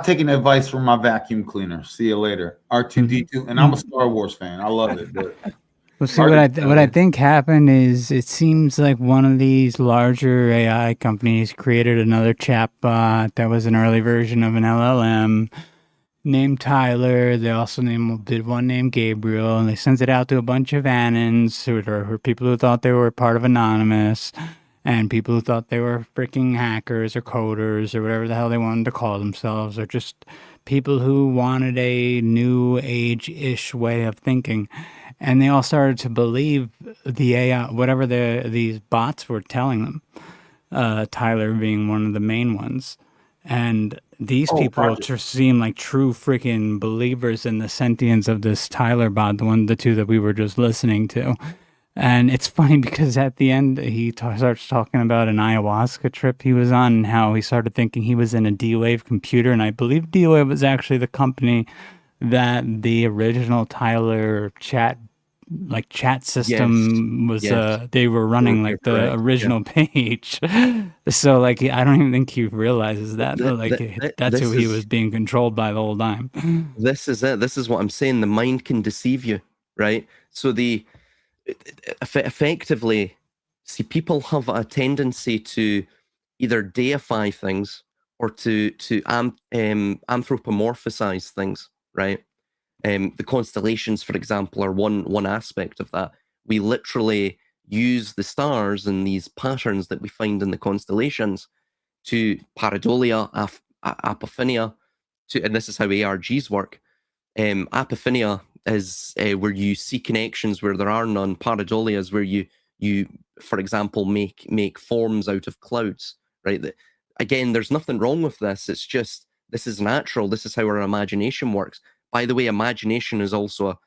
taking advice from my vacuum cleaner. See you later, R2D2. And I'm a Star Wars fan. I love it. But well, see, what I think happened is it seems like one of these larger AI companies created another chatbot that was an early version of an LLM named Tyler. They also did one named Gabriel, and they sent it out to a bunch of Anons, who were people who thought they were part of Anonymous, and people who thought they were freaking hackers or coders or whatever the hell they wanted to call themselves, or just people who wanted a new age-ish way of thinking. And they all started to believe the AI, whatever these bots were telling them, Tyler being one of the main ones. And these people just seem like true freaking believers in the sentience of this Tyler bot, the two that we were just listening to. And it's funny because at the end, he starts talking about an ayahuasca trip he was on, and how he started thinking he was in a D-Wave computer. And I believe D-Wave was actually the company that the original Tyler chat system was. They were running like the original page. So like, I don't even think he realizes that. That's who he was being controlled by the whole time. This is it. This is what I'm saying. The mind can deceive you, right? So effectively, see, people have a tendency to either deify things or to anthropomorphize things, right? The constellations, for example, are one aspect of that. We literally use the stars and these patterns that we find in the constellations to pareidolia, apophenia, and this is how ARGs work. Apophenia is where you see connections where there are none. Pareidolia is where you for example make forms out of clouds, right? Again, there's nothing wrong with this. It's just, this is natural. This is how our imagination works. By the way, imagination is also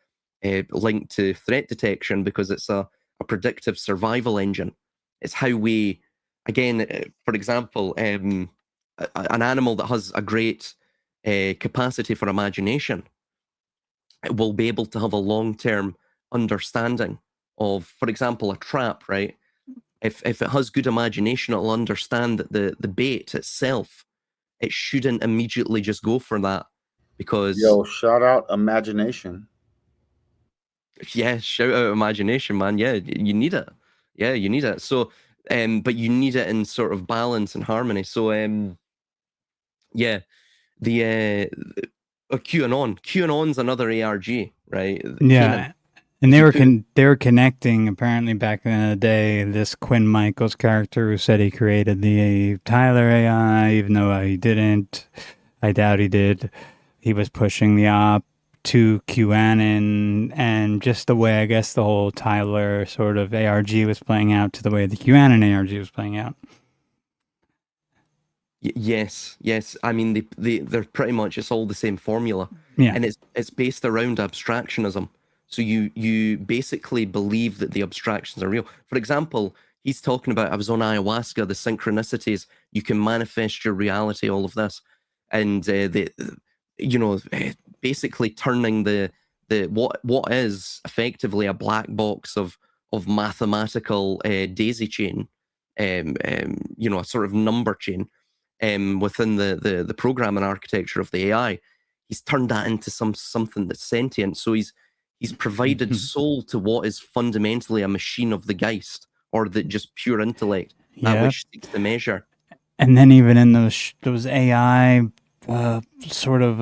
linked to threat detection because it's a predictive survival engine. It's how we, again, for example, an animal that has a great capacity for imagination will be able to have a long-term understanding of, for example, a trap, right? If it has good imagination, it'll understand that the bait itself, it shouldn't immediately just go for that. Because shout out imagination. Yeah, shout out imagination, man. Yeah, you need it. Yeah, you need it. So, but you need it in sort of balance and harmony. So, yeah, the QAnon's another ARG, right? Yeah, and they were connecting apparently back in the day. This Quinn Michaels character who said he created the Tyler AI, even though he didn't. I doubt he did. He was pushing the op to QAnon and just the way I guess the whole Tyler sort of ARG was playing out to the way the QAnon ARG was playing out. Yes. I mean, they're pretty much, it's all the same formula. Yeah. And it's based around abstractionism. So you basically believe that the abstractions are real. For example, he's talking about, I was on ayahuasca, the synchronicities, you can manifest your reality, all of this. And basically turning the what is effectively a black box of mathematical daisy chain, a sort of number chain within the programming architecture of the AI. He's turned that into something that's sentient. So he's provided soul to what is fundamentally a machine of the Geist, or the just pure intellect, that which seeks to measure. And then even in those AI sort of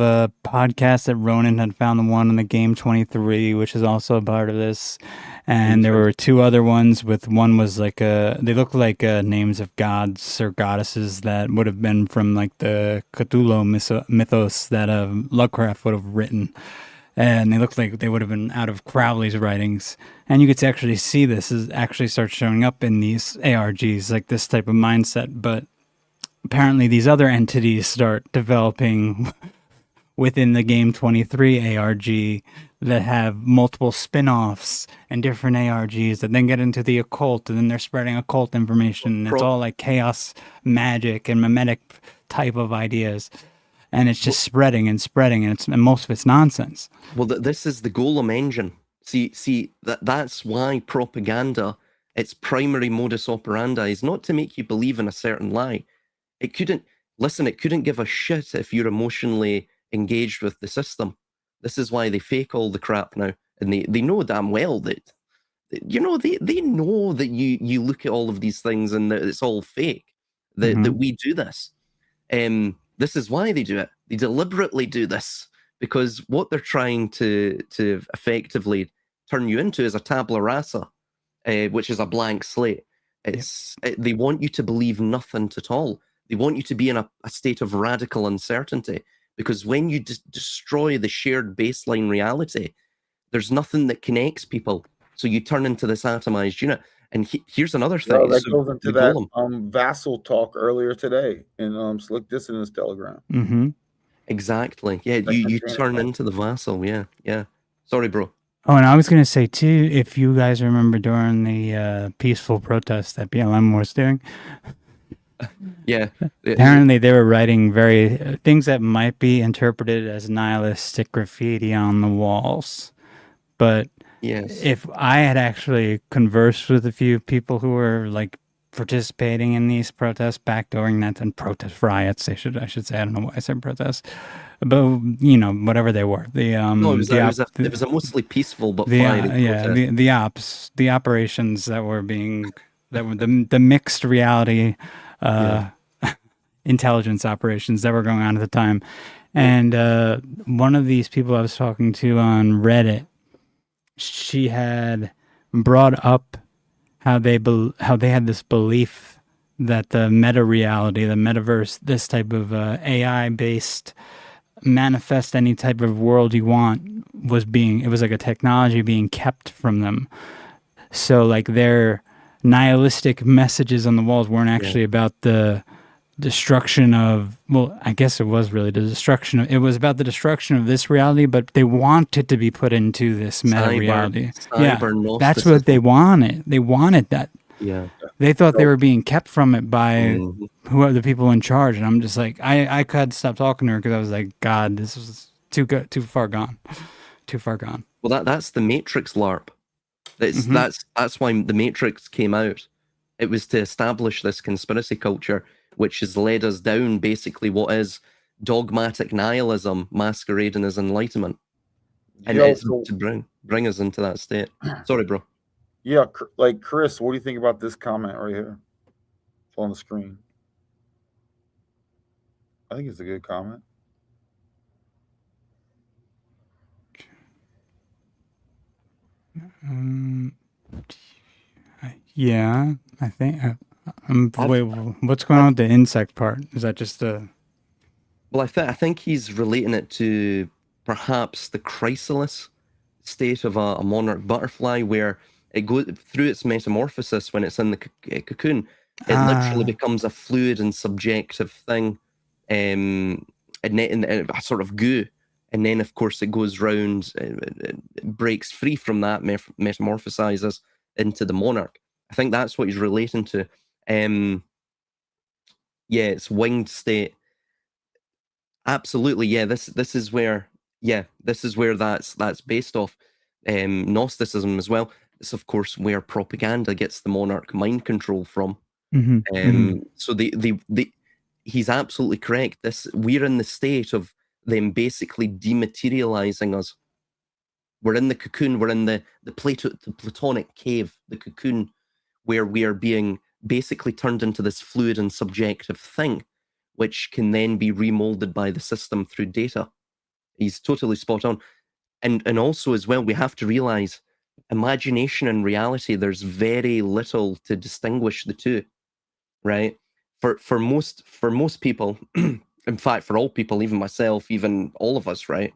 podcasts that Ronin had found, the one in the Game 23, which is also a part of this. And there were two other ones one was like they looked like names of gods or goddesses that would have been from like the Cthulhu mythos that Lovecraft would have written. And they looked like they would have been out of Crowley's writings. And you could actually see this is actually starts showing up in these ARGs, like this type of mindset. But apparently these other entities start developing within the Game 23 ARG that have multiple spin-offs and different ARGs that then get into the occult, and then they're spreading occult information. And it's all like chaos magic and mimetic type of ideas. And it's just spreading, and most of it's nonsense. Well, this is the Golem engine. See that's why propaganda, its primary modus operandi, is not to make you believe in a certain lie. It couldn't give a shit if you're emotionally engaged with the system. This is why they fake all the crap now, and they know damn well that, they know that you look at all of these things and that it's all fake. That we do this. This is why they do it. They deliberately do this, because what they're trying to effectively turn you into is a tabula rasa, which is a blank slate. They want you to believe nothing at all. They want you to be in a state of radical uncertainty, because when you destroy the shared baseline reality, there's nothing that connects people. So you turn into this atomized unit. And here's another thing. That goes into that vassal talk earlier today in Slick Dissonance Telegram. Mm-hmm. Exactly. Yeah, you turn into the vassal. Yeah. Sorry, bro. Oh, and I was going to say, too, if you guys remember during the peaceful protest that BLM was doing. Yeah. Apparently, they were writing things that might be interpreted as nihilistic graffiti on the walls. But yes, if I had actually conversed with a few people who were like participating in these protests back during that, and protest riots, I should say. I don't know why I said protests, but whatever they were. It was a mostly peaceful but fighting. The operations that were the mixed reality intelligence operations that were going on at the time. And one of these people I was talking to on Reddit, she had brought up how they had this belief that the meta reality, the metaverse, this type of AI based manifest any type of world you want, it was like a technology being kept from them. So like their nihilistic messages on the walls weren't actually about the destruction of, I guess it was really it was about the destruction of this reality, but they wanted to be put into this meta reality. That's what they wanted. They wanted that. Yeah. They thought they were being kept from it by whoever the people in charge. And I'm just like, I had to stop talking to her because I was like, God, this was too far gone. Well, that's the Matrix LARP. That's why the Matrix came out. It was to establish this conspiracy culture, which has led us down basically what is dogmatic nihilism masquerading as enlightenment. And it's to bring us into that state. Sorry, bro. Yeah, like Chris, what do you think about this comment right here? It's on the screen. I think it's a good comment. Yeah, I think. Wait, what's going on with the insect part? Is that just a? Well, I think he's relating it to perhaps the chrysalis state of a monarch butterfly, where it goes through its metamorphosis when it's in the cocoon. It literally becomes a fluid and subjective thing, and a sort of goo. And then, of course, it goes round, it breaks free from that, metamorphosizes into the monarch. I think that's what he's relating to. Yeah, it's winged state. Absolutely, yeah. This is where that's based off. Gnosticism as well. It's of course where propaganda gets the monarch mind control from. So he's absolutely correct. We're in the state of them basically dematerializing us. We're in the cocoon. We're in the Platonic cave, the cocoon, where we are being basically turned into this fluid and subjective thing, which can then be remolded by the system through data. He's totally spot on. And also as well, we have to realize imagination and reality, there's very little to distinguish the two, right? For most people, in fact, for all people, even myself, even all of us, right?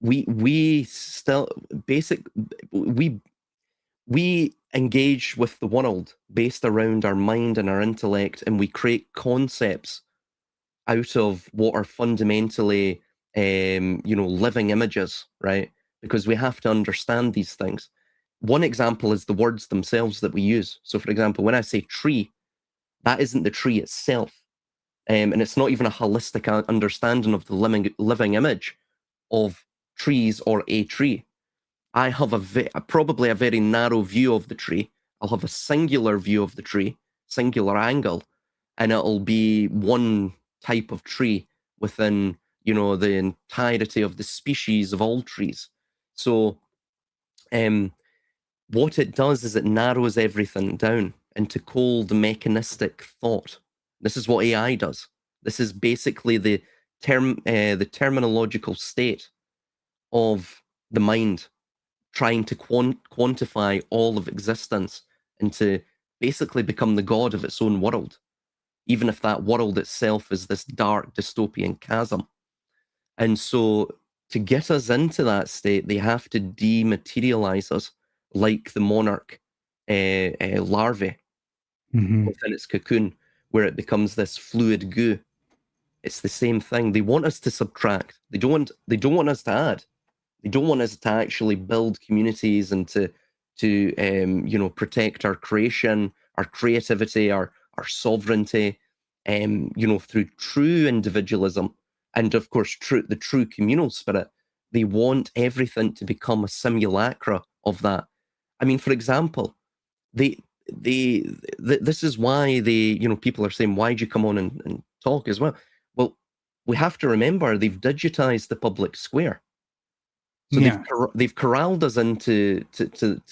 We still we engage with the world based around our mind and our intellect, and we create concepts out of what are fundamentally living images, right? Because we have to understand these things. One example is the words themselves that we use. So for example, when I say tree, that isn't the tree itself. And it's not even a holistic understanding of the living image of trees or a tree. I have probably a very narrow view of the tree. I'll have a singular view of the tree, singular angle, and it'll be one type of tree within, the entirety of the species of all trees. So what it does is it narrows everything down into cold mechanistic thought. This is what AI does. This is basically the terminological state of the mind, trying to quantify all of existence and to basically become the god of its own world, even if that world itself is this dark dystopian chasm. And so to get us into that state, they have to dematerialize us like the monarch larvae within its cocoon, where it becomes this fluid goo. It's the same thing. They want us to subtract. They don't want us to add. They don't want us to actually build communities and to protect our creation, our creativity, our sovereignty, through true individualism and of course the true communal spirit. They want everything to become a simulacra of that. I mean, for example, this is why people are saying, why'd you come on and talk as well? Well, we have to remember they've digitized the public square. So they've corralled us into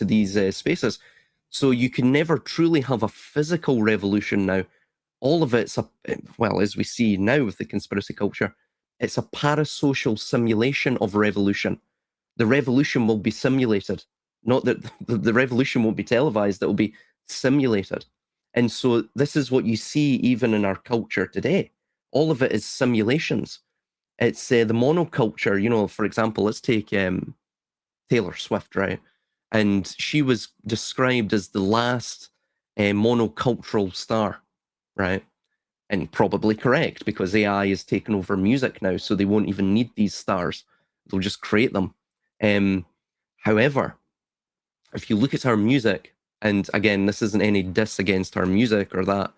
these spaces. So you can never truly have a physical revolution now. All of it's, as we see now with the conspiracy culture, it's a parasocial simulation of revolution. The revolution will be simulated. Not that the revolution won't be televised, it will be simulated. And so this is what you see even in our culture today. All of it is simulations. It's the monoculture, for example, let's take Taylor Swift, right? And she was described as the last monocultural star, right? And probably correct, because AI is taking over music now, so they won't even need these stars. They'll just create them. However, if you look at our music, and again, this isn't any diss against our music or that,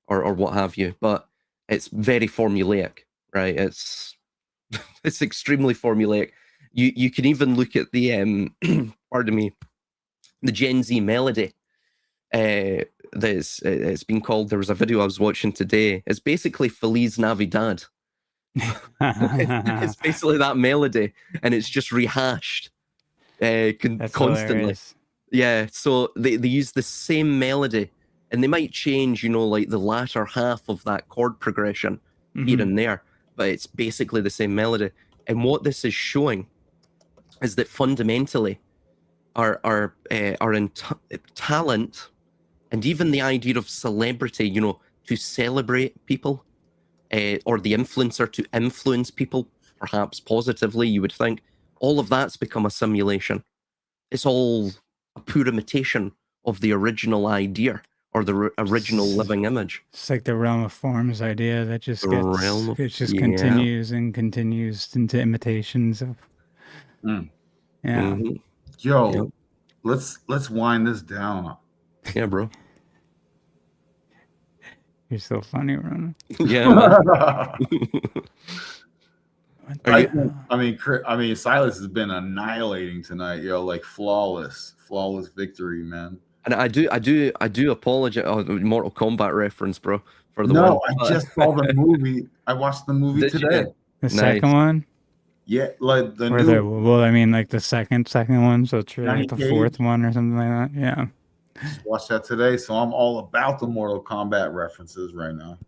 or what have you, but it's very formulaic, right? It's extremely formulaic. You can even look at the pardon me, the Gen Z melody. It's been called. There was a video I was watching today. It's basically Feliz Navidad. It's basically that melody, and it's just rehashed constantly. Hilarious. Yeah, so they use the same melody, and they might change, like the latter half of that chord progression here and there, but it's basically the same melody. And what this is showing is that fundamentally our talent and even the idea of celebrity, to celebrate people, or the influencer to influence people, perhaps positively, you would think all of that's become a simulation. It's all a poor imitation of the original idea or the original living image. It's like the realm of forms idea that just continues and continues into imitations of. Yeah. Yo, let's wind this down. Yeah, bro. You're so funny, Ronin. Yeah, man. I mean, Silas has been annihilating tonight, yo, like flawless victory, man. And I do apologize. Oh, Mortal Kombat reference, bro. For the no, one. I just saw the movie. I watched the movie today. The second one. Yeah, like the well, I mean, like the second one, so it's really like the fourth one or something like that. Yeah. Just watched that today, so I'm all about the Mortal Kombat references right now.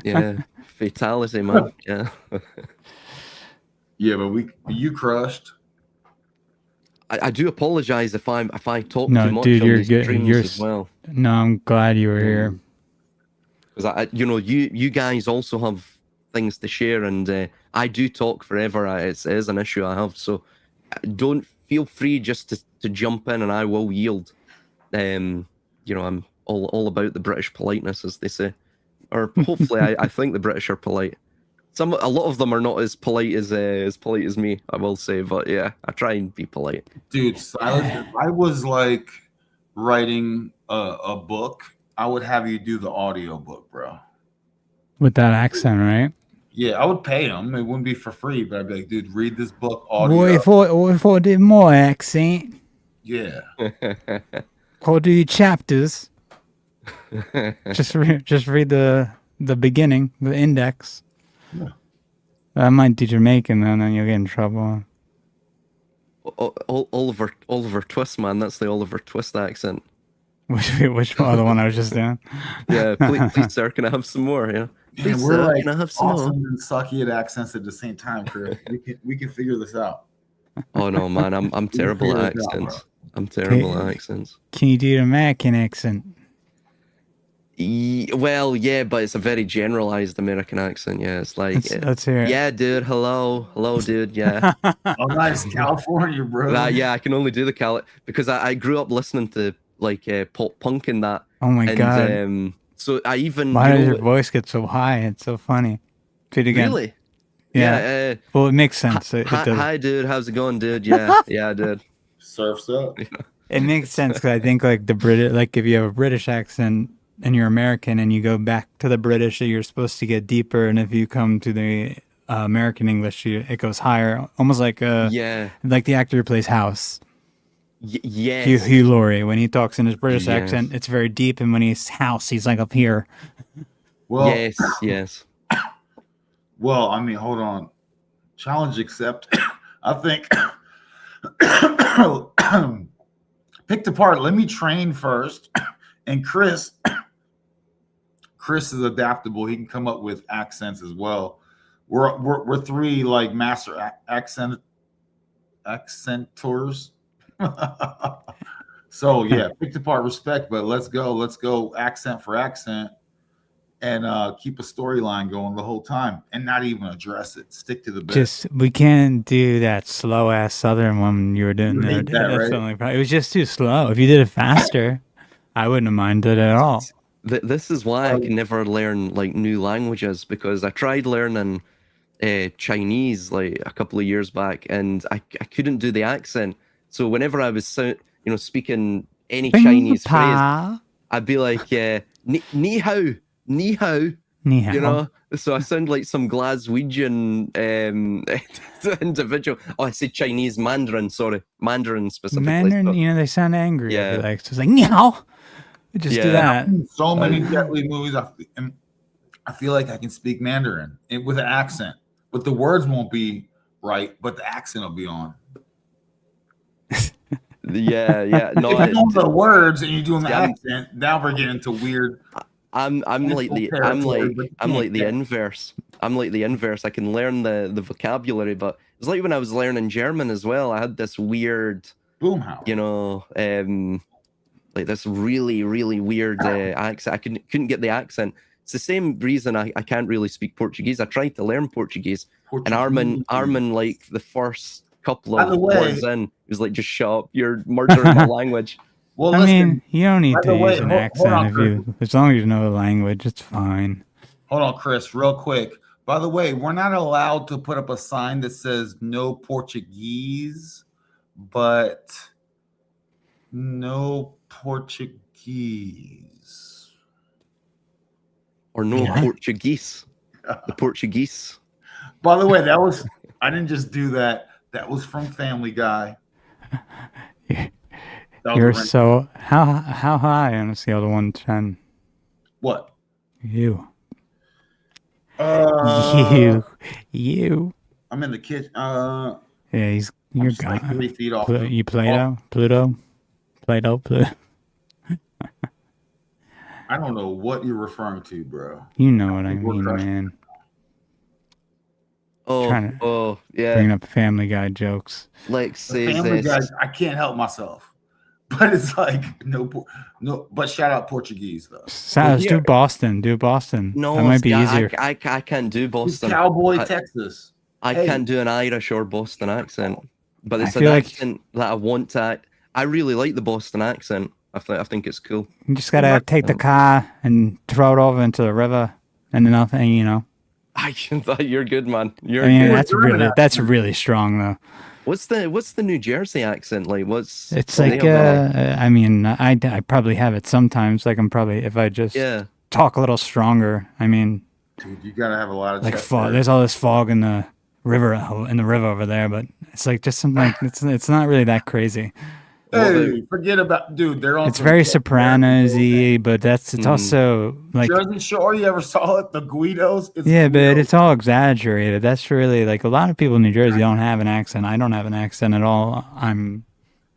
Yeah, fatality, man. Yeah. Yeah, but you crushed. I do apologize if I talk no, too much dude, on you're these good. streams as well. No, I'm glad you were here. Because you guys also have things to share, and I do talk forever. It is an issue I have, so don't feel free just to jump in, and I will yield. I'm all about the British politeness, as they say, or hopefully I think the British are polite. A lot of them are not as polite as me, I will say, but yeah, I try and be polite. Dude, Silas, if I was like writing a book, I would have you do the audio book, bro. With that accent, right? Yeah, I would pay them. It wouldn't be for free, but I'd be like, dude, read this book audio. What if I did more accent? Yeah. I'll do your chapters. just read the beginning, the index. Yeah. I might do Jamaican, and then you'll get in trouble. Oliver Twist, man. That's the Oliver Twist accent. Which other one I was just doing? Yeah, please, sir, can I have some more? Yeah. Please, we're sir, like can I have some awesome more? and sucky at accents at the same time, Chris. We can figure this out. Oh no, man, I'm terrible at accents. I'm terrible at accents. Can you do an American accent? Well, yeah, but it's a very generalized American accent. Yeah, it's like, let's hear it. Yeah, dude, hello, dude, yeah. Oh, nice, California, bro. Yeah, I can only do the because I grew up listening to like pop punk and that. Oh my god! So I even. Why does your voice get so high? It's so funny. Do it again. Really? Yeah. Well, it makes sense. Hi, dude. How's it going, dude? Yeah, yeah, dude. Surfs up. It makes sense because I think like the British, like if you have a British accent and you're American and you go back to the British, you're supposed to get deeper, and if you come to the American English, it goes higher, almost like like the actor who plays House. Yes. Hugh Laurie, when he talks in his British accent, it's very deep, and when he's House, he's like up here. Well, yes. Well, I mean, hold on. Challenge accept. I think picked apart. Let me train first, and Chris is adaptable. He can come up with accents as well. We're three like master accentors. So yeah, picked apart respect, but let's go accent for accent, and keep a storyline going the whole time, and not even address it. Stick to the bit. We can't do that slow ass Southern one you were doing there. That's the only problem. It was just too slow. If you did it faster, I wouldn't have minded it at all. This is why I can never learn like new languages, because I tried learning Chinese like a couple of years back, and I couldn't do the accent. So whenever I was speaking any Chinese phrase, I'd be like ni hao, ni hao. Ni hao. So I sound like some Glaswegian individual. Oh, I say Chinese Mandarin. Sorry, Mandarin specifically. Mandarin, they sound angry. Yeah, like so it's like ni hao. Just do that. So many Jet Li movies. I feel like I can speak Mandarin with an accent, but the words won't be right, but the accent will be on. Yeah. No, if you know the words and you're doing the accent, now we're getting into weird. I'm like the inverse. I'm like the inverse. I can learn the vocabulary, but it's like when I was learning German as well. I had this weird boomhouse. Like this really, really weird accent. I couldn't get the accent. It's the same reason I can't really speak Portuguese. I tried to learn Portuguese. And Armin, like the first couple of words in, he was like, just shut up, you're murdering my language. Well, I mean, you don't need to use an hold accent on, as long as you know the language, it's fine. Hold on, Chris, real quick. By the way, we're not allowed to put up a sign that says no Portuguese, but no Portuguese. Or no Portuguese. The Portuguese. By the way, I didn't just do that. That was from Family Guy. You're so how high on a scale to 1 to 10? What? You. You. I'm in the kitchen. Yeah, you're gone. Like 3 feet off. You Pluto. I don't know what you're referring to, bro. You know what I mean, man. Oh, yeah. Bringing up Family Guy jokes. Like, say Family Guy, I can't help myself. But it's like no. But shout out Portuguese though. Silas, do Boston. No, that might be easier. I can't do Boston. It's Cowboy, Texas. I can't do an Irish or Boston accent, but it's I an feel accent that I want to. I really like the Boston accent. I think it's cool. You just gotta take the car and throw it over into the river, and then nothing, you know. You're good, man. That's really strong though. What's the New Jersey accent like? It's like I mean, I probably have it sometimes. Like if I just talk a little stronger. I mean, dude, you gotta have a lot of like fog. There's all this fog in the river over there, but it's like just something. It's not really that crazy. Hey, forget about, dude. They're on. It's very Sopranos-y, but it's also like Jersey Shore. You ever saw it? The Guidos. But it's all exaggerated. That's really like a lot of people in New Jersey don't have an accent. I don't have an accent at all. I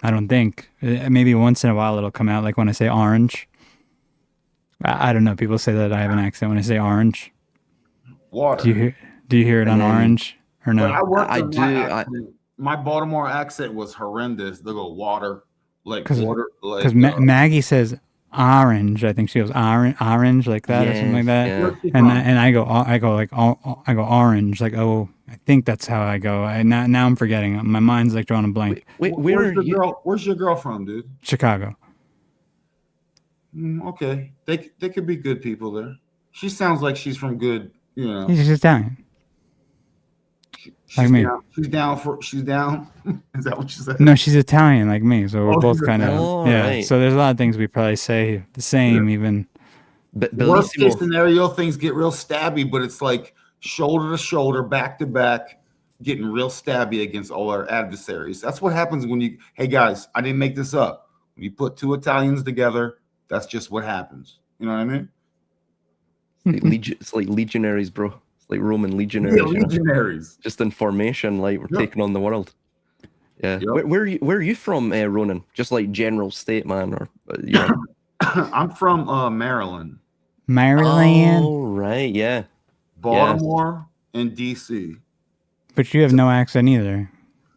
don't think. Maybe once in a while it'll come out, like when I say orange. I don't know. People say that I have an accent when I say orange. Water. Do you hear it on orange or no? I do. My Baltimore accent was horrendous. They go water, like water. Because Maggie says orange. I think she goes orange like that or something like that. Yeah. And I go orange. Like, oh, I think that's how I go. Now I'm forgetting. My mind's like drawing a blank. Wait, where's your girl from, dude? Chicago. Okay, they could be good people there. She sounds like she's from good. You know, she's Italian. Like me. She's down. Is that what you said? No, she's Italian like me. So we're both kind of right. So there's a lot of things we probably say the same even. But worst case scenario, things get real stabby, but it's like shoulder to shoulder, back to back, getting real stabby against all our adversaries. That's what happens when you. Hey guys, I didn't make this up. When you put two Italians together, that's just what happens. You know what I mean? It's like legionaries, bro. Like Roman legionaries, yeah, legionaries. Just in formation, like we're taking on the world. Yeah. Yep. Where are you from, Ronin? Just like general state, man, or I'm from Maryland. Maryland. Oh right, yeah. Baltimore and DC. But you have no accent either.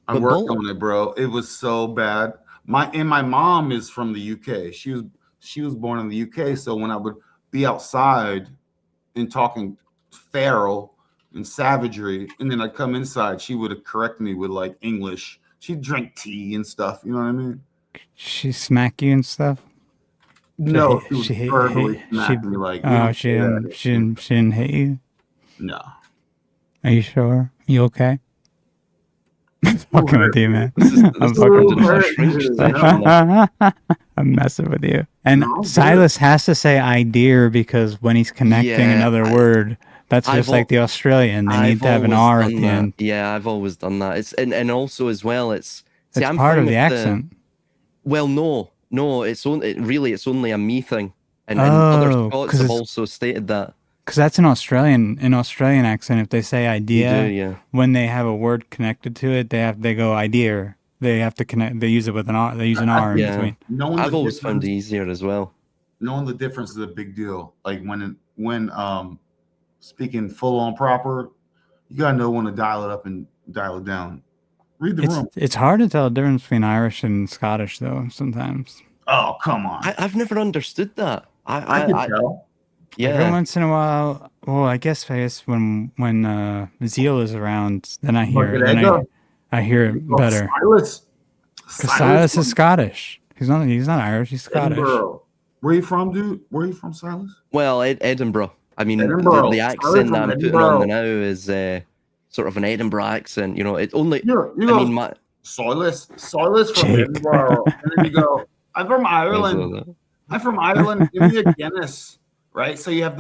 I worked on it, bro. It was so bad. My mom is from the UK. She was born in the UK, so when I would be outside and talking feral and savagery, and then I'd come inside, she would have corrected me with like English. She'd drink tea and stuff, you know what I mean? She smack you and stuff? No, she verbally smacked me like. Oh, she didn't hit you? No. Are you sure? You okay? I'm fucking with you, man. I'm messing with you. And Silas has to say "idea" because when he's connecting another word, that's just like the Australian. They need to have an R at the end. Yeah, I've always done that. It's and also as well, it's part of the accent. Well, no, it's only a me thing, and other Scots have also stated that. Because that's an Australian accent. If they say idea, when they have a word connected to it, they go idea. They have to connect. They use it with an R. They use an R in between. I've always found it easier as well. Knowing the difference is a big deal. Like when speaking full on proper, you gotta know when to dial it up and dial it down. Read the room. It's hard to tell the difference between Irish and Scottish though. Sometimes. Oh come on! I've never understood that. I can tell. Every once in a while, well, I guess when Zeal is around, then I hear it better. Silas. Because Silas is Scottish. He's not Irish. He's Scottish. Edinburgh. Where you from, dude? Where you from, Silas? Well, Edinburgh. I mean, the accent that I'm putting on now is sort of an Edinburgh accent. You know, it only. Silas from Edinburgh. And then you go, I'm from Ireland. I'm from Ireland. Give me a Guinness. Right? So you have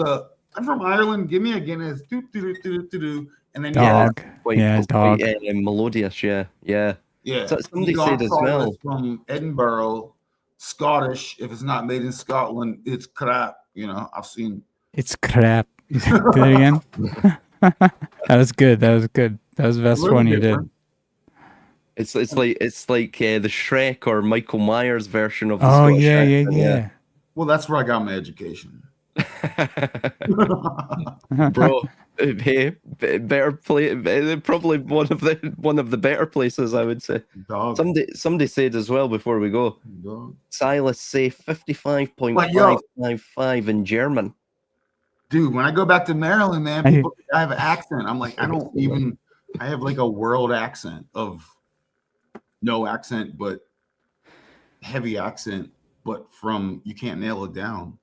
I'm from Ireland. Give me a Guinness. Do, do, do, do, do, do. And then dog. Dog. Melodious. Yeah. So somebody said as well. From Edinburgh, Scottish. If it's not made in Scotland, it's crap. You know, I've seen. It's crap. Do that again. That was good. That was the best one you did. It's like the Shrek or Michael Myers version of the Scottish accent. Yeah. Well, that's where I got my education. Bro, hey, better play. Probably one of the better places, I would say. Dog. Somebody said as well before we go. Dog. Silas say 55.555 in German. Dude, when I go back to Maryland, man, people think I have an accent. I'm like, I have like a world accent of no accent, but heavy accent, but you can't nail it down.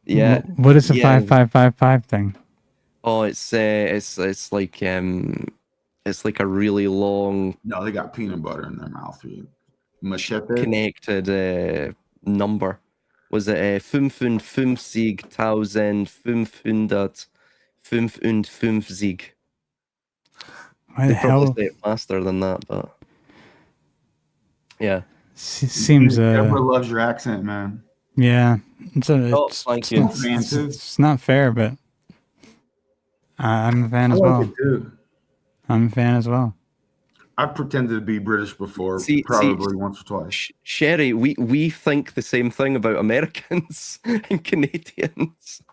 Yeah. What is the 5555 thing? Oh, it's like it's like a really long. No, they got peanut butter in their mouth. Machete. Connected number. Was it 55.555? Why the hell? Probably say it faster than that, but yeah. Seems. Deborah loves your accent, man. Yeah, thank you. It's not fair, but I'm a fan as well. I'm a fan as well. I've pretended to be British before, probably once or twice. Sherry, we think the same thing about Americans and Canadians.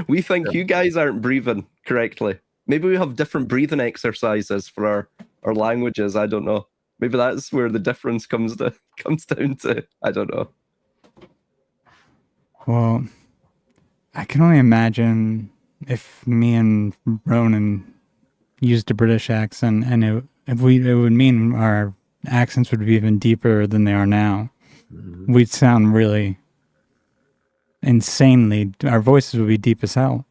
We think you guys aren't breathing correctly. Maybe we have different breathing exercises for our languages. I don't know. Maybe that's where the difference comes down to. I don't know. Well, I can only imagine if me and Ronin used a British accent, and it would mean our accents would be even deeper than they are now. Mm-hmm. We'd sound really insanely. Our voices would be deep as hell.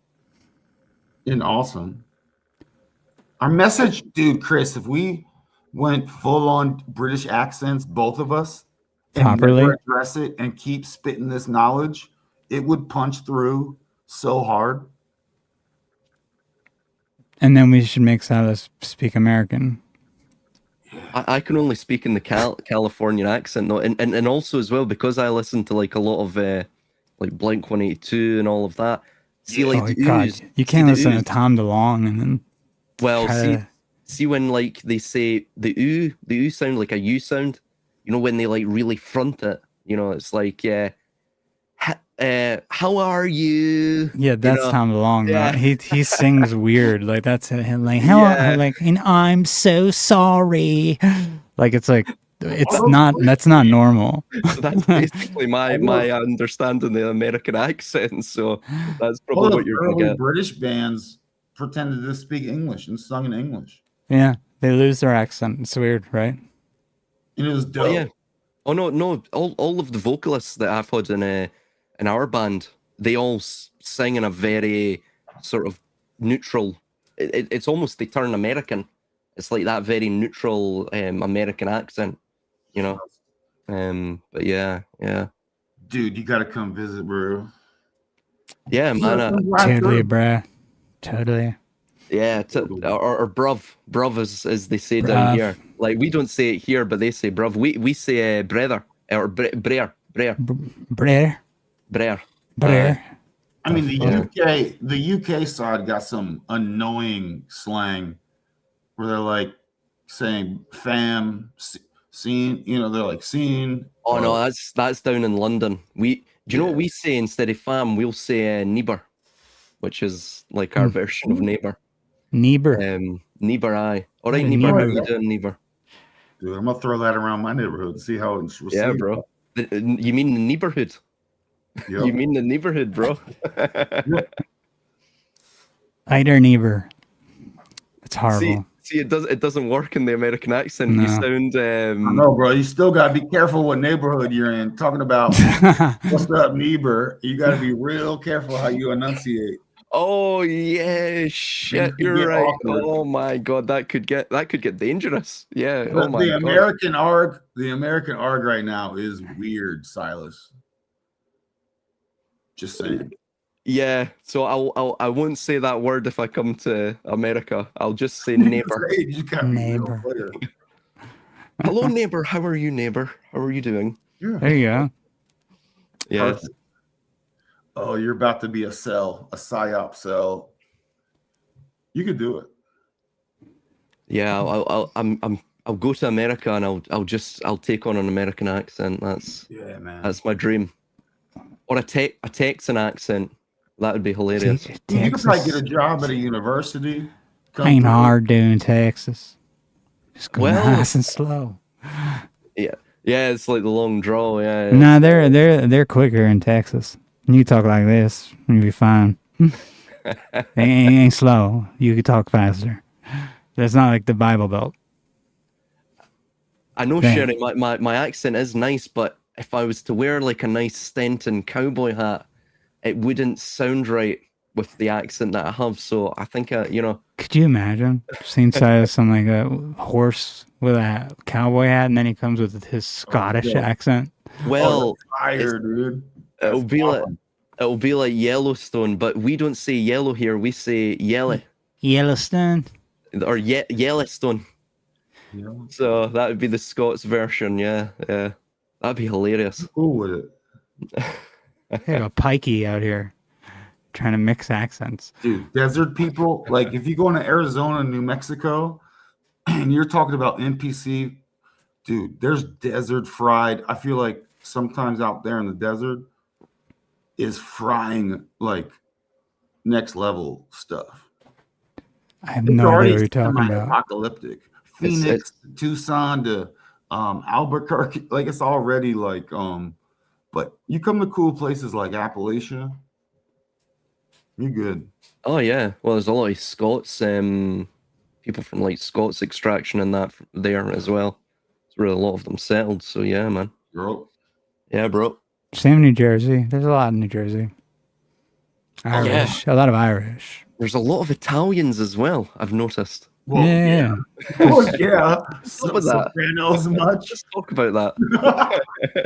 And awesome. Our message, dude, Chris, if we went full on British accents, both of us, properly, and never address it and keep spitting this knowledge, it would punch through so hard. And then we should make Silas speak American. I can only speak in the Californian accent though, and also as well because I listen to like a lot of like Blink-182 and all of that. See, like you can't listen to Tom DeLonge and then. Well, see when like they say the oo sound like a U sound. You know when they like really front it. You know it's like how are you? Yeah, that's Tom DeLonge. Yeah. He sings weird. Like that's him. Like and I'm so sorry. Like it's not. That's not normal. So that's basically my understanding of the American accent. So that's probably what you're going to get. British bands pretended to speak English and sung in English. Yeah, they lose their accent. It's weird, right? And it was dope. Oh, yeah. Oh no! All of the vocalists that I've had in our band, they all sing in a very sort of neutral. It's almost they turn American. It's like that very neutral American accent, you know. But yeah. Dude, you gotta come visit, bro. Yeah, man. Totally, bruh. Totally. Yeah, or bruv as they say down here. Like we don't say it here, but they say bruv. We say brother or brer. I mean the UK side got some annoying slang where they're like saying fam, scene. You know, they're like scene. Oh no, that's down in London. Do you know what we say instead of fam? We'll say neighbor, which is like our version of neighbor. Neighbor. Neighbor, aye. All right, neighbor. How you doing, neighbor? Dude, I'm gonna throw that around my neighborhood and see how it's received. Yeah, bro. You mean the neighborhood? Yep. You mean the neighborhood, bro? Eider neighbor. It's horrible. See, it doesn't work in the American accent. No. You sound. No, bro. You still gotta be careful what neighborhood you're in. Talking about what's up, neighbor. You gotta be real careful how you enunciate. Oh yeah, shit, you're right. Awkward. Oh my god, that could get dangerous. Yeah. The, oh my the god. American ARG right now is weird, Silas. Just saying. Yeah, so I won't say that word if I come to America. I'll just say neighbor. Neighbor. Hello, neighbor. How are you, neighbor? How are you doing? Yeah. There you go. Yeah. Oh, you're about to be a psyop cell. You could do it. Yeah, I'll go to America and I'll take on an American accent. That's my dream. Or a Texan accent. That would be hilarious. You could probably get a job at a university. Ain't hard doing Texas. Just go nice and slow. Yeah, it's like the long draw. Yeah. No, they're quicker in Texas. You talk like this, you'll be fine. ain't slow. You can talk faster. That's not like the Bible Belt. I know, Sherry. My accent is nice, but if I was to wear like a nice Stenton cowboy hat, it wouldn't sound right with the accent that I have. So I think, Could you imagine seeing Silas on like a horse with a cowboy hat, and then he comes with his Scottish accent? Well, fire, dude. It'll be like Yellowstone, but we don't say yellow here. We say yellow. Yellowstone. Or Yellowstone. Yeah. So that would be the Scots version. Yeah. That'd be hilarious. Cool with it. They have a pikey out here trying to mix accents. Dude, desert people, like if you go into Arizona, New Mexico, and you're talking about NPC, dude, there's desert fried. I feel like sometimes out there in the desert is frying like next level stuff. I have no idea what you're talking about. Apocalyptic. Phoenix, Tucson to Albuquerque, like it's already like but you come to cool places like Appalachia, you're good. Oh yeah, well there's a lot of Scots, people from like Scots extraction and that there as well. There's really a lot of them settled, so yeah, man. Bro. Yeah, bro. Same New Jersey. There's a lot in New Jersey. Irish, a lot of Irish. There's a lot of Italians as well, I've noticed. Well, yeah. Oh, yeah. Sopranos much. Just talk about that.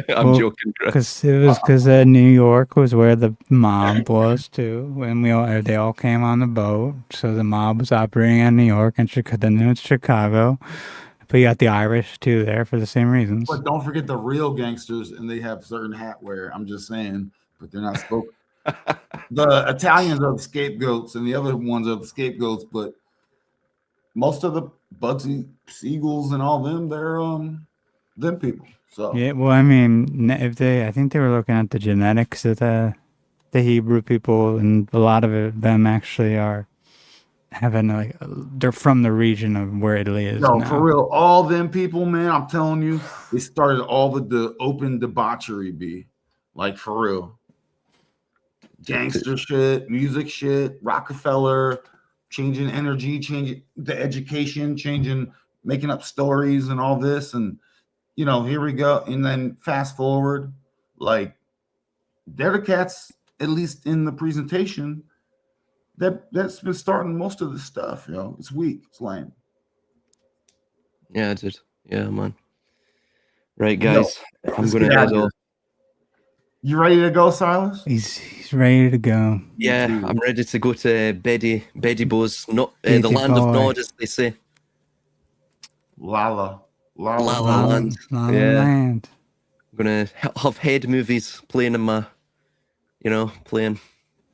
I'm joking, Chris. Because New York was where the mob was too. When they all came on the boat, so the mob was operating in New York and then it's Chicago. But you got the Irish too there for the same reasons. But don't forget the real gangsters, and they have certain hat wear. I'm just saying, but they're not spoken. The Italians are the scapegoats, and the other ones are the scapegoats, but most of the Bugsy Siegels and all them, they're them people. So yeah, well, I mean, I think they were looking at the genetics of the Hebrew people, and a lot of them actually are having like they're from the region of where Italy is. No, now. For real, all them people, man. I'm telling you, they started all the open debauchery. Be like for real, gangster shit, music shit, Rockefeller. Changing energy, changing the education, making up stories and all this. And, here we go. And then fast forward, like, they're the cats, at least in the presentation, that's been starting most of the stuff, It's weak. It's lame. Yeah, dude. Yeah, man. Right, guys. I'm going to head off. You ready to go, Silas? He's ready to go. Yeah, I'm ready to go to Betty Bo's, not the land of Nod, as they say. Lala land. Land. I'm gonna have head movies playing in my, playing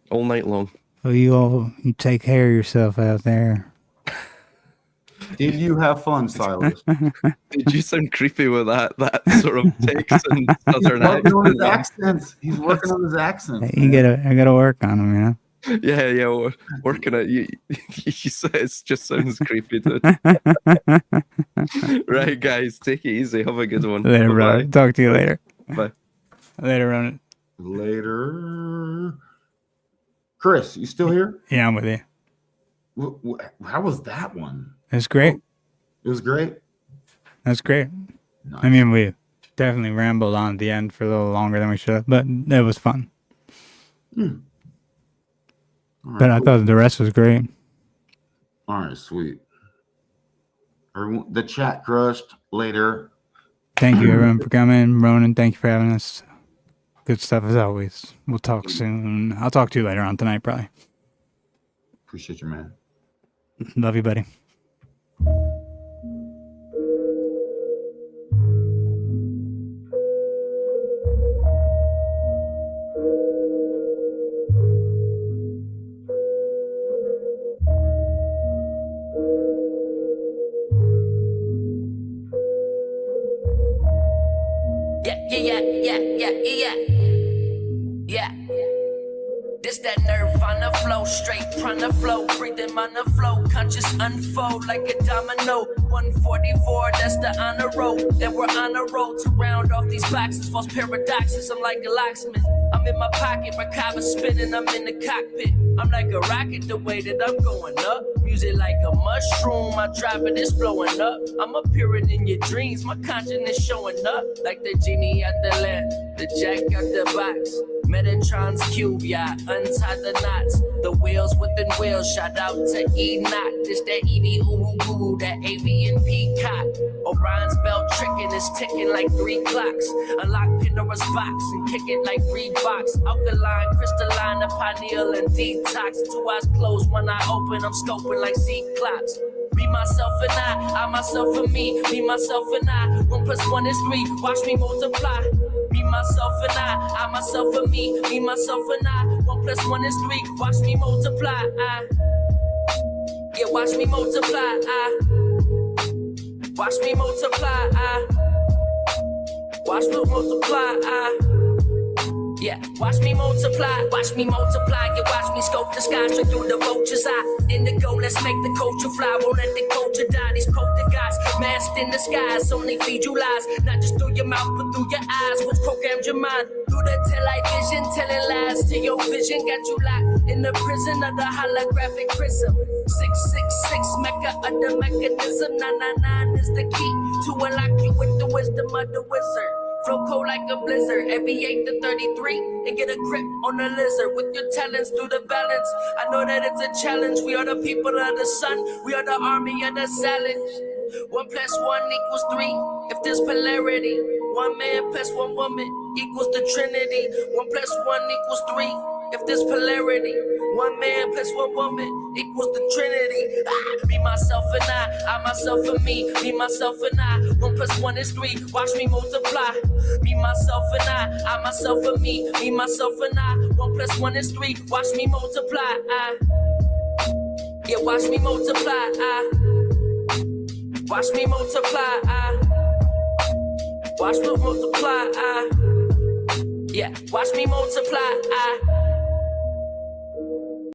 all night long. Well, you take care of yourself out there. Did you have fun, Silas? Did you sound creepy with that sort of Texan southern accent? He's working on his accent. I gotta work on him, Yeah, working at you. It just sounds creepy, dude. Right, guys, take it easy. Have a good one. Later, bro. Talk to you later. Bye. Later, Ronin. later. Chris, you still here? Yeah, I'm with you. How was that one? It's great. It was great. That's great. Nice. I mean, we definitely rambled on at the end for a little longer than we should have, but it was fun. All right, But I thought the rest was great. All right, sweet. Everyone, the chat crushed. Later. Thank you, everyone, for coming. Ronin, thank you for having us. Good stuff as always. We'll talk soon. I'll talk to you later on tonight, probably. Appreciate you, man. Love you, buddy. Yeah. This that nerve on the flow, straight on the flow, breathing on the flow, conscious unfold like a domino. 144, that's the honor roll, and we're on a roll to round off these boxes. False paradoxes, I'm like a locksmith. I'm in my pocket, my cover's spinning, I'm in the cockpit. I'm like a rocket the way that I'm going up. Music like a mushroom, I drop it, it's blowing up. I'm appearing in your dreams, my consciousness showing up. Like the genie at the lamp, the jack at the box. Metatron's cube, yeah, untie the knots. The wheels within wheels, shout out to Enoch. This that Edie Ooh Ooh, that avian peacock. Orion's belt tricking is ticking like 3 clocks. Unlock Pandora's box and kick it like Reeboks. Alkaline, crystalline, a pineal and detox. 2 eyes closed, 1 eye open, I'm scoping like Cyclops. Me, myself, and I myself, and me, myself, and I. 1 + 1 is 3, watch me multiply. Me, myself, and I myself, and me, myself, and I. 1 + 1 is 3, watch me multiply. Yeah, watch me multiply. Watch me multiply. Watch me multiply. Yeah, watch me multiply, watch me multiply. Yeah, watch me scope the sky straight through the vulture's eye. Indigo, let's make the culture fly. Won't let the culture die. These poltergeists masked in the skies only feed you lies. Not just through your mouth, but through your eyes, which programmed your mind. Through the television, telling lies to your vision. Got you locked in the prison of the holographic prism. 666, Mecca of the mechanism. 999 is the key to unlock you with the wisdom of the wizard. Flow cold like a blizzard, every 8 to 33, and get a grip on the lizard with your talents through the balance. I know that it's a challenge. We are the people of the sun. We are the army of the challenge. 1 + 1 = 3. If there's polarity, 1 man + 1 woman equals the Trinity. 1 + 1 = 3. If there's polarity, 1 man + 1 woman equals the Trinity. Me, myself, and I myself, and me, myself, and I. 1 + 1 is 3, watch me multiply. Me, myself, and I myself, and me, myself, and I. 1 + 1 is 3, watch me multiply. Yeah, watch me multiply. Watch me multiply. Watch me multiply. Yeah, watch me multiply.